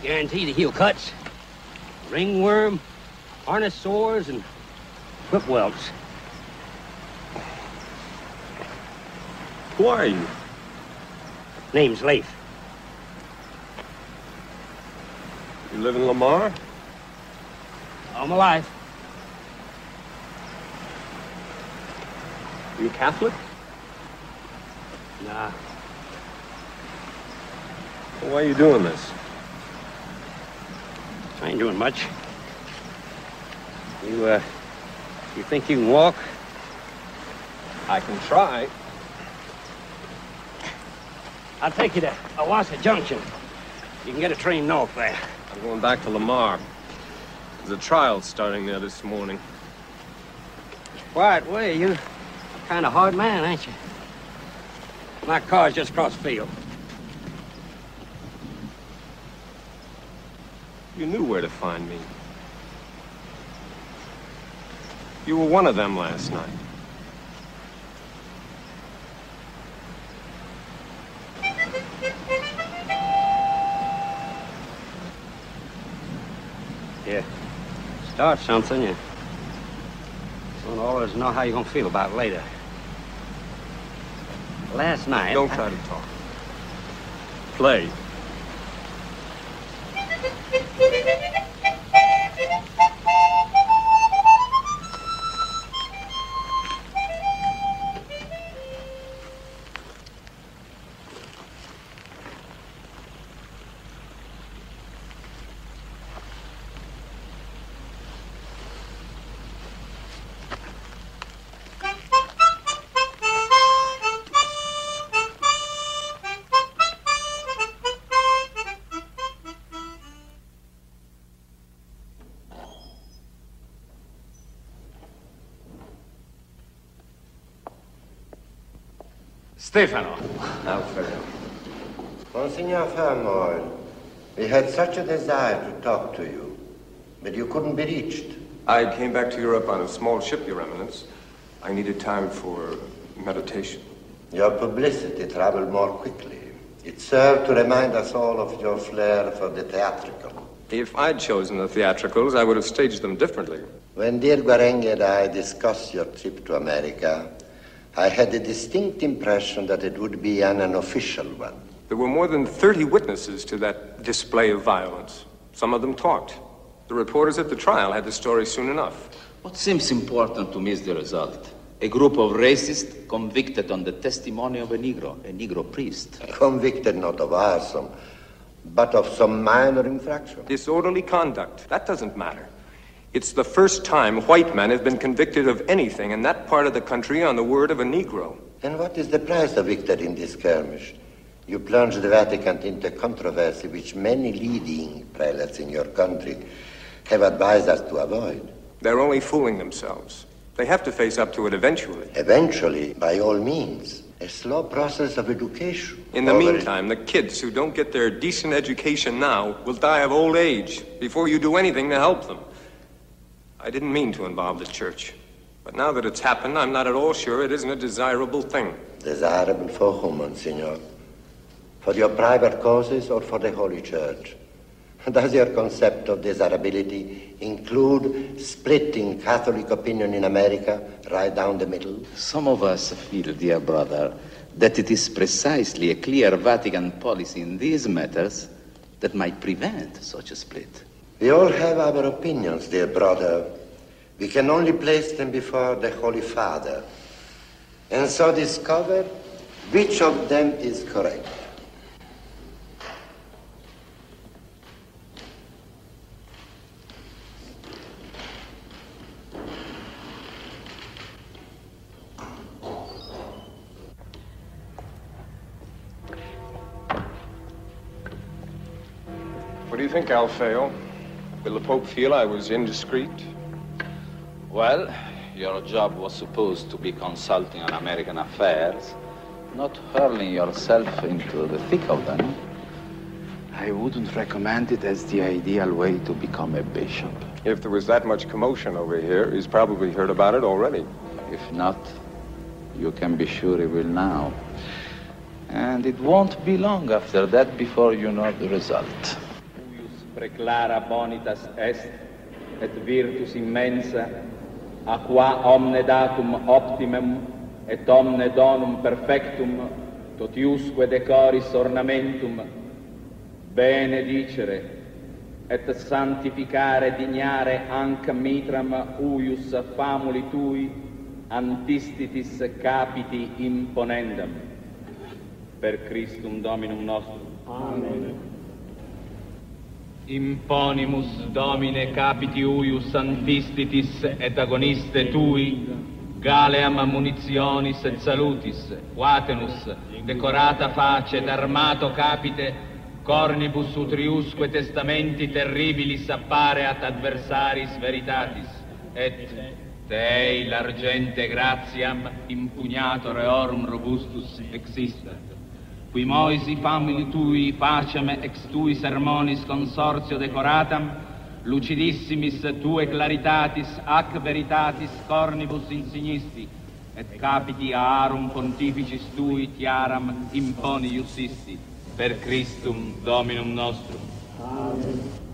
[SPEAKER 3] Guarantee to heal cuts, ringworm, harness sores, and whip welts.
[SPEAKER 6] Who are you?
[SPEAKER 3] Name's Leif.
[SPEAKER 6] You live in Lamar?
[SPEAKER 3] All my life.
[SPEAKER 6] You Catholic?
[SPEAKER 3] Nah.
[SPEAKER 6] Well, why are you doing this?
[SPEAKER 3] I ain't doing much. You think you can walk?
[SPEAKER 6] I can try.
[SPEAKER 3] I'll take you to Awassa Junction. You can get a train north there.
[SPEAKER 6] I'm going back to Lamar. There's a trial starting there this morning.
[SPEAKER 3] Quiet way, you're kind of hard man, ain't you? My car's just across the field.
[SPEAKER 6] You knew where to find me. You were one of them last night.
[SPEAKER 3] Yeah. Start something, you don't always know how you're gonna feel about it later. Last night...
[SPEAKER 6] Don't try to talk. Play.
[SPEAKER 22] Stefano.
[SPEAKER 8] Alfredo. Monsignor Fermoil, we had such a desire to talk to you, but you couldn't be reached.
[SPEAKER 6] I came back to Europe on a small ship, Your Eminence. I needed time for meditation.
[SPEAKER 8] Your publicity traveled more quickly. It served to remind us all of your flair for the theatrical.
[SPEAKER 6] If I'd chosen the theatricals, I would have staged them differently.
[SPEAKER 8] When dear Guarenghi and I discussed your trip to America, I had a distinct impression that it would be an unofficial one.
[SPEAKER 6] There were more than 30 witnesses to that display of violence. Some of them talked. The reporters at the trial had the story soon enough.
[SPEAKER 2] What seems important to me is the result. A group of racists convicted on the testimony of a Negro priest.
[SPEAKER 8] Convicted not of arson, but of some minor infraction.
[SPEAKER 6] Disorderly conduct. That doesn't matter. It's the first time white men have been convicted of anything in that part of the country on the word of a Negro.
[SPEAKER 8] And what is the price of victory in this skirmish? You plunge the Vatican into controversy which many leading prelates in your country have advised us to avoid.
[SPEAKER 6] They're only fooling themselves. They have to face up to it eventually.
[SPEAKER 8] Eventually, by all means. A slow process of education.
[SPEAKER 6] In the meantime, the kids who don't get their decent education now will die of old age before you do anything to help them. I didn't mean to involve the church. But now that it's happened, I'm not at all sure it isn't a desirable thing.
[SPEAKER 8] Desirable for whom, Monsignor? For your private causes or for the Holy Church? Does your concept of desirability include splitting Catholic opinion in America right down the middle?
[SPEAKER 2] Some of us feel, dear brother, that it is precisely a clear Vatican policy in these matters that might prevent such a split.
[SPEAKER 8] We all have our opinions, dear brother. We can only place them before the Holy Father, and so discover which of them is correct.
[SPEAKER 6] What do you think, Alfeo? Will the Pope feel I was indiscreet?
[SPEAKER 20] Well, your job was supposed to be consulting on American affairs, not hurling yourself into the thick of them. I wouldn't recommend it as the ideal way to become a bishop.
[SPEAKER 6] If there was that much commotion over here, he's probably heard about it already.
[SPEAKER 20] If not, you can be sure he will now. And it won't be long after that before you know the result.
[SPEAKER 15] Preclara bonitas est, et virtus immensa, a qua omne datum optimum, et omne donum perfectum, totiusque decoris ornamentum, benedicere, et sanctificare dignare anc mitram uius famuli tui, antistitis capiti imponendam. Per Christum Dominum nostrum. Amen. Imponimus Domine capiti uius antistitis et agoniste tui, Galeam munitionis et salutis, Vatenus, decorata face et armato capite, cornibus utriusque testamenti terribilis appareat adversaris veritatis, et Dei largente gratiam impugnator eorum robustus existat. Qui Moisi famili tui facem ex tui sermonis consortio decoratam, lucidissimis tue claritatis ac veritatis cornibus insignisti, et capiti arum pontificis tui tiaram imponi iussisti, per Christum Dominum nostrum. Amen.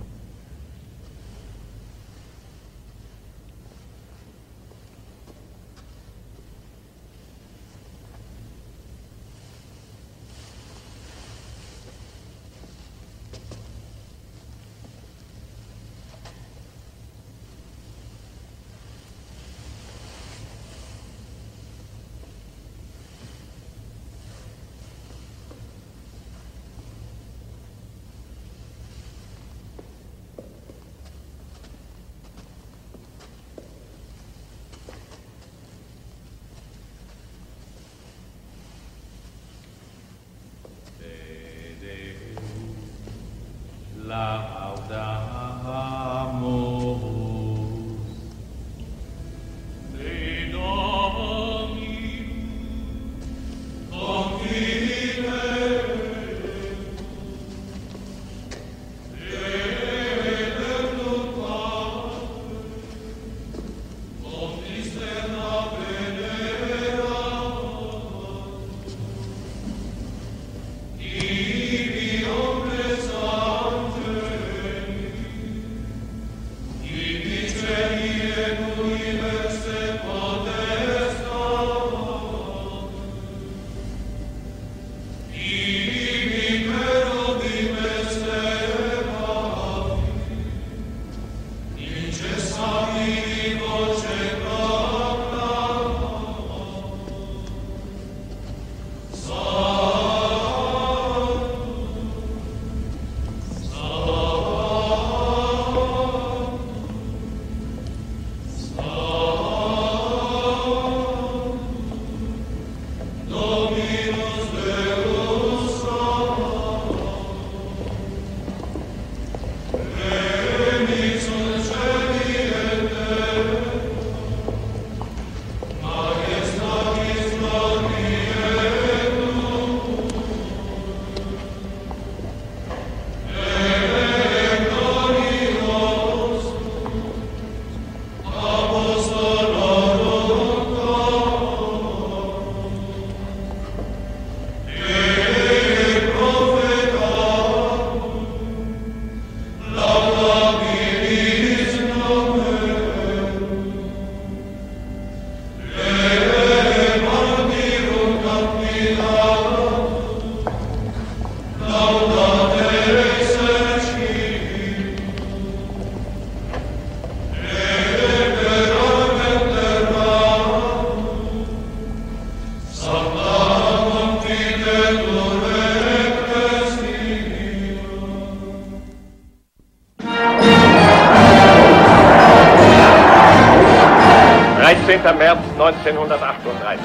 [SPEAKER 6] 1938.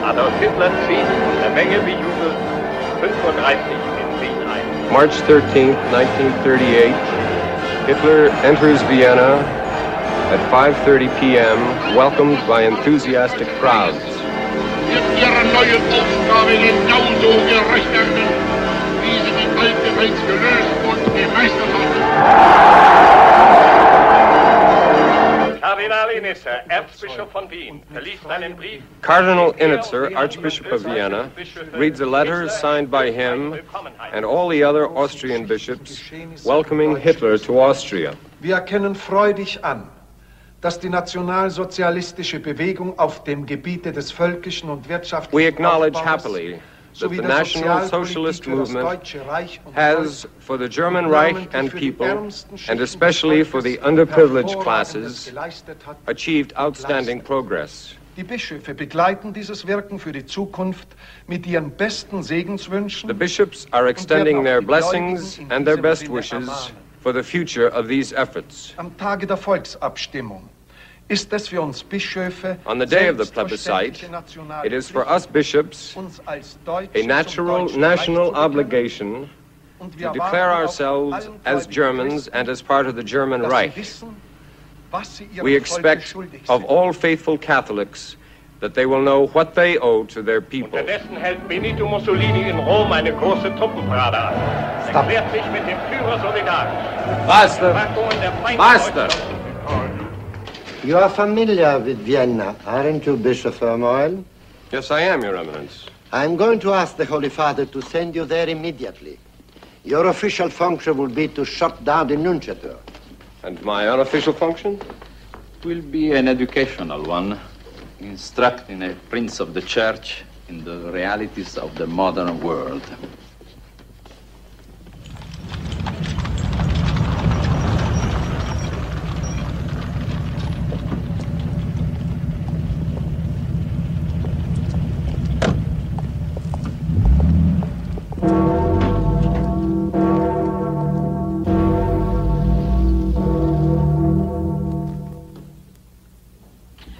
[SPEAKER 6] Adolf Hitler zieht der Menge bejubelt 35 in Wien ein. March 13, 1938, Hitler enters Vienna at 5:30 p.m., welcomed by enthusiastic crowds.
[SPEAKER 5] Wird ihrer neuen Aufgabe genauso gerecht werden, wie sie die alte bereits gelöst und gemeistert hatten.
[SPEAKER 6] Cardinal Initzer, Archbishop of Vienna, reads a letter signed by him and all the other Austrian bishops welcoming Hitler to Austria.
[SPEAKER 18] Wir erkennen freudig an, dass die nationalsozialistische Bewegung auf dem Gebiete des völkischen und wirtschaftlichen
[SPEAKER 6] We acknowledge happily that the National Socialist movement has, for the German Reich and people, and especially for the underprivileged classes, achieved outstanding progress.
[SPEAKER 18] Die Bischöfe begleiten dieses Wirken für die Zukunft mit ihren besten Segenswünschen.
[SPEAKER 6] The bishops are extending their blessings and their best wishes for the future of these efforts.
[SPEAKER 18] Am Tage der Volksabstimmung ist es für uns Bischöfe,
[SPEAKER 6] on the day of the plebiscite, it is for us bishops a natural national obligation to declare ourselves as Germans and as part of the German Reich. We expect of all faithful Catholics that they will know what they owe to their people.
[SPEAKER 5] Unterdessen hält Benito Mussolini in Rom eine große Truppenparade ab. Erklärt sich mit dem Führer solidarisch.
[SPEAKER 6] Master!
[SPEAKER 8] You are familiar with Vienna, aren't you, Bishop Vermoil?
[SPEAKER 6] Yes, I am, Your Eminence.
[SPEAKER 8] I'm going to ask the Holy Father to send you there immediately. Your official function will be to shut down the nunciature.
[SPEAKER 6] And my unofficial function?
[SPEAKER 2] Will be an educational one, instructing a prince of the church in the realities of the modern world.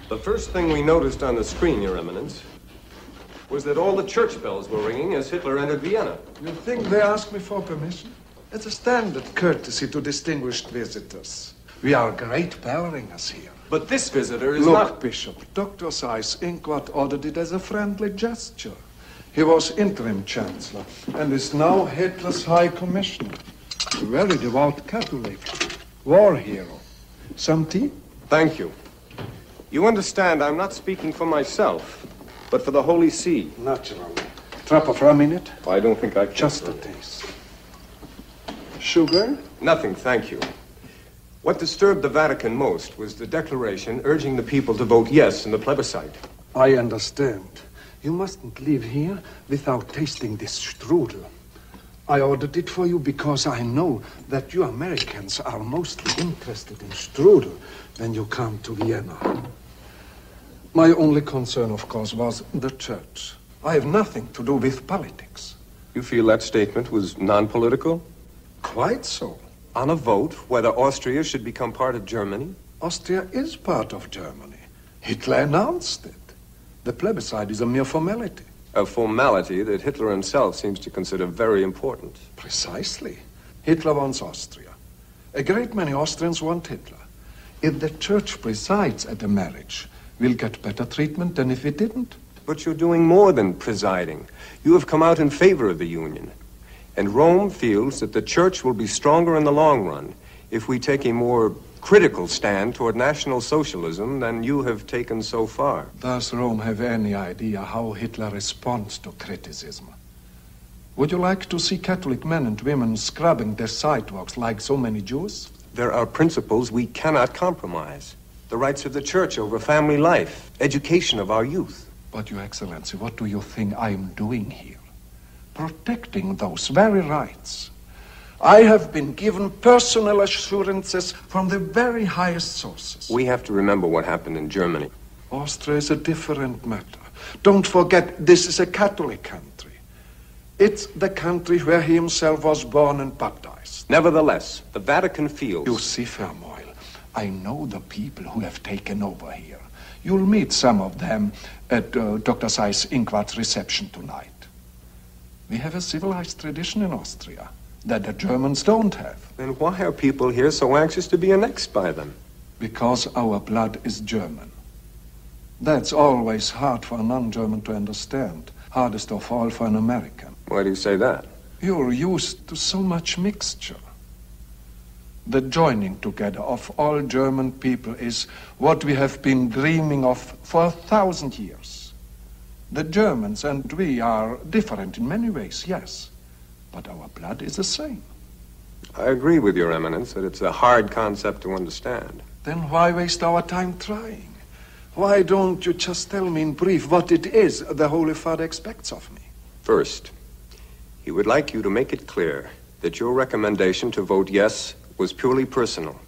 [SPEAKER 6] The first thing we noticed on the screen, Your Eminence, was that all the church bells were ringing as Hitler entered Vienna.
[SPEAKER 18] You think they asked me for permission? It's a standard courtesy to distinguished visitors. We are great bellringers here.
[SPEAKER 6] But this visitor is
[SPEAKER 18] Look,
[SPEAKER 6] not...
[SPEAKER 18] Bishop, Dr. Seyss-Inquart ordered it as a friendly gesture. He was interim chancellor and is now Hitler's high commissioner. A very devout Catholic. War hero. Some tea?
[SPEAKER 6] Thank you. You understand, I'm not speaking for myself, but for the Holy See.
[SPEAKER 18] Naturally. Drop of rum in it?
[SPEAKER 6] I don't think I can.
[SPEAKER 18] Just a taste. Sugar?
[SPEAKER 6] Nothing, thank you. What disturbed the Vatican most was the declaration urging the people to vote yes in the plebiscite.
[SPEAKER 18] I understand. You mustn't leave here without tasting this strudel. I ordered it for you because I know that you Americans are mostly interested in strudel when you come to Vienna. My only concern, of course, was the church. I have nothing to do with politics.
[SPEAKER 6] You feel that statement was non-political?
[SPEAKER 18] Quite so.
[SPEAKER 6] On a vote whether Austria should become part of Germany?
[SPEAKER 18] Austria is part of Germany. Hitler announced it. The plebiscite is a mere formality.
[SPEAKER 6] A formality that Hitler himself seems to consider very important.
[SPEAKER 18] Precisely. Hitler wants Austria. A great many Austrians want Hitler. If the church presides at a marriage, we'll get better treatment than if it didn't.
[SPEAKER 6] But you're doing more than presiding. You have come out in favor of the union. And Rome feels that the church will be stronger in the long run if we take a more critical stand toward National Socialism than you have taken so far.
[SPEAKER 18] Does Rome have any idea how Hitler responds to criticism? Would you like to see Catholic men and women scrubbing their sidewalks like so many Jews?
[SPEAKER 6] There are principles we cannot compromise. The rights of the church over family life, education of our youth.
[SPEAKER 18] But, Your Excellency, what do you think I'm doing here? Protecting those very rights. I have been given personal assurances from the very highest sources.
[SPEAKER 6] We have to remember what happened in Germany.
[SPEAKER 18] Austria is a different matter. Don't forget, this is a Catholic country. It's the country where he himself was born and baptized.
[SPEAKER 6] Nevertheless, the Vatican feels...
[SPEAKER 18] You see, Vermoil, I know the people who have taken over here. You'll meet some of them at Dr. Seyss Inquart's reception tonight. We have a civilized tradition in Austria that the Germans don't have.
[SPEAKER 6] Then why are people here so anxious to be annexed by them?
[SPEAKER 18] Because our blood is German. That's always hard for a non-German to understand. Hardest of all for an American.
[SPEAKER 6] Why do you say that?
[SPEAKER 18] You're used to so much mixture. The joining together of all German people is what we have been dreaming of for 1,000 years. The Germans and we are different in many ways, yes. But our blood is the same.
[SPEAKER 6] I agree with Your Eminence that it's a hard concept to understand.
[SPEAKER 18] Then why waste our time trying? Why don't you just tell me in brief what it is the Holy Father expects of me?
[SPEAKER 6] First, he would like you to make it clear that your recommendation to vote yes was purely personal,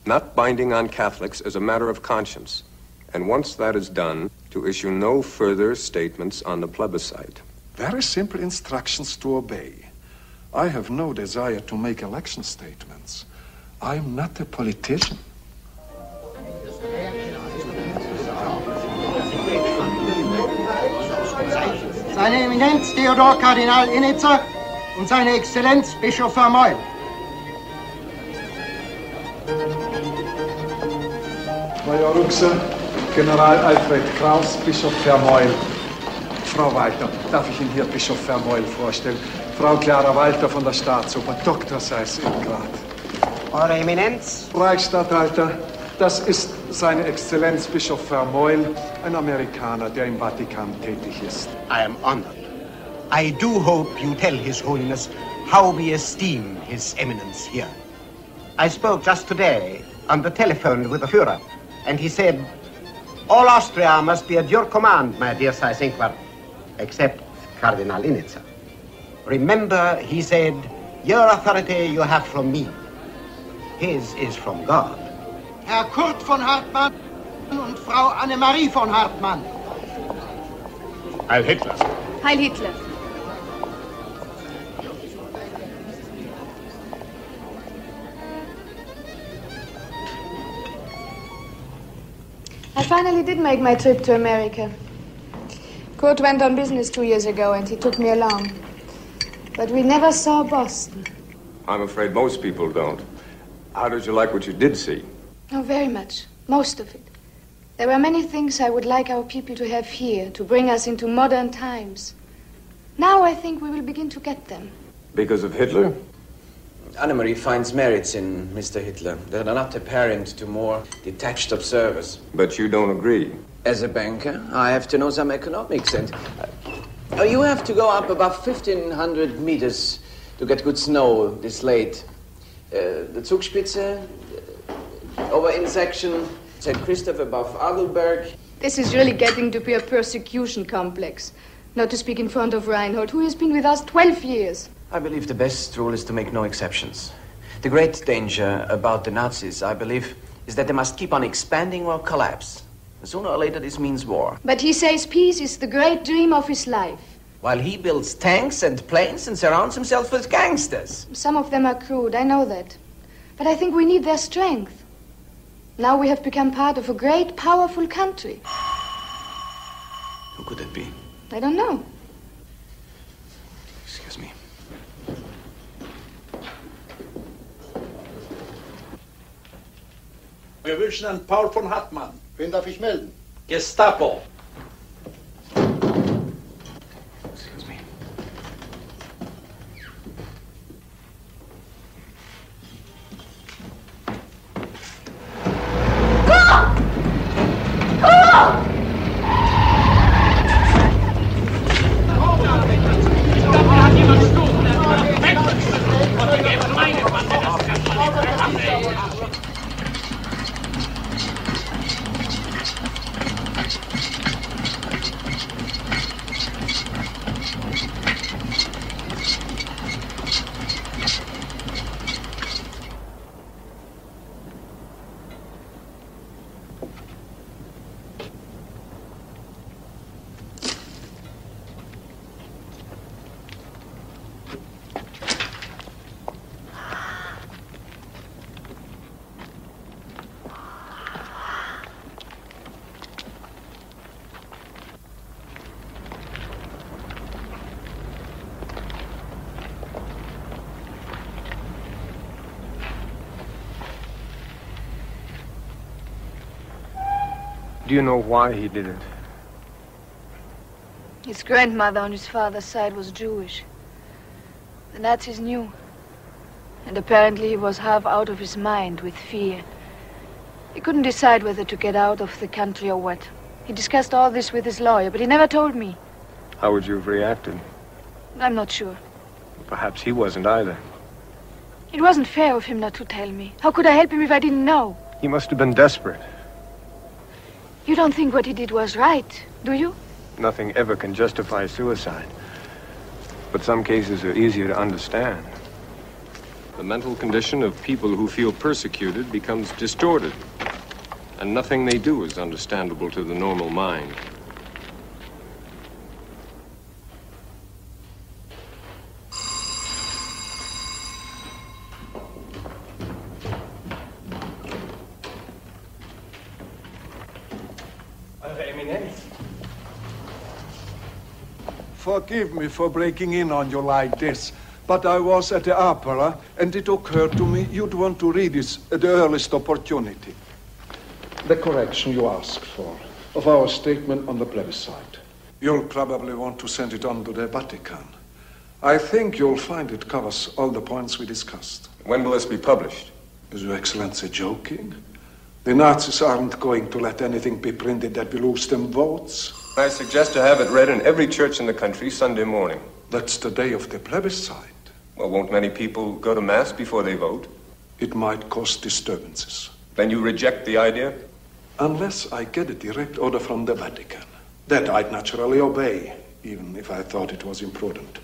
[SPEAKER 6] not binding on Catholics as a matter of conscience. And once that is done, to issue no further statements on the plebiscite.
[SPEAKER 18] Very simple instructions to obey. I have no desire to make election statements. I'm not a politician.
[SPEAKER 4] Seine Eminenz Theodor Kardinal Innitzer und seine Exzellenz Bischof Vermeul.
[SPEAKER 18] Major Ruxe, General Alfred Kraus, Bischof Vermeul. Frau Walter, darf ich Ihnen hier Bischof Vermeul vorstellen? Frau Clara Walter von der Staatsoper, Dr. Seyss Inquart.
[SPEAKER 4] Eure Eminenz.
[SPEAKER 18] Reichsstatthalter, das ist seine Exzellenz Bischof Vermeul, ein Amerikaner, der im Vatikan tätig ist.
[SPEAKER 8] I am honored. I do hope you tell His Holiness how we esteem His Eminence here. I spoke just today on the telephone with the Führer, and he said, all Austria must be at your command, my dear Seyss Inquart, except Cardinal Innitzer. Remember, he said, your authority you have from me. His is from God.
[SPEAKER 4] Herr Kurt von Hartmann und Frau Annemarie von Hartmann.
[SPEAKER 10] Heil Hitler.
[SPEAKER 9] Heil Hitler. I finally did make my trip to America. Kurt went on business 2 years ago and he took me along. But we never saw Boston.
[SPEAKER 6] I'm afraid most people don't. How did you like what you did see?
[SPEAKER 9] Oh, very much. Most of it. There were many things I would like our people to have here, to bring us into modern times. Now I think we will begin to get them.
[SPEAKER 6] Because of Hitler?
[SPEAKER 13] Annemarie finds merits in Mr. Hitler that are not apparent to more detached observers.
[SPEAKER 6] But you don't agree.
[SPEAKER 13] As a banker, I have to know some economics, and you have to go up above 1,500 meters to get good snow this late. The Zugspitze, over in section, St. Christoph above Adelberg.
[SPEAKER 9] This is really getting to be a persecution complex. Not to speak in front of Reinhold, who has been with us 12 years.
[SPEAKER 13] I believe the best rule is to make no exceptions. The great danger about the Nazis, I believe, is that they must keep on expanding or collapse. Sooner or later, this means war.
[SPEAKER 9] But he says peace is the great dream of his life.
[SPEAKER 13] While he builds tanks and planes and surrounds himself with gangsters.
[SPEAKER 9] Some of them are crude, I know that. But I think we need their strength. Now we have become part of a great, powerful country.
[SPEAKER 13] Who could it be?
[SPEAKER 9] I don't know.
[SPEAKER 13] Excuse me.
[SPEAKER 14] Wir wünschen Herrn Paul von Hartmann.
[SPEAKER 4] Wen darf ich melden?
[SPEAKER 14] Gestapo.
[SPEAKER 13] Excuse me.
[SPEAKER 6] Do you know why he did it?
[SPEAKER 9] His grandmother on his father's side was Jewish. The Nazis knew. And apparently he was half out of his mind with fear. He couldn't decide whether to get out of the country or what. He discussed all this with his lawyer, but he never told me.
[SPEAKER 6] How would you have reacted?
[SPEAKER 9] I'm not sure.
[SPEAKER 6] Perhaps he wasn't either.
[SPEAKER 9] It wasn't fair of him not to tell me. How could I help him if I didn't know?
[SPEAKER 6] He must have been desperate.
[SPEAKER 9] You don't think what he did was right, do you?
[SPEAKER 6] Nothing ever can justify suicide. But some cases are easier to understand. The mental condition of people who feel persecuted becomes distorted. And nothing they do is understandable to the normal mind.
[SPEAKER 18] Forgive me for breaking in on you like this, but I was at the opera, and it occurred to me you'd want to read this at the earliest opportunity. The correction you asked for, of our statement on the plebiscite. You'll probably want to send it on to the Vatican. I think you'll find it covers all the points we discussed.
[SPEAKER 6] When will this be published?
[SPEAKER 18] Is Your Excellency joking? The Nazis aren't going to let anything be printed that will lose them votes.
[SPEAKER 6] I suggest to have it read in every church in the country Sunday morning.
[SPEAKER 18] That's the day of the plebiscite.
[SPEAKER 6] Well, won't many people go to Mass before they vote?
[SPEAKER 18] It might cause disturbances.
[SPEAKER 6] Then you reject the idea?
[SPEAKER 18] Unless I get a direct order from the Vatican. That I'd naturally obey, even if I thought it was imprudent.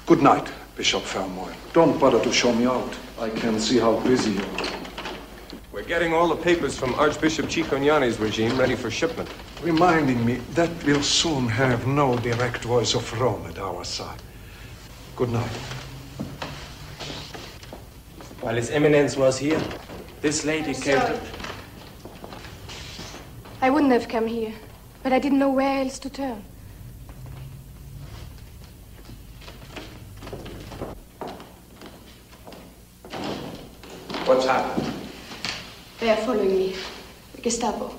[SPEAKER 18] Good night, Bishop Fermoy. Don't bother to show me out. I can see how busy you are.
[SPEAKER 6] We're getting all the papers from Archbishop Cicognani's regime ready for shipment.
[SPEAKER 18] Reminding me that we'll soon have no direct voice of Rome at our side. Good night.
[SPEAKER 19] While His Eminence was here, this lady came to...
[SPEAKER 9] I wouldn't have come here, but I didn't know where else to turn.
[SPEAKER 6] What's happened?
[SPEAKER 9] They are following me. The Gestapo.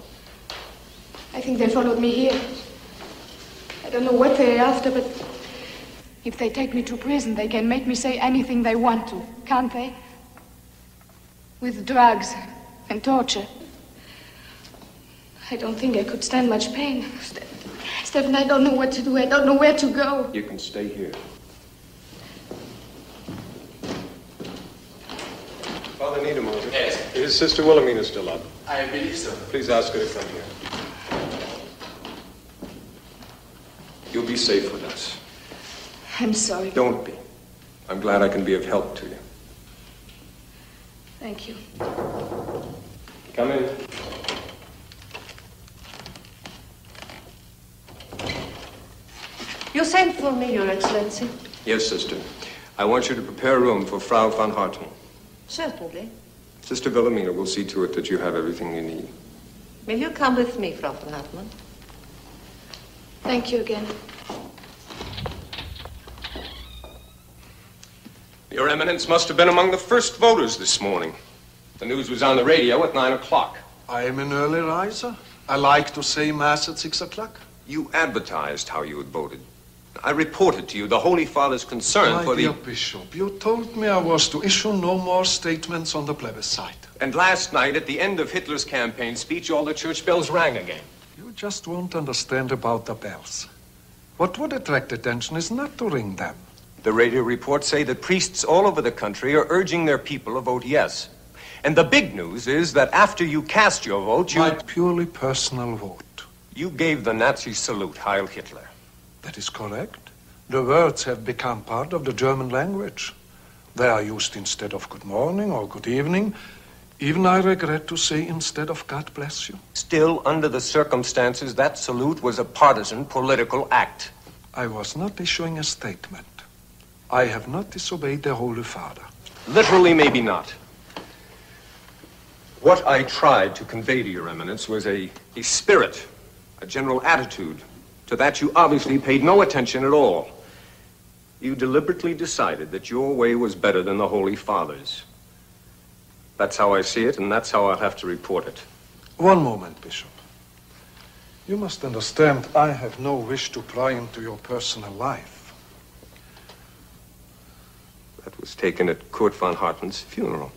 [SPEAKER 9] I think they followed me here. I don't know what they're after, but if they take me to prison, they can make me say anything they want to, can't they? With drugs and torture. I don't think I could stand much pain. Stephen, I don't know what to do. I don't know where to go.
[SPEAKER 6] You can stay here. Father Niedermoser.
[SPEAKER 19] Yes.
[SPEAKER 6] Is Sister Wilhelmina still up?
[SPEAKER 19] I believe so.
[SPEAKER 6] Please ask her to come here. You'll be safe with us.
[SPEAKER 9] I'm sorry.
[SPEAKER 6] Don't be. I'm glad I can be of help to you.
[SPEAKER 9] Thank you.
[SPEAKER 6] Come in.
[SPEAKER 21] You sent for me, Your Excellency.
[SPEAKER 6] Yes, Sister. I want you to prepare a room for Frau von Hartmann.
[SPEAKER 21] Certainly.
[SPEAKER 6] Sister Wilhelmina will see to it that you have everything you need.
[SPEAKER 21] Will you come with me, Frau von Hartmann?
[SPEAKER 9] Thank you again.
[SPEAKER 6] Your Eminence must have been among the first voters this morning. The news was on the radio at 9 o'clock.
[SPEAKER 18] I am an early riser. I like to say Mass at 6 o'clock.
[SPEAKER 6] You advertised how you had voted. I reported to you the Holy Father's concern for the...
[SPEAKER 18] My dear Bishop, you told me I was to issue no more statements on the plebiscite.
[SPEAKER 6] And last night, at the end of Hitler's campaign speech, all the church bells rang again.
[SPEAKER 18] You just won't understand about the bells. What would attract attention is not to ring them.
[SPEAKER 6] The radio reports say that priests all over the country are urging their people to vote yes. And the big news is that after you cast your vote,
[SPEAKER 18] My purely personal vote.
[SPEAKER 6] You gave the Nazi salute, Heil Hitler.
[SPEAKER 18] That is correct. The words have become part of the German language. They are used instead of good morning or good evening. Even I regret to say instead of God bless you.
[SPEAKER 6] Still, under the circumstances, that salute was a partisan political act.
[SPEAKER 18] I was not issuing a statement. I have not disobeyed the Holy Father.
[SPEAKER 6] Literally, maybe not. What I tried to convey to Your Eminence was a spirit, a general attitude. To that you obviously paid no attention at all. You deliberately decided that your way was better than the Holy Father's. That's how I see it, and that's how I'll have to report it.
[SPEAKER 18] One moment, Bishop. You must understand, I have no wish to pry into your personal life.
[SPEAKER 6] That was taken at Kurt von Hartmann's funeral.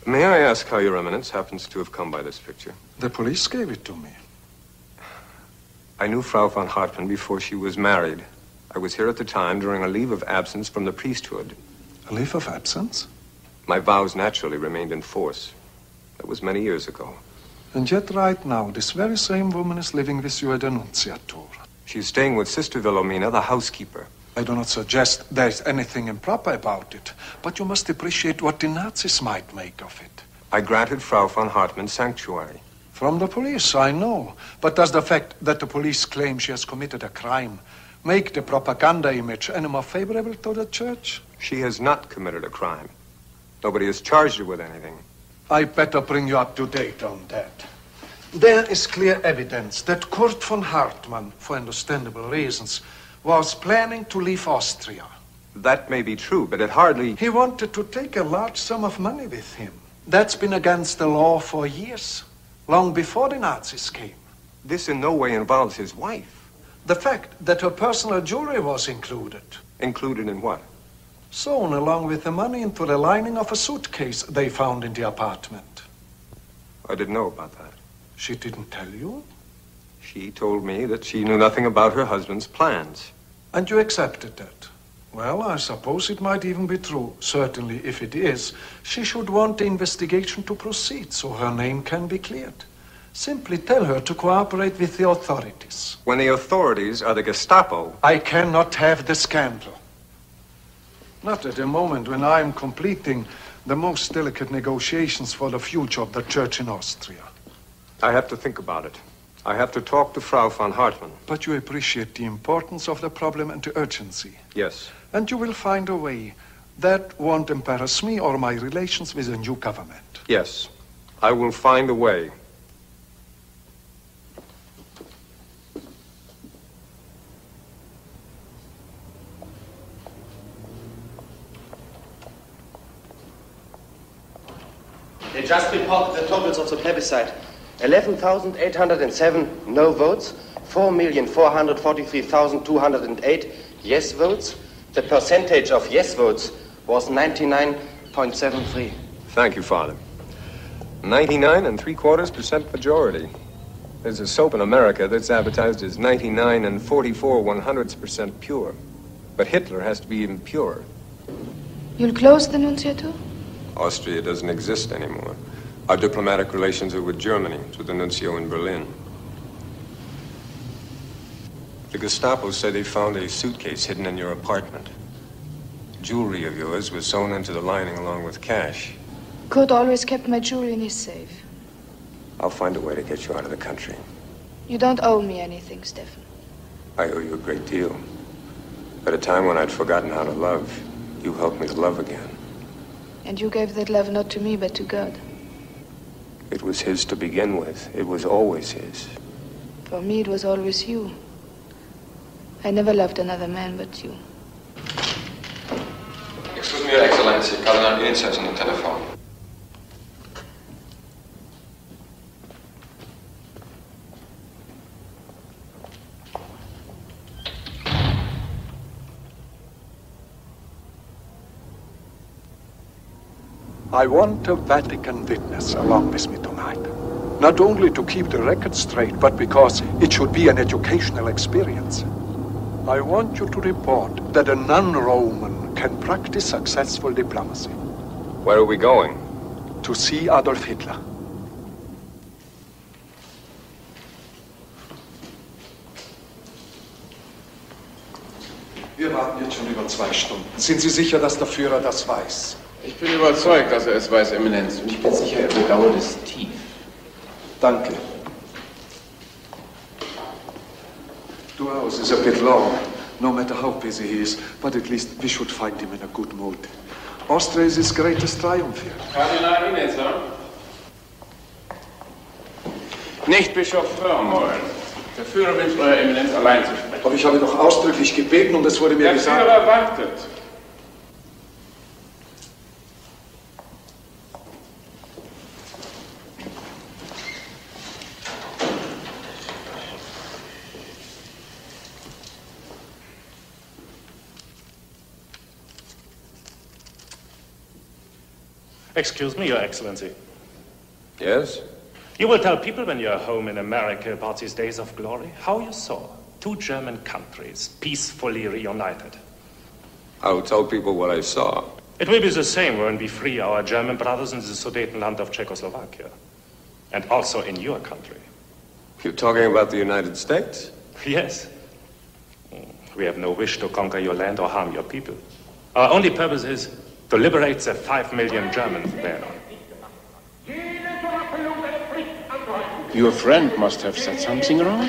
[SPEAKER 6] May I ask how Your Eminence happens to have come by this picture?
[SPEAKER 18] The police gave it to me.
[SPEAKER 6] I knew Frau von Hartmann before she was married. I was here at the time during a leave of absence from the priesthood.
[SPEAKER 18] A leave of absence?
[SPEAKER 6] My vows naturally remained in force. That was many years ago.
[SPEAKER 18] And yet right now, this very same woman is living with you at the Nunciator.
[SPEAKER 6] She's staying with Sister Wilhelmina, the housekeeper.
[SPEAKER 18] I do not suggest there's anything improper about it, but you must appreciate what the Nazis might make of it.
[SPEAKER 6] I granted Frau von Hartmann sanctuary.
[SPEAKER 18] From the police, I know. But does the fact that the police claim she has committed a crime make the propaganda image any more favorable to the church?
[SPEAKER 6] She has not committed a crime. Nobody has charged her with anything.
[SPEAKER 18] I better bring you up to date on that. There is clear evidence that Kurt von Hartmann, for understandable reasons, was planning to leave Austria.
[SPEAKER 6] That may be true, but it hardly...
[SPEAKER 18] He wanted to take a large sum of money with him. That's been against the law for years, long before the Nazis came.
[SPEAKER 6] This in no way involves his wife.
[SPEAKER 18] The fact that her personal jewelry was included.
[SPEAKER 6] Included in what?
[SPEAKER 18] Sewn along with the money into the lining of a suitcase they found in the apartment.
[SPEAKER 6] I didn't know about that.
[SPEAKER 18] She didn't tell you?
[SPEAKER 6] She told me that she knew nothing about her husband's plans.
[SPEAKER 18] And you accepted that? Well, I suppose it might even be true. Certainly, if it is, she should want the investigation to proceed so her name can be cleared. Simply tell her to cooperate with the authorities.
[SPEAKER 6] When the authorities are the Gestapo...
[SPEAKER 18] I cannot have the scandal. Not at the moment when I am completing the most delicate negotiations for the future of the church in Austria.
[SPEAKER 6] I have to think about it. I have to talk to Frau von Hartmann.
[SPEAKER 18] But you appreciate the importance of the problem and the urgency.
[SPEAKER 6] Yes.
[SPEAKER 18] And you will find a way. That won't embarrass me or my relations with the new government.
[SPEAKER 6] Yes. I will find a way.
[SPEAKER 7] They just reported the totals of the plebiscite. 11,807 no votes, 4,443,208 yes votes. The percentage of yes votes was 99.73.
[SPEAKER 6] Thank you, Father. 99.75% majority. There's a soap in America that's advertised as 99 and 44/100% pure. But Hitler has to be even purer.
[SPEAKER 9] You'll close the Nunciator?
[SPEAKER 6] Austria doesn't exist anymore. Our diplomatic relations are with Germany, with the nuncio in Berlin. The Gestapo said they found a suitcase hidden in your apartment. Jewelry of yours was sewn into the lining along with cash.
[SPEAKER 9] Kurt always kept my jewelry in his safe.
[SPEAKER 6] I'll find a way to get you out of the country.
[SPEAKER 9] You don't owe me anything, Stefan.
[SPEAKER 6] I owe you a great deal. At a time when I'd forgotten how to love, you helped me to love again.
[SPEAKER 9] And you gave that love not to me, but to God.
[SPEAKER 6] It was his to begin with. It was always his.
[SPEAKER 9] For me, it was always you. I never loved another man but you.
[SPEAKER 6] Excuse me, Your Excellency. Cardinal Initz is on the telephone.
[SPEAKER 18] I want a Vatican witness along with me tonight. Not only to keep the record straight, but because it should be an educational experience. I want you to report that a non-Roman can practice successful diplomacy.
[SPEAKER 6] Where are we going?
[SPEAKER 18] To see Adolf Hitler. Wir warten jetzt schon über 2 Stunden. Sind Sie sicher, dass der Führer das weiß?
[SPEAKER 11] Ich bin überzeugt, dass er es weiß, Eminenz. Und ich bin sicher, er bedauert es tief.
[SPEAKER 18] Danke. 2 hours is a bit long, no matter how busy he is, but at least we should find him in a good mood. Austria is his greatest triumph here.
[SPEAKER 11] Kardinal Initz, Nicht Bischof Firmholen. Der Führer wünscht Euer Eminenz allein zu sprechen.
[SPEAKER 18] Aber ich habe doch ausdrücklich gebeten und es wurde mir gesagt...
[SPEAKER 11] Der Führer wartet.
[SPEAKER 1] Excuse me, Your Excellency.
[SPEAKER 6] Yes?
[SPEAKER 1] You will tell people when you're home in America about these days of glory how you saw two German countries peacefully reunited.
[SPEAKER 6] I will tell people what I saw.
[SPEAKER 1] It will be the same when we free our German brothers in the Sudetenland of Czechoslovakia. And also in your country.
[SPEAKER 6] You're talking about the United States?
[SPEAKER 1] Yes. We have no wish to conquer your land or harm your people. Our only purpose is to liberate the 5 million Germans there.
[SPEAKER 11] Your friend must have said something wrong.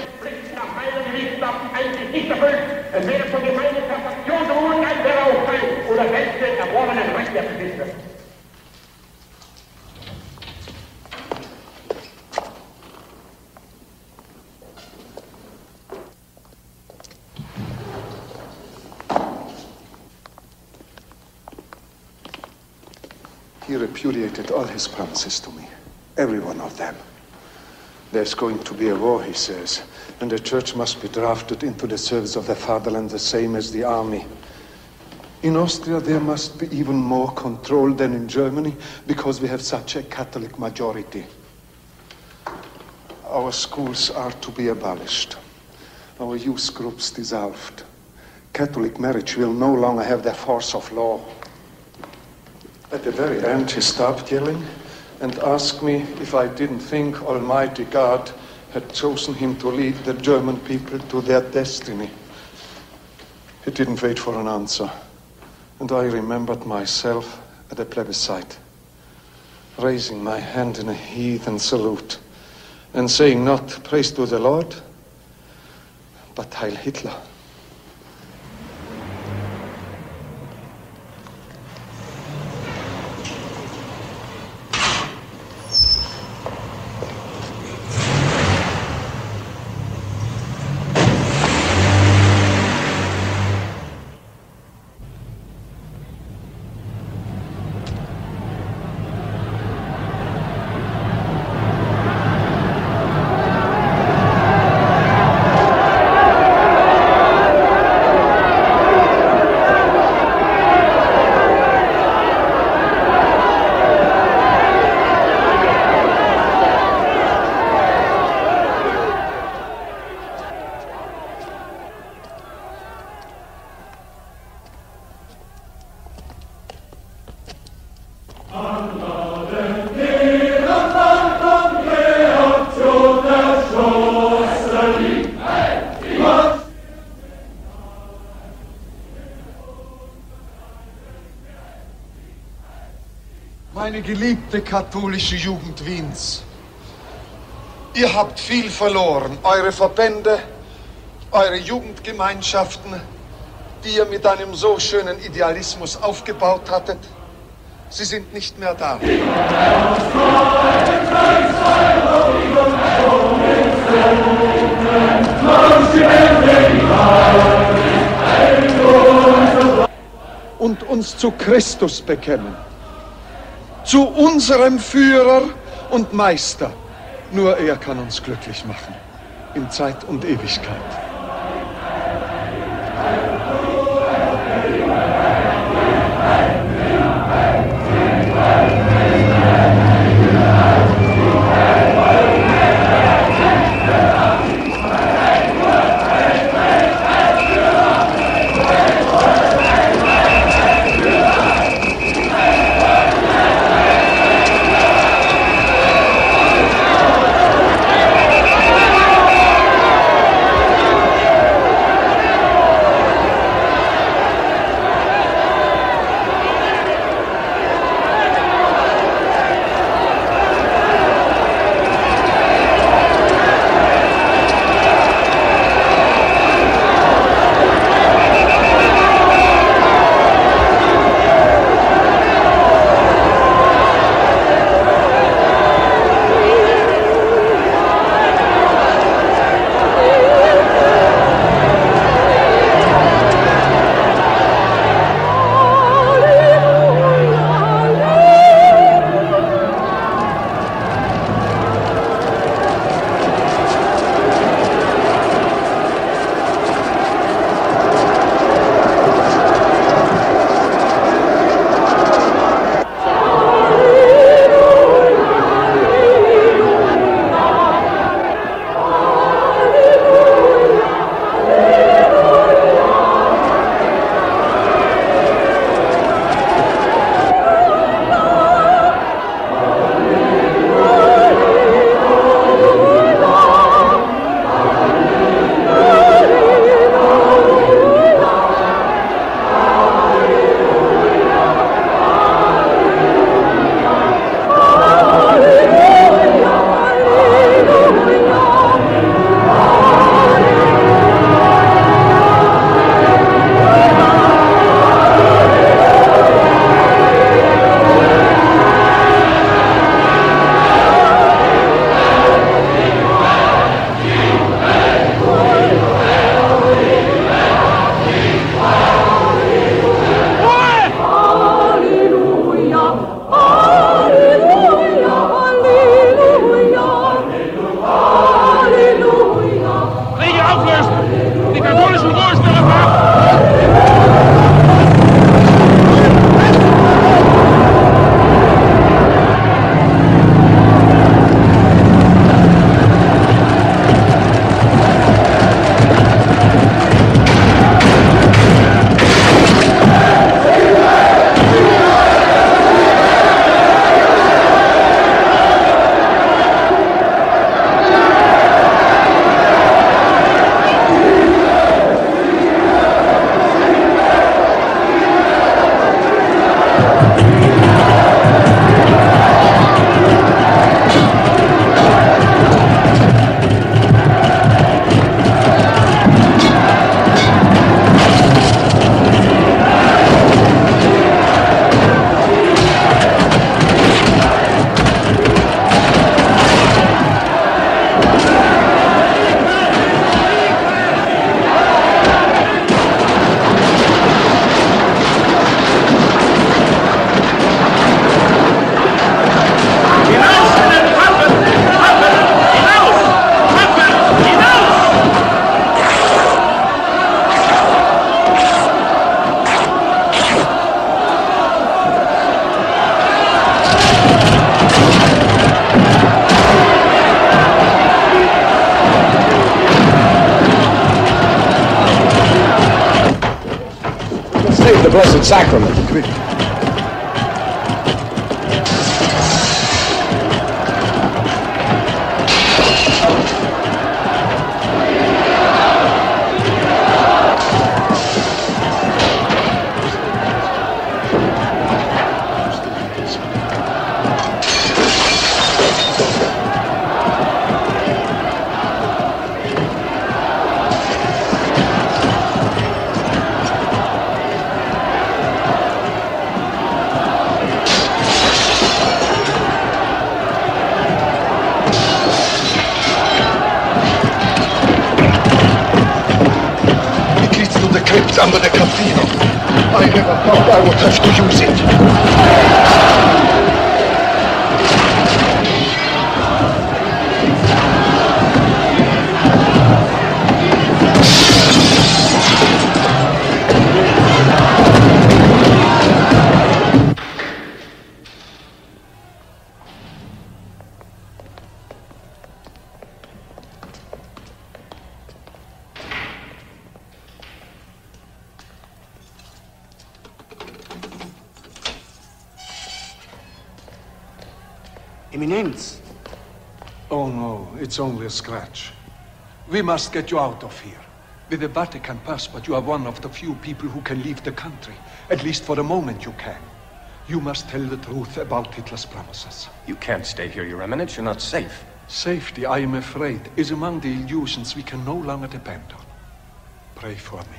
[SPEAKER 18] He repudiated all his promises to me, every one of them. There's going to be a war, he says, and the church must be drafted into the service of the fatherland the same as the army. In Austria, there must be even more control than in Germany because we have such a Catholic majority. Our schools are to be abolished, our youth groups dissolved. Catholic marriage will no longer have the force of law. At the very end, he stopped yelling and asked me if I didn't think Almighty God had chosen him to lead the German people to their destiny. He didn't wait for an answer, and I remembered myself at a plebiscite, raising my hand in a heathen salute and saying not praise to the Lord, but Heil Hitler. Meine geliebte katholische Jugend Wiens, ihr habt viel verloren. Eure Verbände, eure Jugendgemeinschaften, die ihr mit einem so schönen Idealismus aufgebaut hattet, sie sind nicht mehr da. Und uns zu Christus bekennen. Zu unserem Führer und Meister. Nur er kann uns glücklich machen, in Zeit und Ewigkeit.
[SPEAKER 12] Blessed Sacrament.
[SPEAKER 18] Under the cathedral. I never thought I would have to use it. Eminence. Oh, no, it's only a scratch. We must get you out of here. With the Vatican passport, you are one of the few people who can leave the country. At least for a moment you can. You must tell the truth about Hitler's promises.
[SPEAKER 22] You can't stay here, Your Eminence. You're not safe.
[SPEAKER 18] Safety, I am afraid, is among the illusions we can no longer depend on. Pray for me.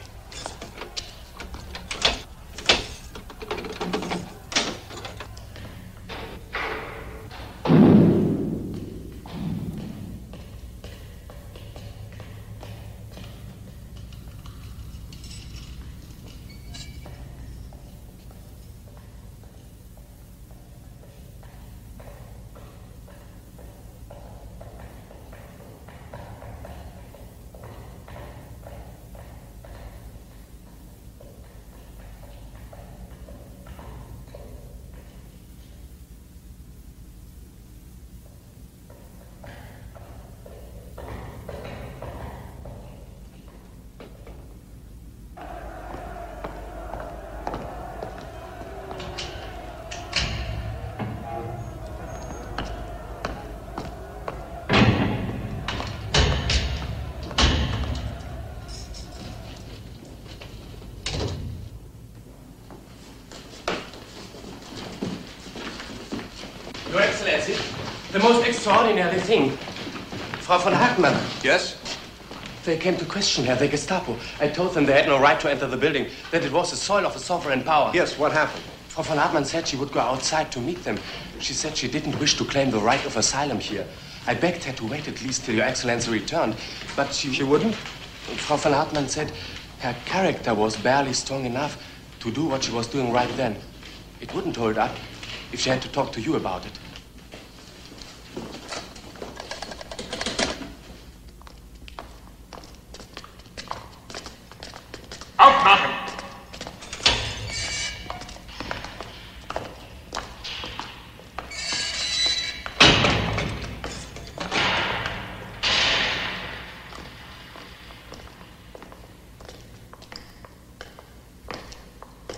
[SPEAKER 22] Your Excellency, the most extraordinary thing. Frau von Hartmann.
[SPEAKER 6] Yes?
[SPEAKER 22] They came to question her, the Gestapo. I told them they had no right to enter the building, that it was the soil of a sovereign power.
[SPEAKER 6] Yes, what happened?
[SPEAKER 22] Frau von Hartmann said she would go outside to meet them. She said she didn't wish to claim the right of asylum here. I begged her to wait at least till Your Excellency returned, but she wouldn't? Frau von Hartmann said her character was barely strong enough to do what she was doing right then. It wouldn't hold up if she had to talk to you about it. Aufmachen!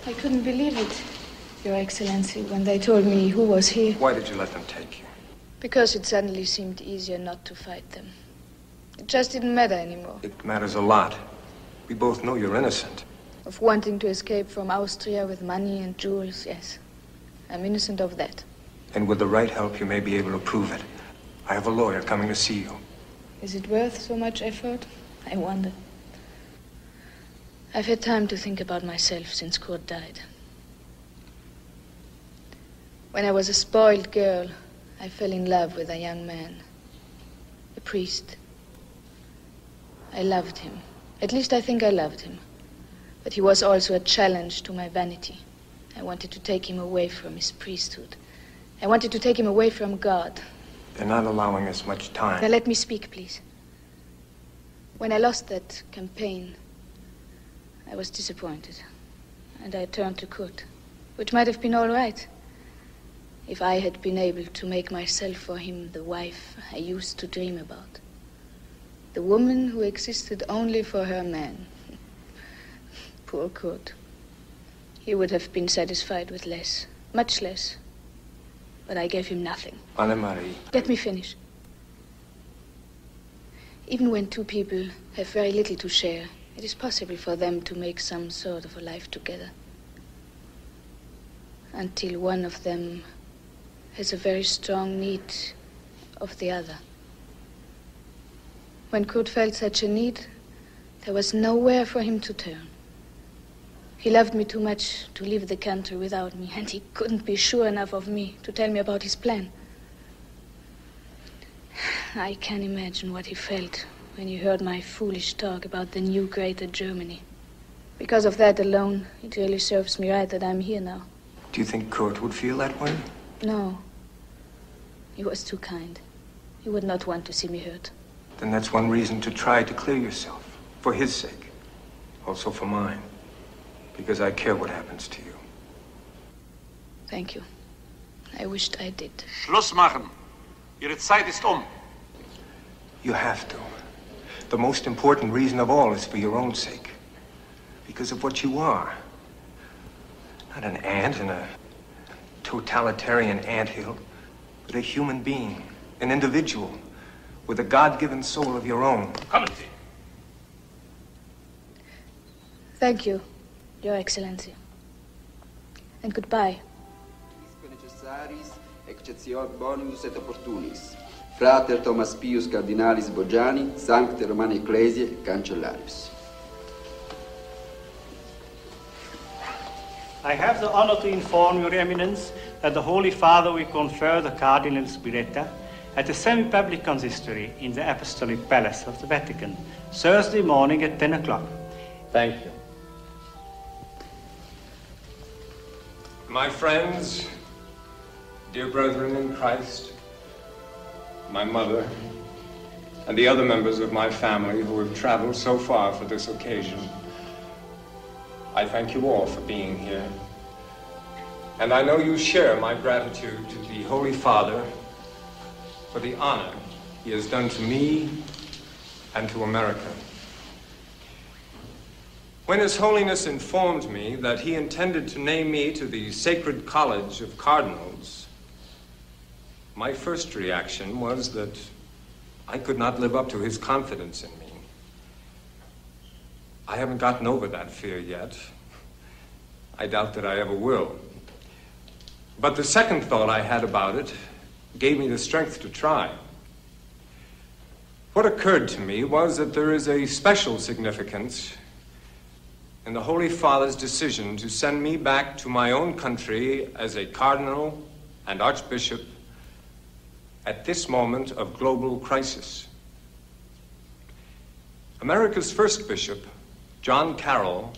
[SPEAKER 9] I couldn't believe it, Your Excellency, when they told me who was here.
[SPEAKER 6] Why did you let them take you?
[SPEAKER 9] Because it suddenly seemed easier not to fight them. It just didn't matter anymore.
[SPEAKER 6] It matters a lot. We both know you're innocent.
[SPEAKER 9] Of wanting to escape from Austria with money and jewels, yes. I'm innocent of that.
[SPEAKER 6] And with the right help, you may be able to prove it. I have a lawyer coming to see you.
[SPEAKER 9] Is it worth so much effort? I wonder. I've had time to think about myself since Kurt died. When I was a spoiled girl, I fell in love with a young man, a priest. I loved him. At least I think I loved him. But he was also a challenge to my vanity. I wanted to take him away from his priesthood. I wanted to take him away from God.
[SPEAKER 6] They're not allowing us much time.
[SPEAKER 9] Now let me speak, please. When I lost that campaign, I was disappointed. And I turned to Kurt, which might have been all right if I had been able to make myself for him the wife I used to dream about. The woman who existed only for her man. Poor Kurt. he would have been satisfied with less, much less. But I gave him nothing.
[SPEAKER 22] Anne-Marie.
[SPEAKER 9] Let me finish. Even when two people have very little to share, it is possible for them to make some sort of a life together. Until one of them has a very strong need of the other. When Kurt felt such a need, there was nowhere for him to turn. He loved me too much to leave the country without me, and he couldn't be sure enough of me to tell me about his plan. I can imagine what he felt when he heard my foolish talk about the new greater Germany. Because of that alone, it really serves me right that I'm here now.
[SPEAKER 22] Do you think Kurt would feel that way?
[SPEAKER 9] No. He was too kind. He would not want to see me hurt.
[SPEAKER 22] Then that's one reason to try to clear yourself. For his sake. Also for mine. Because I care what happens to you.
[SPEAKER 9] Thank you. I wished I did.
[SPEAKER 12] Schluss machen. Ihre Zeit ist
[SPEAKER 22] You have to. The most important reason of all is for your own sake. Because of what you are. Not an ant in a totalitarian anthill, but a human being, an individual, with a God-given soul of your own.
[SPEAKER 12] Kommen Sie.
[SPEAKER 9] Thank you, Your Excellency. And goodbye.
[SPEAKER 17] Necessaris, exceptior bonus et opportunis. Frater Thomas Pius Cardinalis Bojani, Sancte Romane Ecclesiae, Cancellarius.
[SPEAKER 23] I have the honor to inform Your Eminence that the Holy Father will confer the Cardinal's biretta at a semi-public consistory in the Apostolic Palace of the Vatican, Thursday morning at 10 o'clock.
[SPEAKER 22] Thank you. My friends, dear brethren in Christ, my mother, and the other members of my family who have traveled so far for this occasion, I thank you all for being here. And I know you share my gratitude to the Holy Father for the honor he has done to me and to America. When His Holiness informed me that he intended to name me to the Sacred College of Cardinals, my first reaction was that I could not live up to his confidence in me. I haven't gotten over that fear yet. I doubt that I ever will. But the second thought I had about it gave me the strength to try. What occurred to me was that there is a special significance in the Holy Father's decision to send me back to my own country as a cardinal and archbishop at this moment of global crisis. America's first bishop, John Carroll,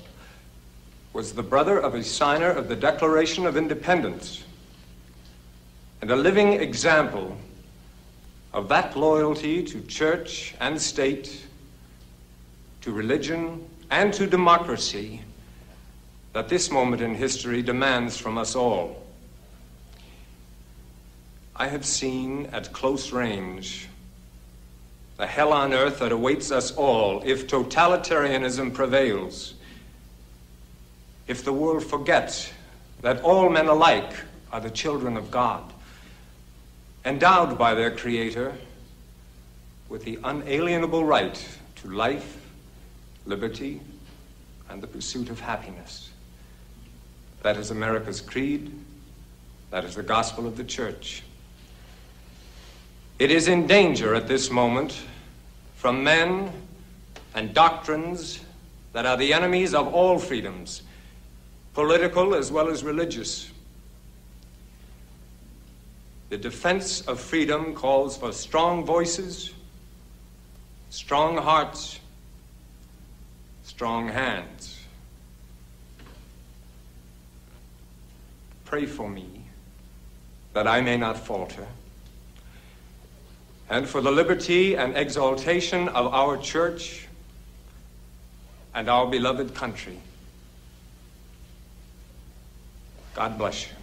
[SPEAKER 22] was the brother of a signer of the Declaration of Independence and a living example of that loyalty to church and state, to religion and to democracy that this moment in history demands from us all. I have seen at close range the hell on earth that awaits us all if totalitarianism prevails, if the world forgets that all men alike are the children of God, endowed by their Creator with the unalienable right to life, liberty, and the pursuit of happiness. That is America's creed. That is the gospel of the church. It is in danger at this moment from men and doctrines that are the enemies of all freedoms, political as well as religious. The defense of freedom calls for strong voices, strong hearts, strong hands. Pray for me that I may not falter, and for the liberty and exaltation of our church and our beloved country. God bless you.